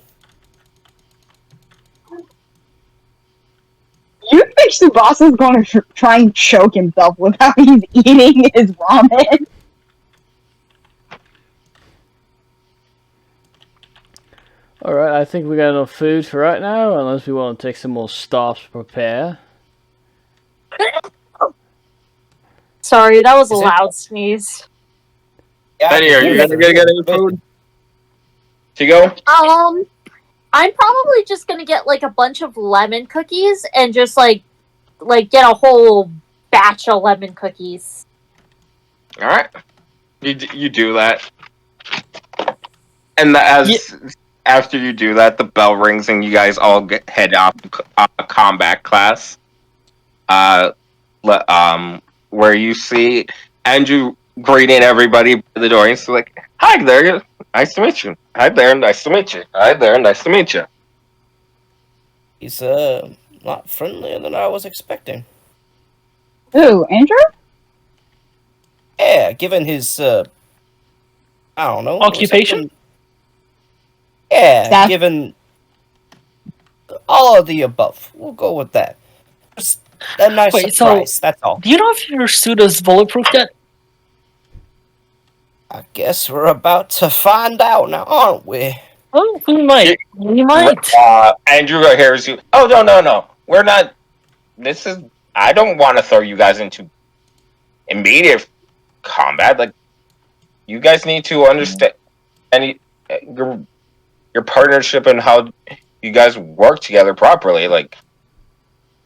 You think Subasa's going to try and choke himself with how he's eating his ramen? Alright, I think we got enough food for right now, unless we want to take some more stops to prepare. Sorry, that was a Is it- loud sneeze. Yeah, Benny, are you gonna get any food? To go? I'm probably just gonna get like a bunch of lemon cookies and just like get a whole batch of lemon cookies. All right, you do that, and after you do that, the bell rings and you guys all head off to combat class. Where you see Andrew greeting everybody at the door. He's like, "Hi there, nice to meet you. Hi there, nice to meet you. Hi there, nice to meet you." He's not friendlier than I was expecting. Who, Andrew? Yeah, given his I don't know, Occupation? Yeah, Staff. given all of the above. We'll go with that. Just a nice Wait, surprise, that's all. Do you know if your suit is bulletproof yet? I guess we're about to find out now, aren't we? Oh, we might. We might. Andrew hears you. Oh no, we're not. This is. I don't want to throw you guys into immediate combat. Like, you guys need to understand your partnership and how you guys work together properly. Like,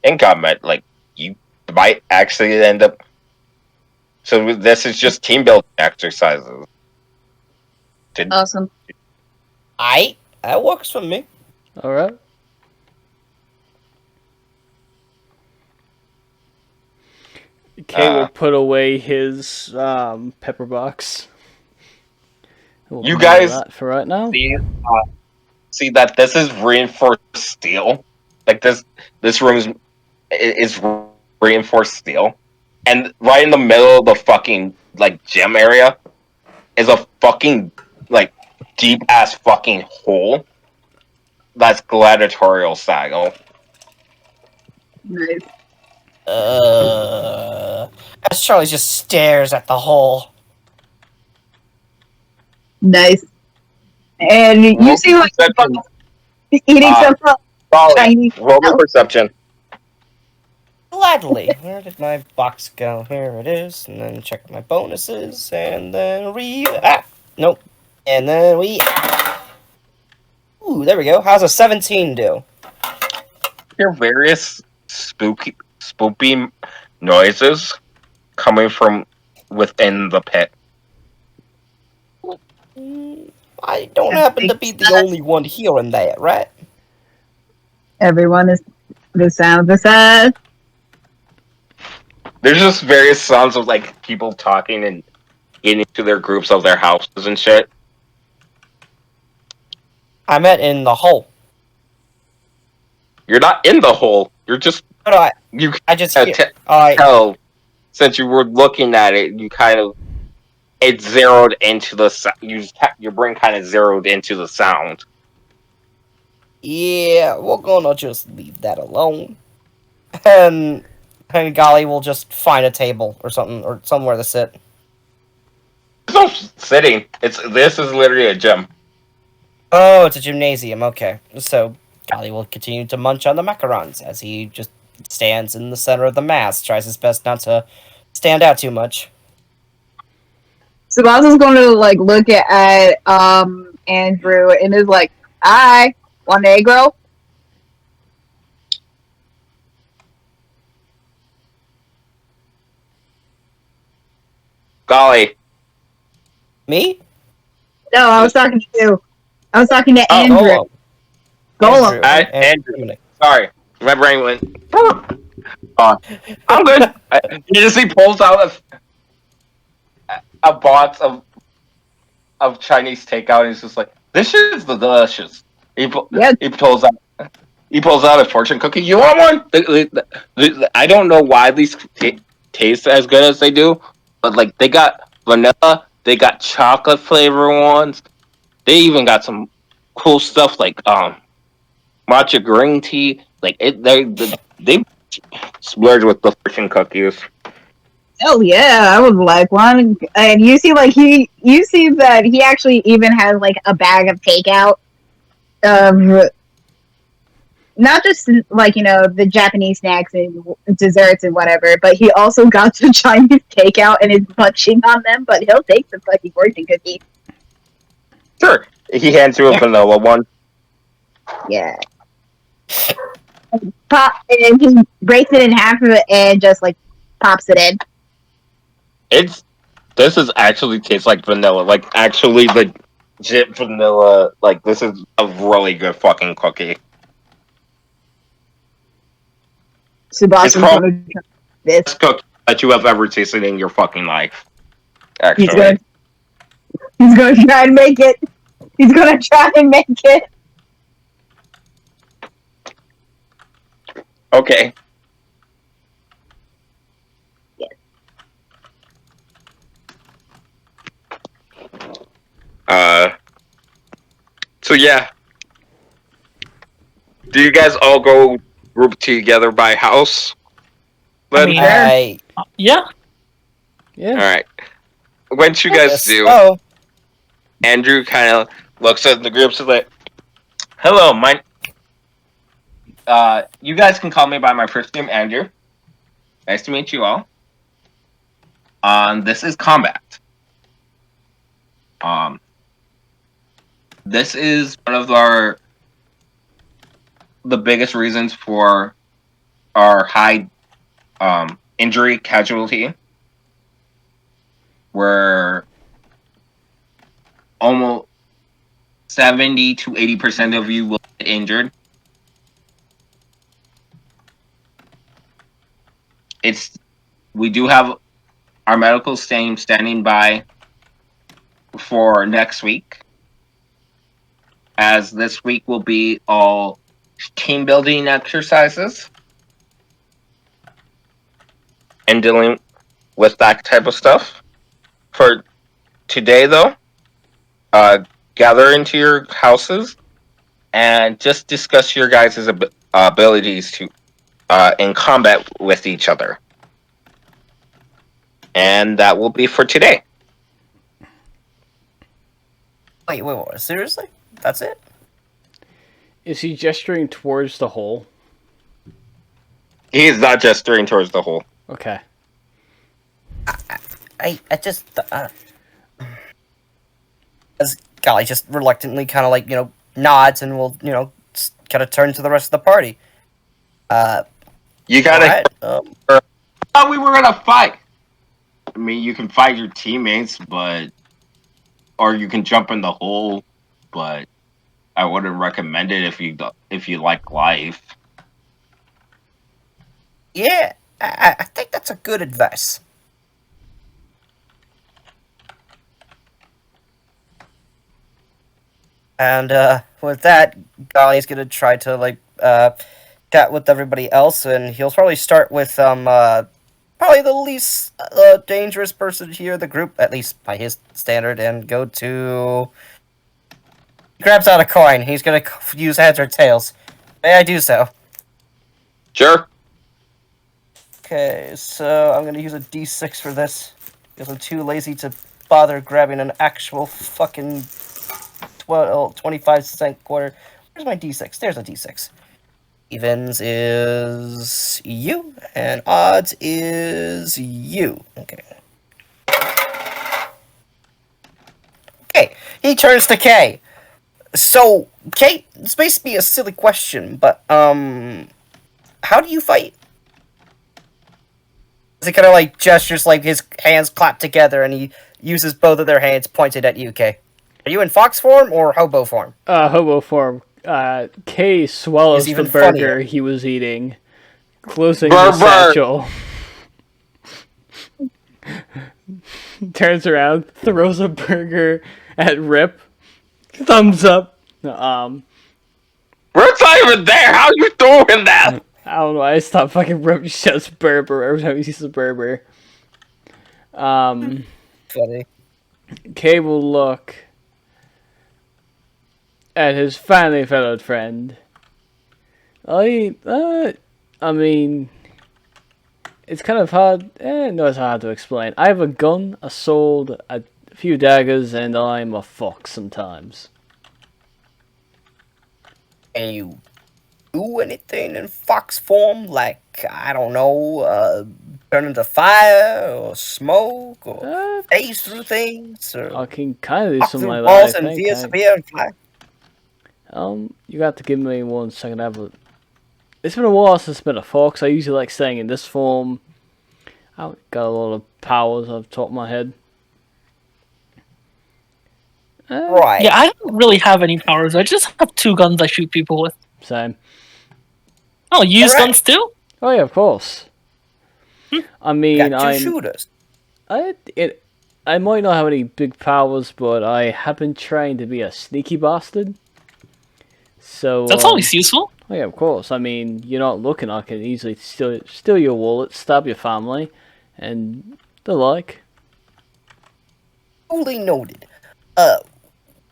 in combat, like you might actually end up. So this is just team building exercises. Awesome. That works for me. Alright. Kay will put away his pepper box. We'll You leave guys that for right now. see that this is reinforced steel. Like this room is reinforced steel, and right in the middle of the fucking like gym area is a fucking like deep ass fucking hole. That's gladiatorial style. Nice. As Charlie just stares at the hole. Nice. And you Roll see like perception. eating some Chinese. Roll me perception. Gladly. Where did my box go? Here it is. And then check my bonuses. And then nope. And then ooh, there we go. How's a 17 do? Hear various spoopy noises coming from within the pit. I don't happen to be the only one hearing that, right? Everyone is the sound the sad. There's just various sounds of like people talking and getting into their groups of their houses and shit. I meant in the hole. You're not in the hole. You're just No, you I just can't tell since you were looking at it. You kind of it zeroed into the your brain kind of zeroed into the sound. yeah, we're gonna just leave that alone. And Golly will just find a table or something or somewhere to sit. There's no sitting. This is literally a gym. Oh, it's a gymnasium. Okay, so Golly will continue to munch on the macarons as he just stands in the center of the mass, tries his best not to stand out too much. Sebastian's going to like look at Andrew and is like, "Hi, want an egg roll?" Golly. Me? No, I was talking to you. I was talking to Andrew. Golem. Golem. Andrew. Sorry, my brain went. I'm good. You just he pulls out a box of Chinese takeout, and he's just like, "This shit is delicious." He pulls out a fortune cookie. You want one? I don't know why these taste as good as they do, but like they got vanilla, they got chocolate flavor ones. They even got some cool stuff like matcha green tea. Like they splurge with the fortune cookies. Oh yeah, I would like one. And you see that he actually even has like a bag of takeout of not just like the Japanese snacks and desserts and whatever, but he also got the Chinese takeout and is munching on them. But he'll take the fucking fortune cookie. Sure, he hands you a vanilla one. Yeah. Pop, and he breaks it in half and just like pops it in. This is actually tastes like vanilla, like actually legit vanilla. Like this is a really good fucking cookie. Sebastian's gonna try this. Best cookie that you have ever tasted in your fucking life. Actually, he's gonna try and make it. He's gonna try and make it. Okay. Yes. So yeah. Do you guys all go group together by house? I mean, yeah. All right. Once you guys do, Andrew kind of looks at the groups and like, "Hello, you guys can call me by my first name, Andrew. Nice to meet you all. This is combat. This is one of the biggest reasons for our high injury casualty. Where almost 70 to 80% of you will get injured. We do have our medical team standing by for next week, as this week will be all team building exercises and dealing with that type of stuff. For today, though, gather into your houses and just discuss your guys' abilities to in combat with each other. And that will be for today. Wait, what? Seriously? That's it? Is he gesturing towards the hole? He's not gesturing towards the hole. Okay. I just as Golly just reluctantly kind of like nods and will kind of turn to the rest of the party. You gotta. Right, Oh, we were gonna fight. I mean, you can fight your teammates, or you can jump in the hole, but I wouldn't recommend it if you like life. Yeah, I think that's a good advice. And with that, Golly's gonna try to chat with everybody else, and he'll probably start with probably the least dangerous person here in the group, at least by his standard, and go to. He grabs out a coin. He's gonna use heads or tails. May I do so? Sure. Okay, so I'm gonna use a D6 for this because I'm too lazy to bother grabbing an actual fucking 25-cent quarter. Where's my d6? There's a d6. Evens is you, and odds is you. Okay. Okay, he turns to Kay. So, Kay, this may be a silly question, but, how do you fight? He kind of, like, gestures, like, his hands clap together, and he uses both of their hands pointed at you, Kay. Are you in fox form or hobo form? Hobo form. Kay swallows the even burger funnier. he was eating, closing Burr, the burr. satchel. Turns around, throws a burger at Rip. Thumbs up. We're not even there. How you doing that? I don't know. I stopped fucking Rip shouts Berber every time he sees a Berber. Funny. Kay will look at his finely fellowed friend. I mean, it's kind of hard. No, it's hard to explain. I have a gun, a sword, a few daggers, and I'm a fox sometimes. Can you do anything in fox form? Like, I don't know, turn into fire, or smoke, or phase through things, or I can kind of do walk something through like walls that. I and think. disappear and fly? You got to give me 1 second. It's been a while since I've been a fox. I usually like staying in this form. I've got a lot of powers off the top of my head. Right. Yeah, I don't really have any powers. I just have 2 guns I shoot people with. Same. Oh, you use Alright. guns too? Oh yeah, of course. I mean, Got 2 shooters. I might not have any big powers, but I have been trained to be a sneaky bastard. So That's always useful. oh yeah, of course. I mean, you're not looking. I can easily steal your wallet, stab your family, and the like. Duly noted.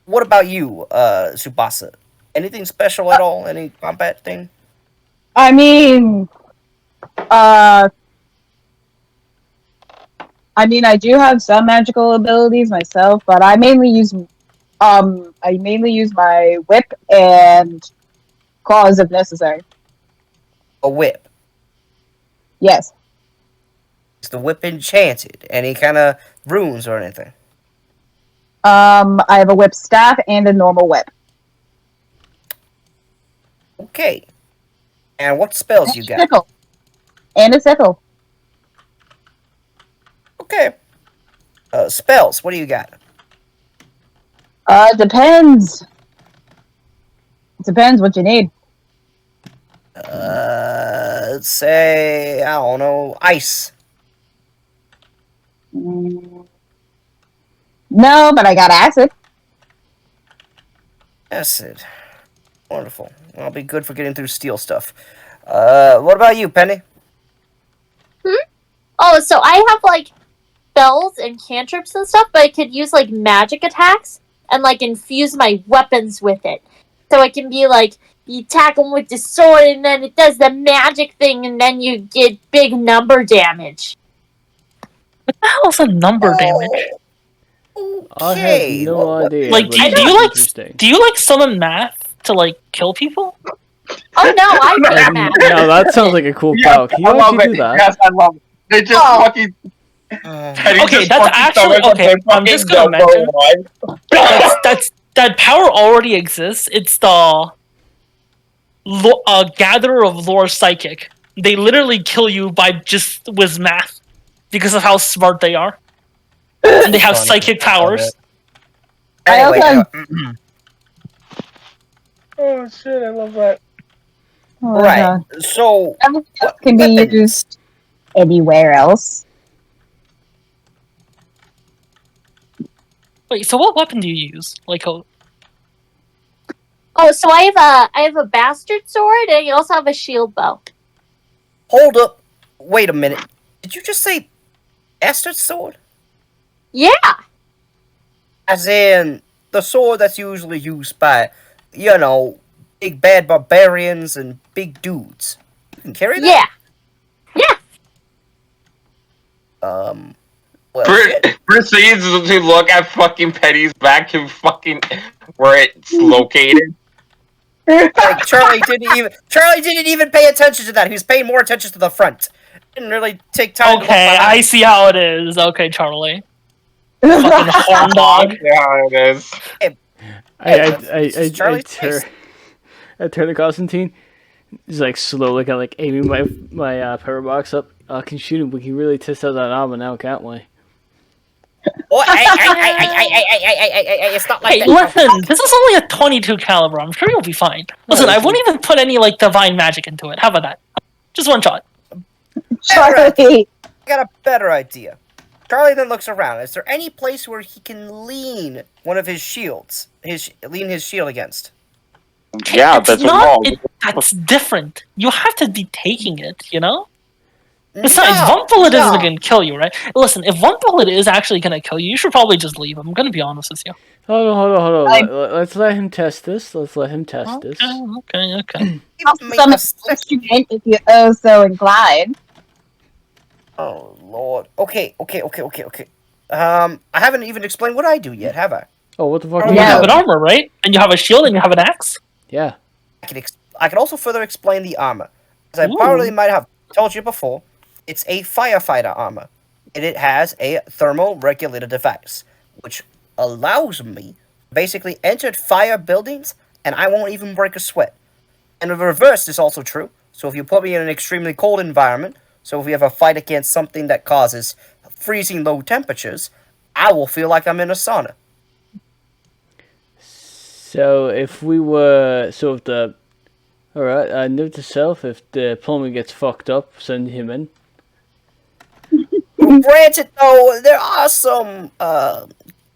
What about you, Tsubasa? Anything special at all? Any combat thing? I mean, I do have some magical abilities myself, but I mainly use my whip and claws if necessary. A whip. Yes. Is the whip enchanted? Any kind of runes or anything? I have a whip staff and a normal whip. Okay. And what spells you got? Sickle. And a sickle. Okay. Spells. What do you got? Depends. It depends what you need. Let's say, I don't know, ice. No, but I got acid. Acid. Wonderful. I'll be good for getting through steel stuff. What about you, Penny? Oh, so I have like spells and cantrips and stuff, but I could use like magic attacks and like infuse my weapons with it. So it can be like you attack them with the sword and then it does the magic thing and then you get big number damage. What the hell is a number damage? I Okay. have no well, idea. Like, but do it's you like interesting. do you like summon math to like kill people? Oh no, I hate math. No, that sounds like a cool power. Can you I love actually it. do that? Yes, I love it. They just Oh. fucking. Teddy Okay, just that's fucking actually- summons okay, a I'm just gonna fucking mention- Delco line. That power already exists. It's the gatherer of lore psychic. They literally kill you by just with math because of how smart they are, and they have Funny. psychic powers. Anyway, I also- Oh shit, I love that. Oh, right. God. So, Everything else what can be weapons? used anywhere else. Wait, so what weapon do you use? Like, Oh, so I have a bastard sword and you also have a shield bow. Hold up. Wait a minute. Did you just say bastard sword? Yeah. As in the sword that's usually used by, you know, big bad barbarians and big dudes. You can carry that? Yeah. Well, shit. Proceeds to look at fucking Penny's back to fucking where it's located. Like Charlie didn't even pay attention to that. He was paying more attention to the front. Didn't really take time. To Okay, look I behind. see how it is. Okay, Charlie. Fucking horn dog. Yeah, it is. It's Charlie's place. I turn to Constantine. He's like slowly kind of like aiming my power box up. Can shoot him. We can really test out that armor now, can't we? Oh, it's not like Hey, that. listen, this is only a 22 caliber. I'm sure you'll be fine. Listen, I wouldn't even put any like divine magic into it. How about that? Just one shot. Charlie. I got a better idea. Charlie then looks around. Is there any place where he can lean one of his shields? Lean his shield against? Yeah, It's that's not. wrong. That's different. You have to be taking it, you know? Besides, one bullet isn't going to kill you, right? Listen, if one bullet is actually going to kill you, you should probably just leave. I'm going to be honest with you. Hold on. Let's let him test this. Okay. Some instrument if you oh so inclined. Oh Lord. Okay. I haven't even explained what I do yet, have I? Oh, what the fuck? You have an armor, right? And you have a shield and you have an axe? Yeah. I can also further explain the armor, as I probably might have told you before. It's a firefighter armor, and it has a thermal regulator device, which allows me to basically enter fire buildings, and I won't even break a sweat. And the reverse is also true. So if you put me in an extremely cold environment, so if we have a fight against something that causes freezing low temperatures, I will feel like I'm in a sauna. So if the alright, note to self, if the plumbing gets fucked up, send him in. Granted, though, there are some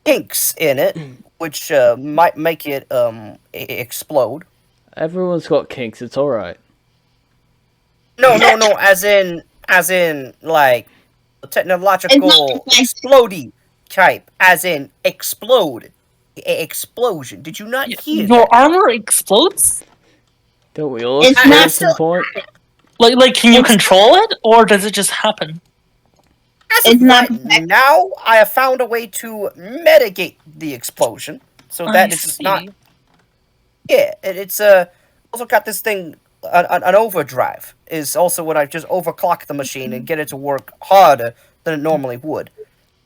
kinks in it, which might make it explode. Everyone's got kinks, it's alright. No, as in, like, technological explodey type, as in, explode. Explosion. Did you not hear Your that? armor explodes? Don't we all It's explode not at some point? Like, can you control it, or does it just happen? It's not Now I have found a way to mitigate the explosion, so that it's not. Yeah, it's also got this thing. An overdrive is also when I just overclock the machine and get it to work harder than it normally would.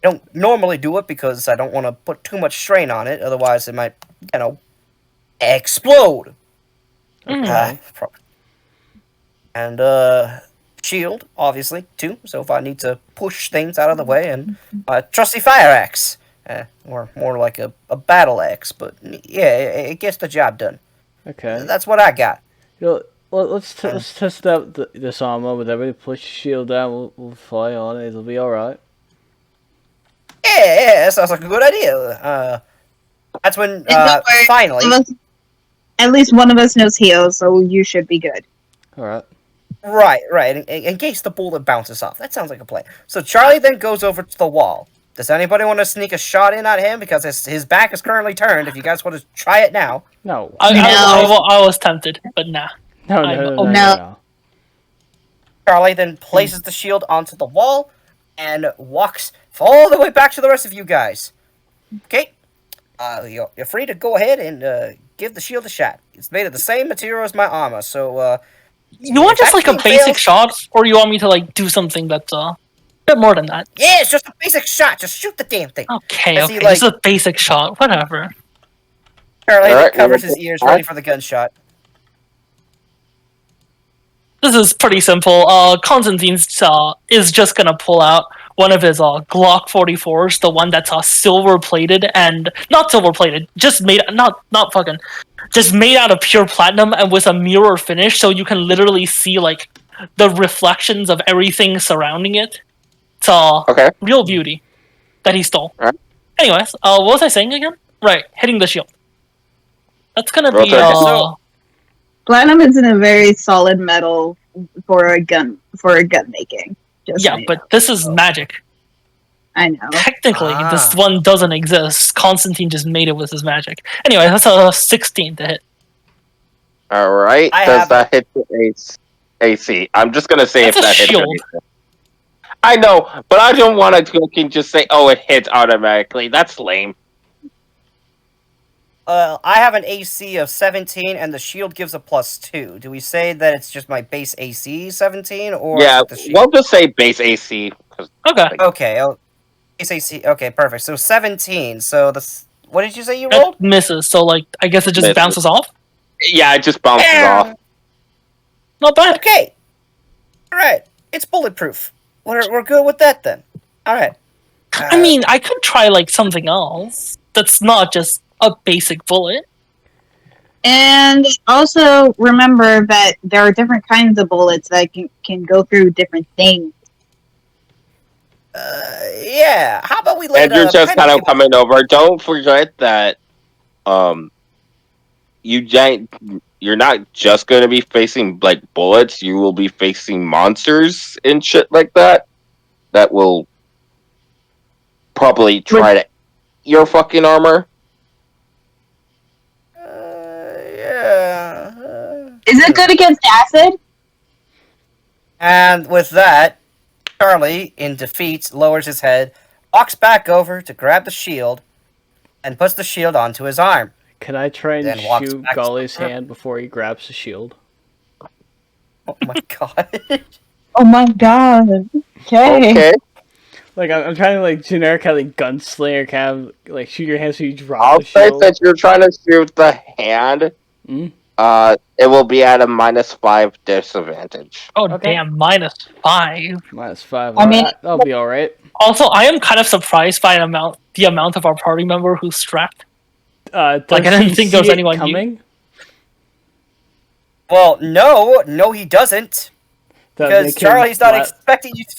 I don't normally do it because I don't want to put too much strain on it, otherwise it might, explode. Okay. And shield, obviously, too. So if I need to push things out of the way, and trusty fire axe, or more like a battle axe, but yeah, it gets the job done. Okay. That's what I got. Let's test out this armor with everybody. Push your shield down. We'll fly on it. It'll be all right. Yeah, that sounds like a good idea. That's when finally. At least one of us knows heal, so you should be good. All right. Right. In case the bullet bounces off. That sounds like a plan. So Charlie then goes over to the wall. Does anybody want to sneak a shot in at him? Because his back is currently turned. If you guys want to try it now. No. I was tempted, but nah. No. Charlie then places the shield onto the wall and walks all the way back to the rest of you guys. Okay? You're free to go ahead and give the shield a shot. It's made of the same material as my armor, so you want just like a basic shot, or you want me to like do something that's a bit more than that? Yeah, it's just a basic shot. Just shoot the damn thing. Okay, just a basic shot, whatever. Charlie covers his ears, ready for the gunshot. This is pretty simple. Constantine is just gonna pull out one of his Glock 44s, the one that's silver plated and not silver plated, just made just made out of pure platinum and with a mirror finish, so you can literally see like the reflections of everything surrounding it. It's real beauty that he stole. Right. Anyways, what was I saying again? Right, hitting the shield. That's gonna be platinum isn't a very solid metal for a gun making. But this is magic. I know. Technically, this one doesn't exist. Constantine just made it with his magic. Anyway, that's a 16 to hit. All right. Does that hit the AC? I'm just gonna say that's if that hits. Shield. I know, but I don't want to just say, "Oh, it hits automatically." That's lame. I have an AC of 17, and the shield gives a +2. Do we say that it's just my base AC 17, or Yeah, the shield? we'll just say base AC. Okay. Okay, base AC. Okay, perfect. So 17. So what did you say you That rolled? misses, so like I guess it just Misses. bounces off. Yeah, it just bounces off. Not bad. Okay. All right. It's bulletproof. We're good with that then. All right. I mean, I could try like something else that's not just a basic bullet. And also remember that there are different kinds of bullets that can go through different things. Yeah. How about we let And you're just kind of Penny- coming over. Don't forget that you're not just going to be facing like bullets. You will be facing monsters and shit like that will probably try to your fucking armor. Yeah. Is it good against acid? And with that, Charlie, in defeat, lowers his head, walks back over to grab the shield, and puts the shield onto his arm. Can I try and Then walks shoot back to Golly's the- hand before he grabs the shield? Oh my god. Oh my god. Okay. Okay, Like I'm trying to like generic kind of like gunslinger kind of like shoot your hand so you drop I'll the say shield. that you're trying to shoot the hand. Mm? It will be at a -5 disadvantage. Oh Okay. damn, -5. -5. I mean- Alright, that'll be alright. Also, I am kind of surprised by the amount of our party member who's strapped. Does Like, I didn't he think there was see it anyone coming. Well, no, he doesn't. That Because make him Charlie's not flat- expecting you to...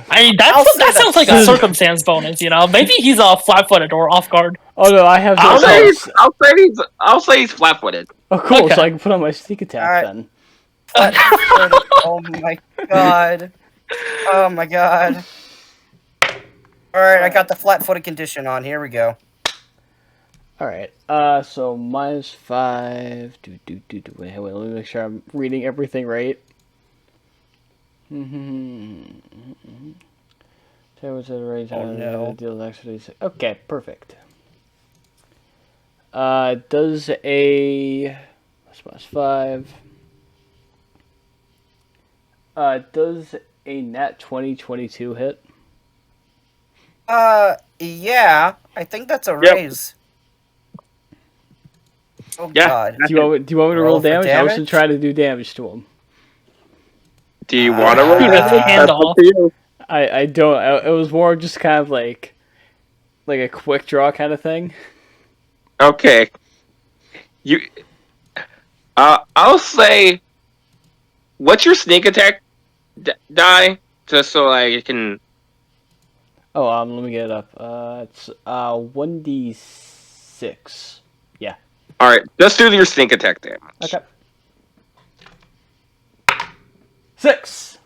I mean, I'll say that sounds like a that's- circumstance bonus, you know? Maybe he's flat-footed or off guard. Oh no, I have I'll no say sense. I'll say he's flat-footed. Oh cool, Okay. so I can put on my sneak attack Alright. then. Oh my god. Oh my god. Alright, I got the flat-footed condition on. Here we go. Alright, so -5. Wait, let me make sure I'm reading everything right. Okay, perfect. Does a +5. Does a nat 2022 hit? Yeah. I think that's a Yep. raise. Oh Yeah. god. Do you want me to Roll roll for damage? I was damage? gonna try to do damage to him. Do you want to roll? He ripped his hand That's up off. to you. I don't. It was more just kind of like a quick draw kind of thing. Okay. I'll say, what's your sneak attack die? Just so I can. Oh, let me get it up. It's 1d6. Yeah. All right, just do your sneak attack damage. Okay. 6.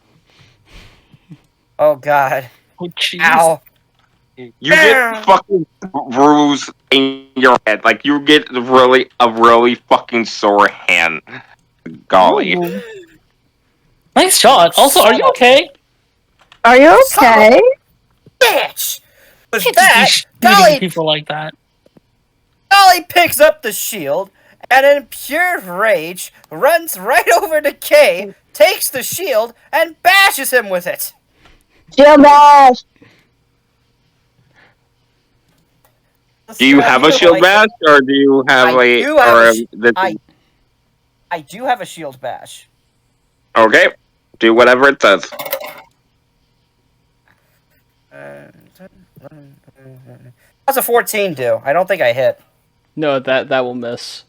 Oh god. Oh, jeez. Ow. You get fucking bruise in your head, like you get a really fucking sore hand. Golly. Ooh. Nice shot. Also, are you okay? Are you okay? Bitch! Was Can't that? just be shooting Golly, people like that. Golly picks up the shield, and in pure rage, runs right over to Kay, takes the shield, and bashes him with it. Shield bash! Do you have a shield bash, or do you have I do have a shield bash. Okay, do whatever it says. How's a 14 do? I don't think I hit. No, that will miss.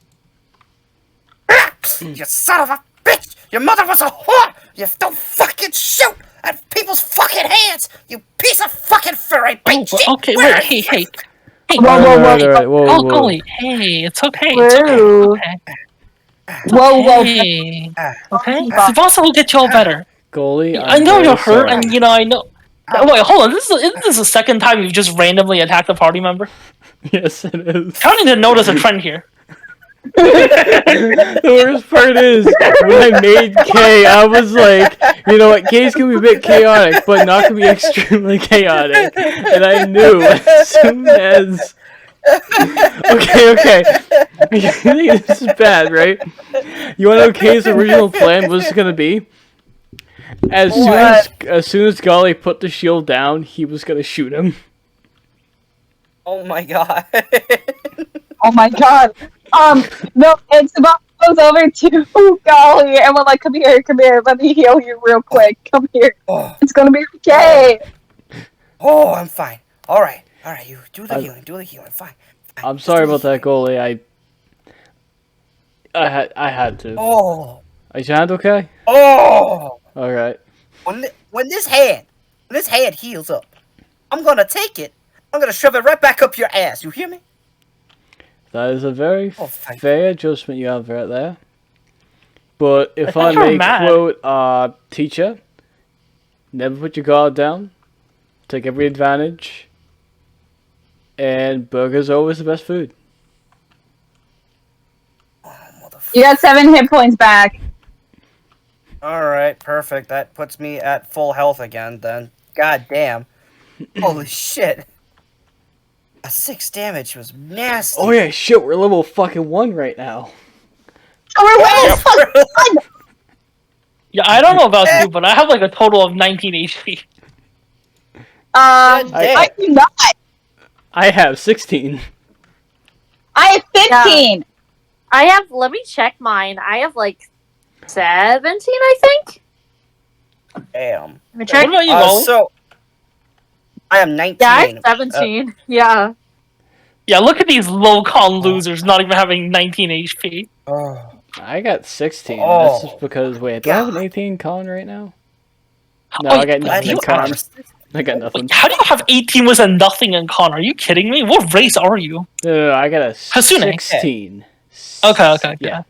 You son of a bitch! Your mother was a whore! You don't fucking shoot at people's fucking hands! You piece of fucking furry Oh, bitch! okay, wait, hey. Hey, Whoa, whoa, whoa. oh, golly, hey, it's okay, Whoa. okay. Whoa, whoa. Hey, okay? Tsubasa will get you all better. Goalie, I know you're hurt, and you know, I know. Wait, hold on, isn't this the second time you've just randomly attacked a party member? Yes, it is. Starting to notice a trend here. The worst part is, when I made K, I was like, you know what, K's gonna be a bit chaotic, but not gonna be extremely chaotic. And I knew as soon as Okay. You think this is bad, right? You want to know Kay's original plan was gonna be? As soon as Golly put the shield down, he was gonna shoot him. Oh my god. Oh my god. No, it's about goes over to Golly and we're like, come here, let me heal you real quick. Come here. Oh, It's gonna be okay. oh, I'm fine. Alright, you do the healing, fine. I'm sorry about that, Goalie. I had to. Oh, Is your hand okay? oh. All right. When this hand heals up, I'm gonna take it. I'm gonna shove it right back up your ass. You hear me? That is a very thank fair adjustment you have right there. But if I thought you were may mad. quote teacher, never put your guard down. Take every advantage. And burgers are always the best food. You got 7 hit points back. Alright, perfect. That puts me at full health again then. God damn. Holy shit. A 6 damage was nasty. Oh yeah, shit, we're level fucking 1 right now. Oh, we're winning! Yeah, I don't know about you, but I have like a total of 19 HP. I do not. I have 16. I have 15. I have. Let me check mine. I have like 17, I think. Damn. Let me check. What about you, Golly? So, I am 19. Yeah, I have 17. Yeah. Yeah, look at these low con losers not even having 19 HP. Oh. I got 16. Oh. That's just because, wait, do I have an 18 con right now? No, I got nothing in con. I got nothing. How do you have 18 with a nothing in con? Are you kidding me? What race are you? No, I got a Hasune. 16. Okay. Yeah. Yeah. I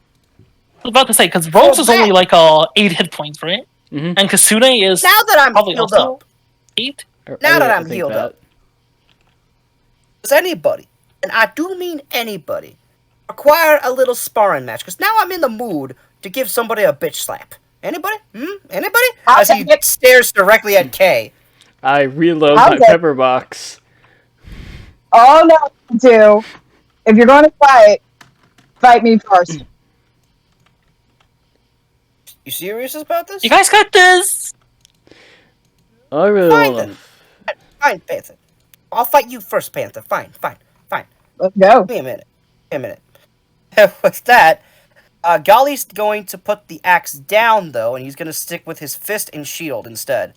was about to say, because Rose is only like 8 hit points, right? Mm-hmm. And Kasune is Now that I'm probably healed also up, 8? Now that I'm healed up. does anybody, and I do mean anybody, require a little sparring match? Because now I'm in the mood to give somebody a bitch slap. Anybody? Anybody? As he stares directly at Kay. I reload How's my it? pepper box. Oh no, do. If you're going to fight me first. You serious about this? You guys got this! I really Fine want then. Fine, Panther. I'll fight you first, Panther. Fine. Let's go. Give me a minute. With that, Golly's going to put the axe down, though, and he's going to stick with his fist and shield instead.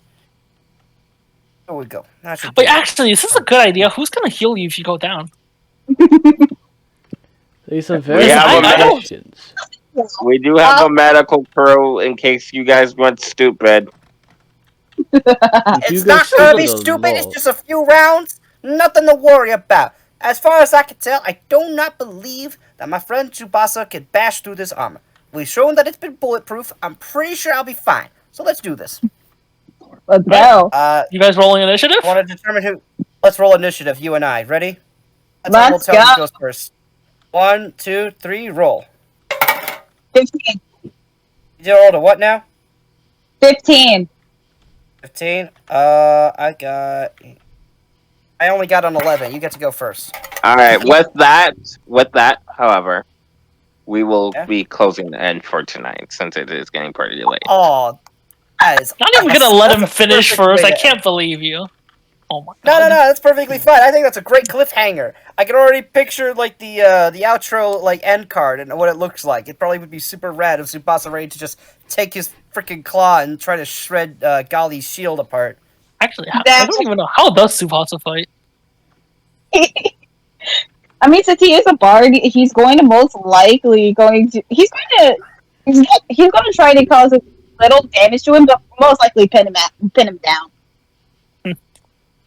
There we go. That should do Wait, it. actually, this is a good idea. Who's gonna heal you if you go down? These are very have good a questions. We do have a medical crew in case you guys went stupid. If you It's go not gonna be stupid, stupid. It's lol. just a few rounds. Nothing to worry about. As far as I can tell, I do not believe that my friend Tsubasa can bash through this armor. We've shown that it's been bulletproof. I'm pretty sure I'll be fine. So let's do this. Let's go. You guys rolling initiative? Want to determine who? Let's roll initiative. You and I. Ready? Let's tell who go. goes first. 1, 2, 3. Roll. 15. You rolled a what now? 15. 15. I only got an 11. You get to go first. Alright, with that, however, we will Yeah? be closing the end for tonight since it is getting pretty late. Oh, that is. Not even gonna let that's him a finish perfect first. way I to- can't believe you. Oh my No, god. that's perfectly fine. I think that's a great cliffhanger. I can already picture like the outro like end card and what it looks like. It probably would be super rad if Tsubasa ready to just take his freaking claw and try to shred Golly's shield apart. Actually, I don't even know. How does Tsubasa fight? I mean, since he is a bard, he's going to he's going to try to cause a little damage to him, but most likely pin him down.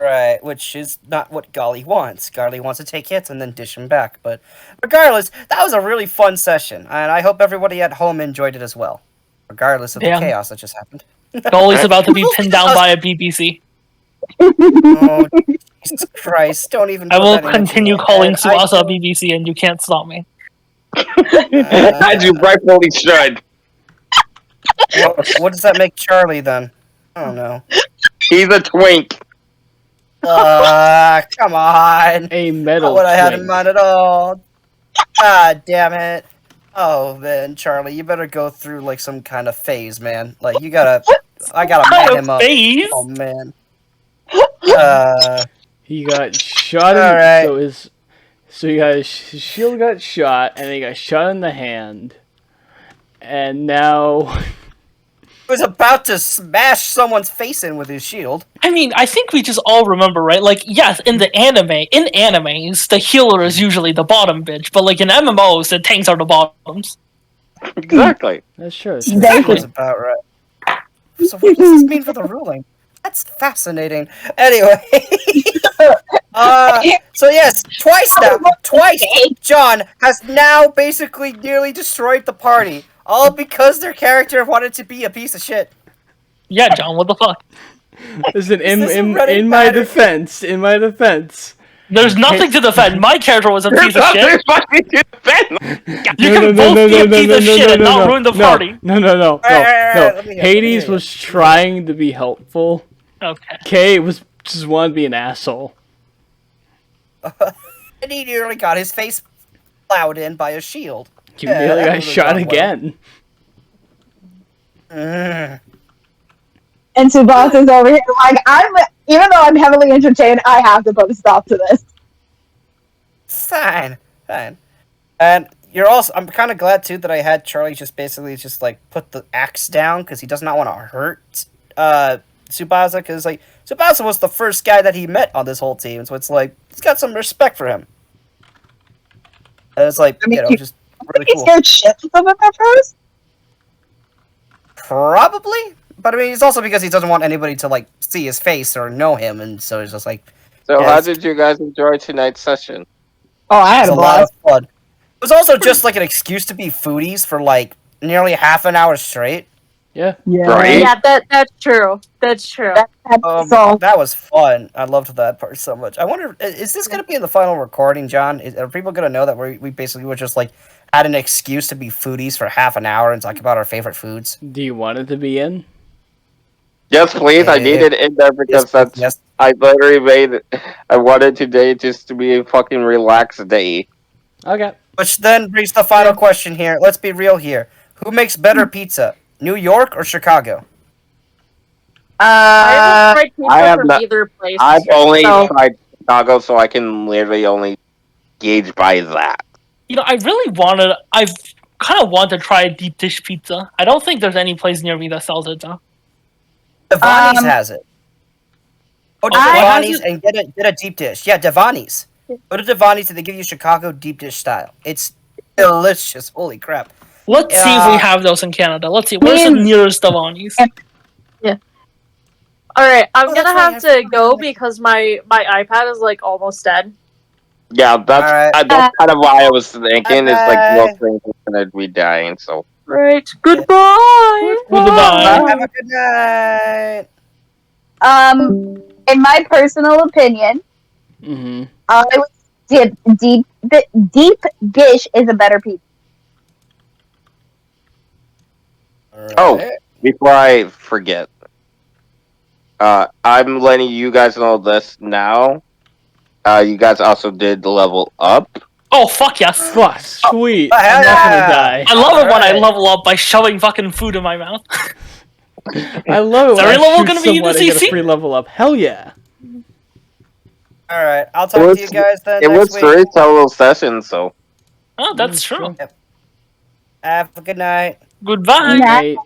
Right, which is not what Golly wants. Golly wants to take hits and then dish him back. But regardless, that was a really fun session, and I hope everybody at home enjoyed it as well. Regardless of the Damn. chaos that just happened. Goalie's about to be pinned down by a BBC. Oh, Jesus Christ! Don't even. I put will that into continue my calling head. I Tsubasa a don't- BBC, and you can't stop me. As you rightfully should. What does that make Charlie then? I don't know. He's a twink. Come on. A Not metal what I had in twink. mind at all. God damn it. Oh man, Charlie, you better go through like some kind of phase, man. Like I gotta man him up. Phase? Oh man. He got shot in, Alright. so his shield got shot, and he got shot in the hand. And now... He was about to smash someone's face in with his shield. I mean, I think we just all remember, right? Like, yes, in animes, the healer is usually the bottom bitch, but like in MMOs, the tanks are the bottoms. Exactly. That's true. That was about right. So what does this mean for the ruling? That's fascinating. Anyway. So yes, twice now. Twice John has now basically nearly destroyed the party. All because their character wanted to be a piece of shit. Yeah, John, what the fuck? Listen, Is this a in running my pattern? defense, There's nothing to defend. My character was a piece of shit. There's nothing to defend. You can both be a piece of shit and not ruin the party. No. Alright, let me hear it, Hades let me was trying to be helpful. Okay. Kay was just wanted to be an asshole. And he nearly got his face plowed in by a shield. You nearly that got would've shot gone well. again. Mm. And Subasa's over here like, even though I'm heavily entertained, I have to put a stop to this. Fine. And I'm kind of glad too that I had Charlie just basically just like put the axe down because he does not want to hurt Tsubasa, because like Tsubasa was the first guy that he met on this whole team, so it's like he's got some respect for him. And it's like, just really He cool. scared shitless of him at first. Probably, but I mean, it's also because he doesn't want anybody to like see his face or know him, and so it's just like. So, Yeah, how it's- did you guys enjoy tonight's session? Oh, I had It's a a lot of blast. fun. It was also just like an excuse to be foodies for like nearly half an hour straight. Yeah. Right? Yeah, that's true. That's true. So That was fun. I loved that part so much. I wonder, is this going to be in the final recording, John? Are people going to know that we basically were just like had an excuse to be foodies for half an hour and talk about our favorite foods? Do you want it to be in? Yes, please. I need it in there because Yes. I literally made it. I wanted today just to be a fucking relaxed day. Okay. Which then brings the final question here. Let's be real here. Who makes better pizza, New York or Chicago? I haven't tried pizza I have from not- either place. I've only So- tried Chicago, so I can literally only gauge by that. You know, I've kind of wanted to try a deep dish pizza. I don't think there's any place near me that sells it, though. Devani's has it. Go to I- Devani's and get a deep dish. Yeah, Devani's. Go to Devani's and they give you Chicago deep dish style. It's delicious. Holy crap. Let's see if we have those in Canada. Let's see. Where's the nearest Devani's? Alright, I'm Oh, gonna that's right, have I to forgot go about that. because my iPad is like almost dead. Yeah, that's Alright. that's kind of why I was thinking. It's like Bye. most things are gonna be dying. So Right. Goodbye. Goodbye. Have a good night. in my personal opinion, Mm-hmm. I would deep dish is a better pizza. Oh. Alright. before I forget, I'm letting you guys know this now. You guys also did level up. Oh, fuck yes. Fuck, sweet. Oh, I'm not gonna yeah. die. I love it when I Alright. level up by shoving fucking food in my mouth. I love it Is when every I level shoot gonna be someone and get a UCC? free level up. Hell yeah. Alright. I'll talk to you guys then It was next week. 3 solo sessions, so Oh, that's true. Have a good night. Goodbye. Nah. Right.